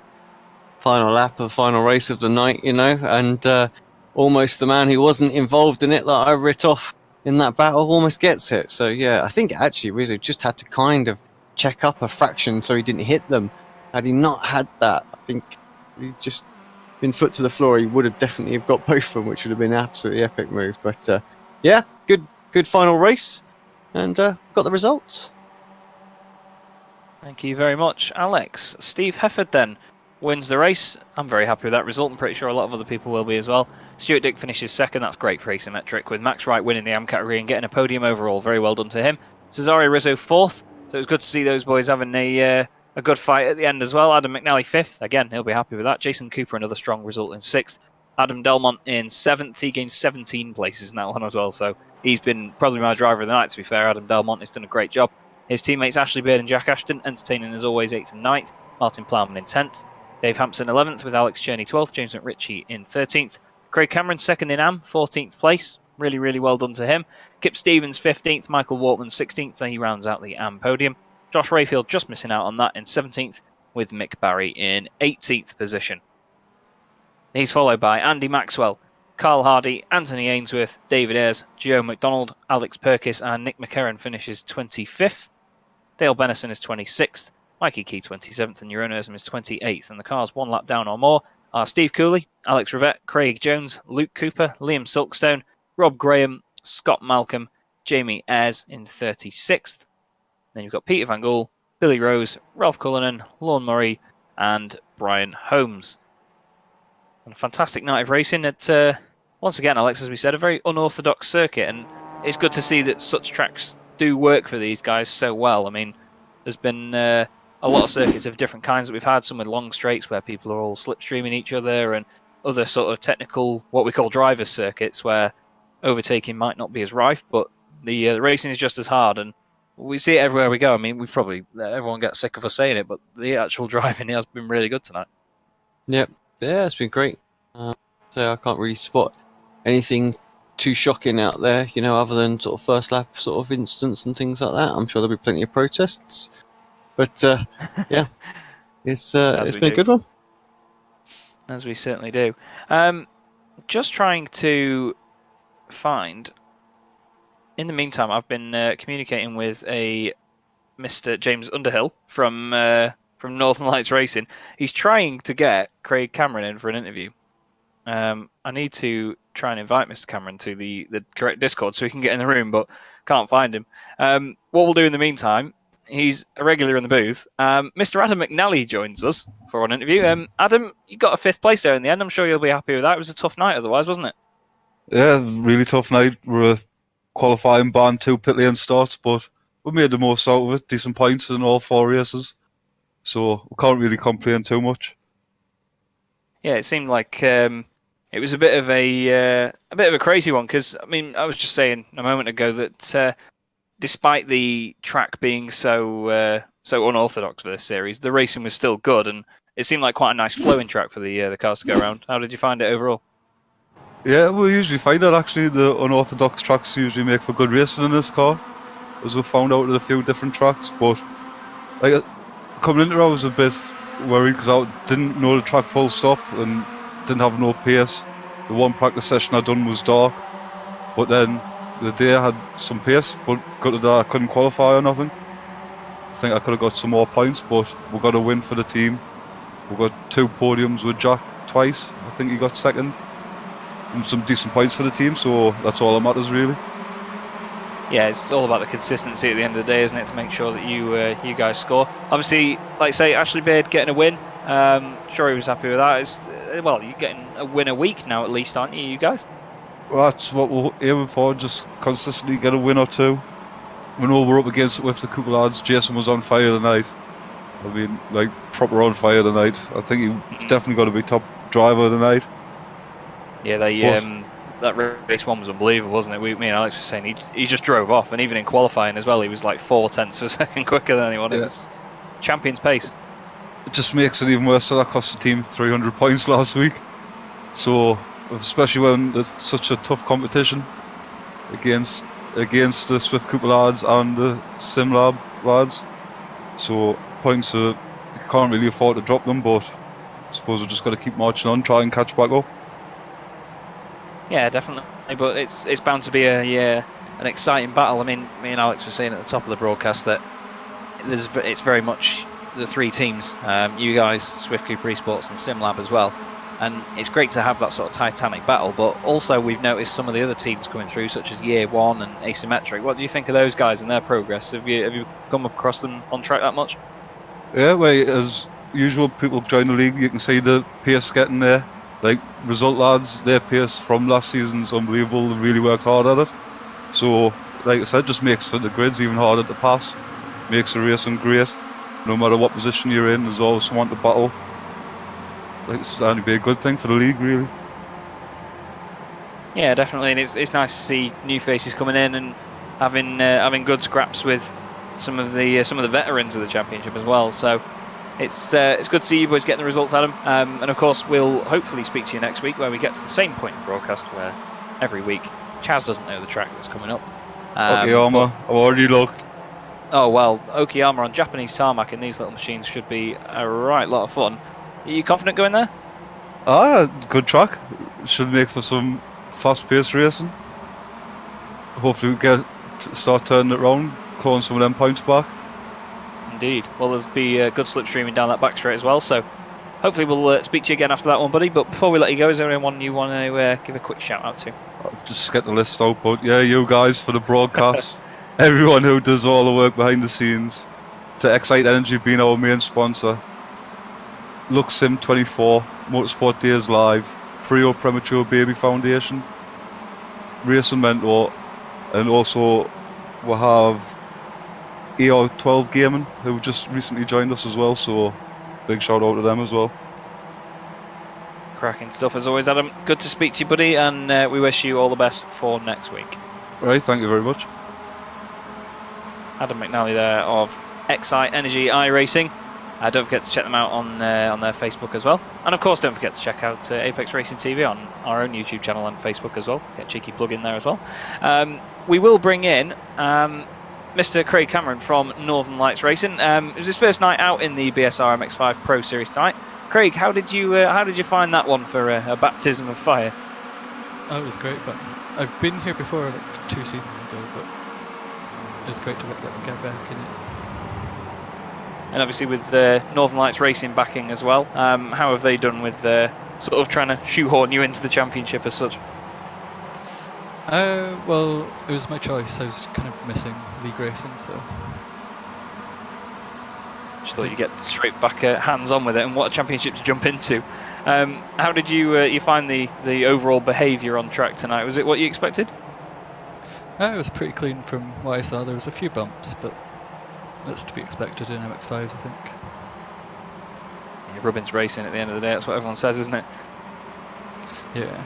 Final lap of final race of the night, and almost the man who wasn't involved in it that I writ off in that battle almost gets it. So yeah, I think actually Rizzo just had to kind of check up a fraction so he didn't hit them. Had he not had that, I think he'd just been foot to the floor. He would have definitely have got both of them, which would have been an absolutely epic move. But yeah, good final race, and got the results. Thank you very much, Alex. Steve Hefford then wins the race. I'm very happy with that result. I'm pretty sure a lot of other people will be as well. Stuart Dick finishes second. That's great for asymmetric, with Max Wright winning the AM category and getting a podium overall. Very well done to him. Cesario Rizzo fourth. So it was good to see those boys having a good fight at the end as well. Adam McNally fifth. Again, he'll be happy with that. Jason Cooper, another strong result in sixth. Adam Delmont in seventh. He gained 17 places in that one as well. So he's been probably my driver of the night, to be fair. Adam Delmont has done a great job. His teammates Ashley Beard and Jack Ashton, entertaining as always, 8th and 9th. Martin Plowman in 10th. Dave Hampson 11th, with Alex Cherney 12th. James McRitchie in 13th. Craig Cameron 2nd in AM, 14th place. Really, really well done to him. Kip Stevens 15th. Michael Wortman 16th. Then he rounds out the AM podium. Josh Rayfield just missing out on that in 17th, with Mick Barry in 18th position. He's followed by Andy Maxwell, Carl Hardy, Anthony Ainsworth, David Ayres, Joe McDonald, Alex Perkis, and Nick McCarron finishes 25th. Dale Bennison is 26th. Mikey Key 27th, and Jeroen Erzum is 28th. And the cars one lap down or more are Steve Cooley, Alex Rivette, Craig Jones, Luke Cooper, Liam Silkstone, Rob Graham, Scott Malcolm, Jamie Ayres in 36th. Then you've got Peter Van Gool, Billy Rose, Ralph Cullinan, Lorne Murray, and Brian Holmes. And a fantastic night of racing at, once again, Alex, as we said, a very unorthodox circuit. And it's good to see that such tracks do work for these guys so well. I mean, there's been a lot of circuits of different kinds that we've had, some with long straights where people are all slipstreaming each other, and other sort of technical, what we call driver circuits, where overtaking might not be as rife, but the racing is just as hard, and we see it everywhere we go. I mean, we probably, everyone gets sick of us saying it, but the actual driving has been really good tonight. Yep, yeah, it's been great. So I can't really spot anything too shocking out there, other than sort of first lap sort of incidents and things like that. I'm sure there'll be plenty of protests. But yeah, it's been a good one. As we certainly do. Just trying to find. In the meantime, I've been communicating with a Mr. James Underhill from Northern Lights Racing. He's trying to get Craig Cameron in for an interview. I need to try and invite Mr. Cameron to the correct Discord so he can get in the room, but can't find him. What we'll do in the meantime. He's a regular in the booth. Mr. Adam McNally joins us for an interview. Adam, you got a 5th place there in the end. I'm sure you'll be happy with that. It was a tough night otherwise, wasn't it? Yeah, really tough night. We're qualifying banned 2 pit lane starts, but we made the most out of it. Decent points in all 4 races. So we can't really complain too much. Yeah, it seemed like it was a bit of a crazy one, because I mean, I was just saying a moment ago that despite the track being so unorthodox for this series, the racing was still good, and it seemed like quite a nice flowing track for the cars to go around. How did you find it overall? Yeah, we usually find that actually the unorthodox tracks usually make for good racing in this car, as we found out at a few different tracks. But like coming into it, I was a bit worried because I didn't know the track full stop and didn't have no pace. The one practice session I done was dark, but then the day I had some pace, but got to that I couldn't qualify or nothing. I think I could have got some more points, but we got a win for the team. We got 2 podiums with Jack twice. I think he got 2nd. And some decent points for the team, so that's all that matters really. Yeah, it's all about the consistency at the end of the day, isn't it, to make sure that you guys score. Obviously, like I say, Ashley Beard getting a win. Sure he was happy with that. Well, you're getting a win a week now at least, aren't you guys? Well, that's what we're aiming for, just consistently get a win or 2. We know we're up against it with the Cooper lads. Jason was on fire tonight. I mean, like, proper on fire tonight. I think he's definitely got to be top driver tonight. Yeah, that race one was unbelievable, wasn't it? Me and Alex were saying he just drove off, and even in qualifying as well, he was like 0.4 of a second quicker than anyone. Yeah. It was champion's pace. It just makes it even worse, so that cost the team 300 points last week. So, especially when it's such a tough competition against the Swift Cooper lads and the SimLab lads. So points you can't really afford to drop them, but I suppose we've just got to keep marching on, try and catch back up. Yeah, definitely. But it's bound to be an exciting battle. I mean, me and Alex were saying at the top of the broadcast that it's very much the three teams. You guys, Swift Cooper Esports, and SimLab as well. And it's great to have that sort of titanic battle. But also, we've noticed some of the other teams coming through, such as Year One and Asymmetric. What do you think of those guys and their progress? Have you come across them on track that much? Yeah, well, as usual, people join the league. You can see the pace getting there. Like Result lads, their pace from last season's unbelievable. They really worked hard at it. So, like I said, just makes for the grids even harder to pass. Makes the racing great. No matter what position you're in, there's always someone to battle. Like it's only be a good thing for the league, really. Yeah, definitely, and it's nice to see new faces coming in and having good scraps with some of the veterans of the championship as well. So it's good to see you boys getting the results, Adam. And of course, we'll hopefully speak to you next week where we get to the same point in broadcast where every week Chaz doesn't know the track that's coming up. Okayama, I've already looked. Oh well, Okayama on Japanese tarmac in these little machines should be a right lot of fun. Are you confident going there? Good track. Should make for some fast-paced racing. Hopefully we start turning it around, clawing some of them points back. Indeed. Well, there's be good slipstreaming down that back straight as well, so hopefully we'll speak to you again after that one, buddy. But before we let you go, is there anyone you want to give a quick shout out to? I'll just get the list out, but yeah, you guys for the broadcast, everyone who does all the work behind the scenes, to Excite Energy being our main sponsor, LuxSim24, Motorsport Days Live, Prio Premature Baby Foundation, Racing Mentor, and also we have AR12 Gaming, who just recently joined us as well, so big shout out to them as well. Cracking stuff as always, Adam. Good to speak to you, buddy, and we wish you all the best for next week. Right, thank you very much. Adam McNally there of Excite Energy iRacing. Don't forget to check them out on their Facebook as well. And of course, don't forget to check out Apex Racing TV on our own YouTube channel and Facebook as well. Get a cheeky plug in there as well. We will bring in Mr. Craig Cameron from Northern Lights Racing. It was his first night out in the BSR MX5 Pro Series tonight. Craig, how did you find that one for a baptism of fire? Oh, it was great fun. I've been here before, like 2 seasons ago, but it was great to get back in it. And obviously with Northern Lights Racing backing as well, how have they done with sort of trying to shoehorn you into the championship as such? Well, it was my choice. I was kind of missing league racing, so Just thought you'd get straight back hands-on with it, and what a championship to jump into. How did you find the overall behaviour on track tonight? Was it what you expected? it was pretty clean from what I saw. There was a few bumps, but that's to be expected in MX5s, I think. Yeah, Rubbin's racing at the end of the day, that's what everyone says, isn't it? Yeah.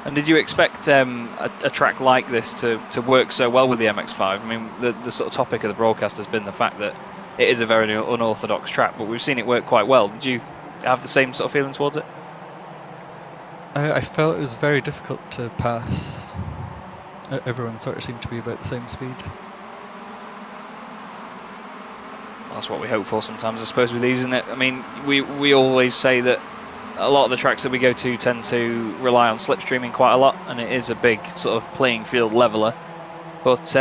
And did you expect a track like this to work so well with the MX5? I mean, the sort of topic of the broadcast has been the fact that it is a very unorthodox track, but we've seen it work quite well. Did you have the same sort of feeling towards it? I felt it was very difficult to pass. Everyone sort of seemed to be about the same speed. That's what we hope for sometimes, I suppose, with these, isn't it? I mean, we always say that a lot of the tracks that we go to tend to rely on slipstreaming quite a lot, and it is a big sort of playing field leveler. But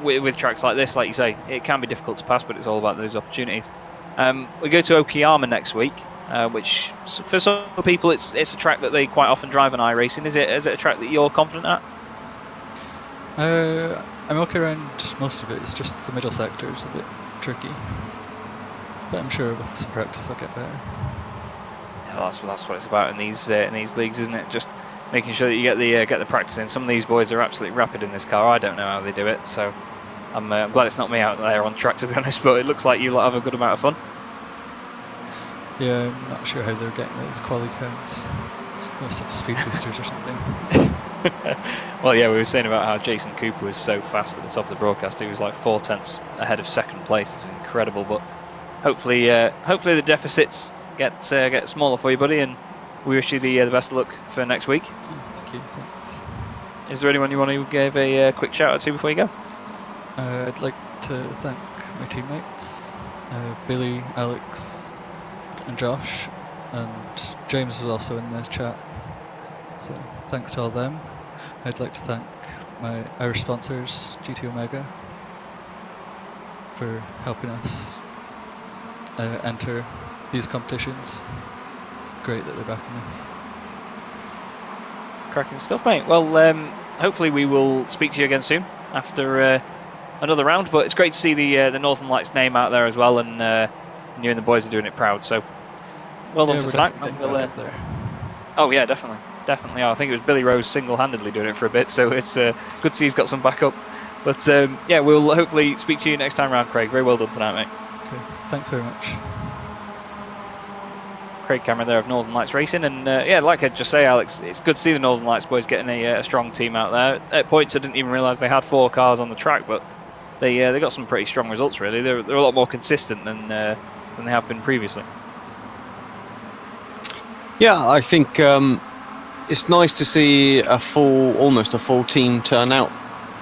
with tracks like this, like you say, it can be difficult to pass, but it's all about those opportunities. We go to Okayama next week, which for some people it's a track that they quite often drive on iRacing. Is it a track that you're confident at? I'm okay around most of it. It's just the middle sector is a bit tricky, but I'm sure with some practice I'll get better. Yeah, that's what it's about in these leagues, isn't it? Just making sure that you get the practice in. Some of these boys are absolutely rapid in this car. I don't know how they do it, so I'm glad it's not me out there on track, to be honest. But it looks like you lot have a good amount of fun. Yeah, I'm not sure how they're getting those quali counts. Must have speed boosters or something. Well, yeah, we were saying about how Jason Cooper was so fast at the top of the broadcast. He was like 4 tenths ahead of second place. It's incredible, but hopefully the deficits get smaller for you, buddy, and we wish you the best of luck for next week. Thank you. Thanks. Is there anyone you want to give a quick shout out to before you go? I'd like to thank my teammates, Billy, Alex, and Josh, and James was also in the chat. So thanks to all them. I'd like to thank my Irish sponsors, GT Omega, for helping us enter these competitions. It's great that they're backing us. Cracking stuff, mate. Well, hopefully we will speak to you again soon after another round. But it's great to see the Northern Lights name out there as well, and you and the boys are doing it proud. So well done Yeah, for we're tonight. definitely And getting back up there. oh yeah, definitely are. I think it was Billy Rose single-handedly doing it for a bit, so it's good to see he's got some backup. But yeah, we'll hopefully speak to you next time round, Craig. Very well done tonight, mate. Okay, thanks very much. Craig Cameron there of Northern Lights Racing, and yeah, like I just say, Alex, it's good to see the Northern Lights boys getting a strong team out there. At points, I didn't even realise they had 4 cars on the track, but they got some pretty strong results. Really, they're a lot more consistent than they have been previously. Yeah, I think it's nice to see almost a full team turn out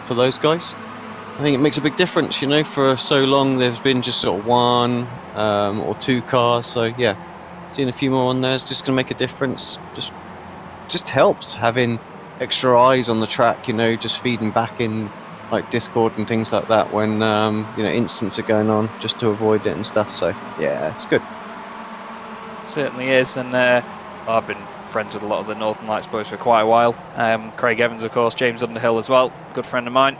for those guys. I think it makes a big difference, you know. For so long, there's been just sort of 1 or 2 cars. So yeah, seeing a few more on there is just going to make a difference. Just helps having extra eyes on the track, you know, just feeding back in like Discord and things like that when you know, incidents are going on, just to avoid it and stuff. So yeah, it's good. Certainly is, and I've been friends with a lot of the Northern Lights boys for quite a while. Craig Evans, of course, James Underhill as well, good friend of mine.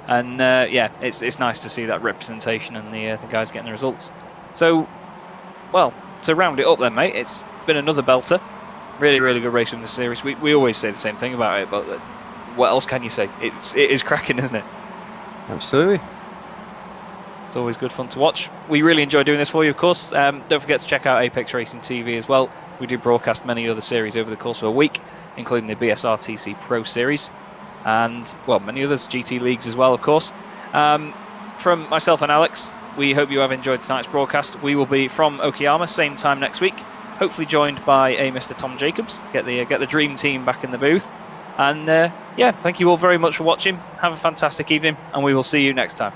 And yeah, it's nice to see that representation and the guys getting the results. So, well, to round it up then, mate, it's been another belter. Really, really good race in this series. We always say the same thing about it, but what else can you say? It is cracking, isn't it? Absolutely. It's always good fun to watch. We really enjoy doing this for you, of course. Don't forget to check out Apex Racing TV as well. We do broadcast many other series over the course of a week, including the BSR TC Pro Series, and, well, many others, GT Leagues as well, of course. From myself and Alex, we hope you have enjoyed tonight's broadcast. We will be from Okayama, same time next week, hopefully joined by a Mr. Tom Jacobs. Get the dream team back in the booth. And, yeah, thank you all very much for watching. Have a fantastic evening, and we will see you next time.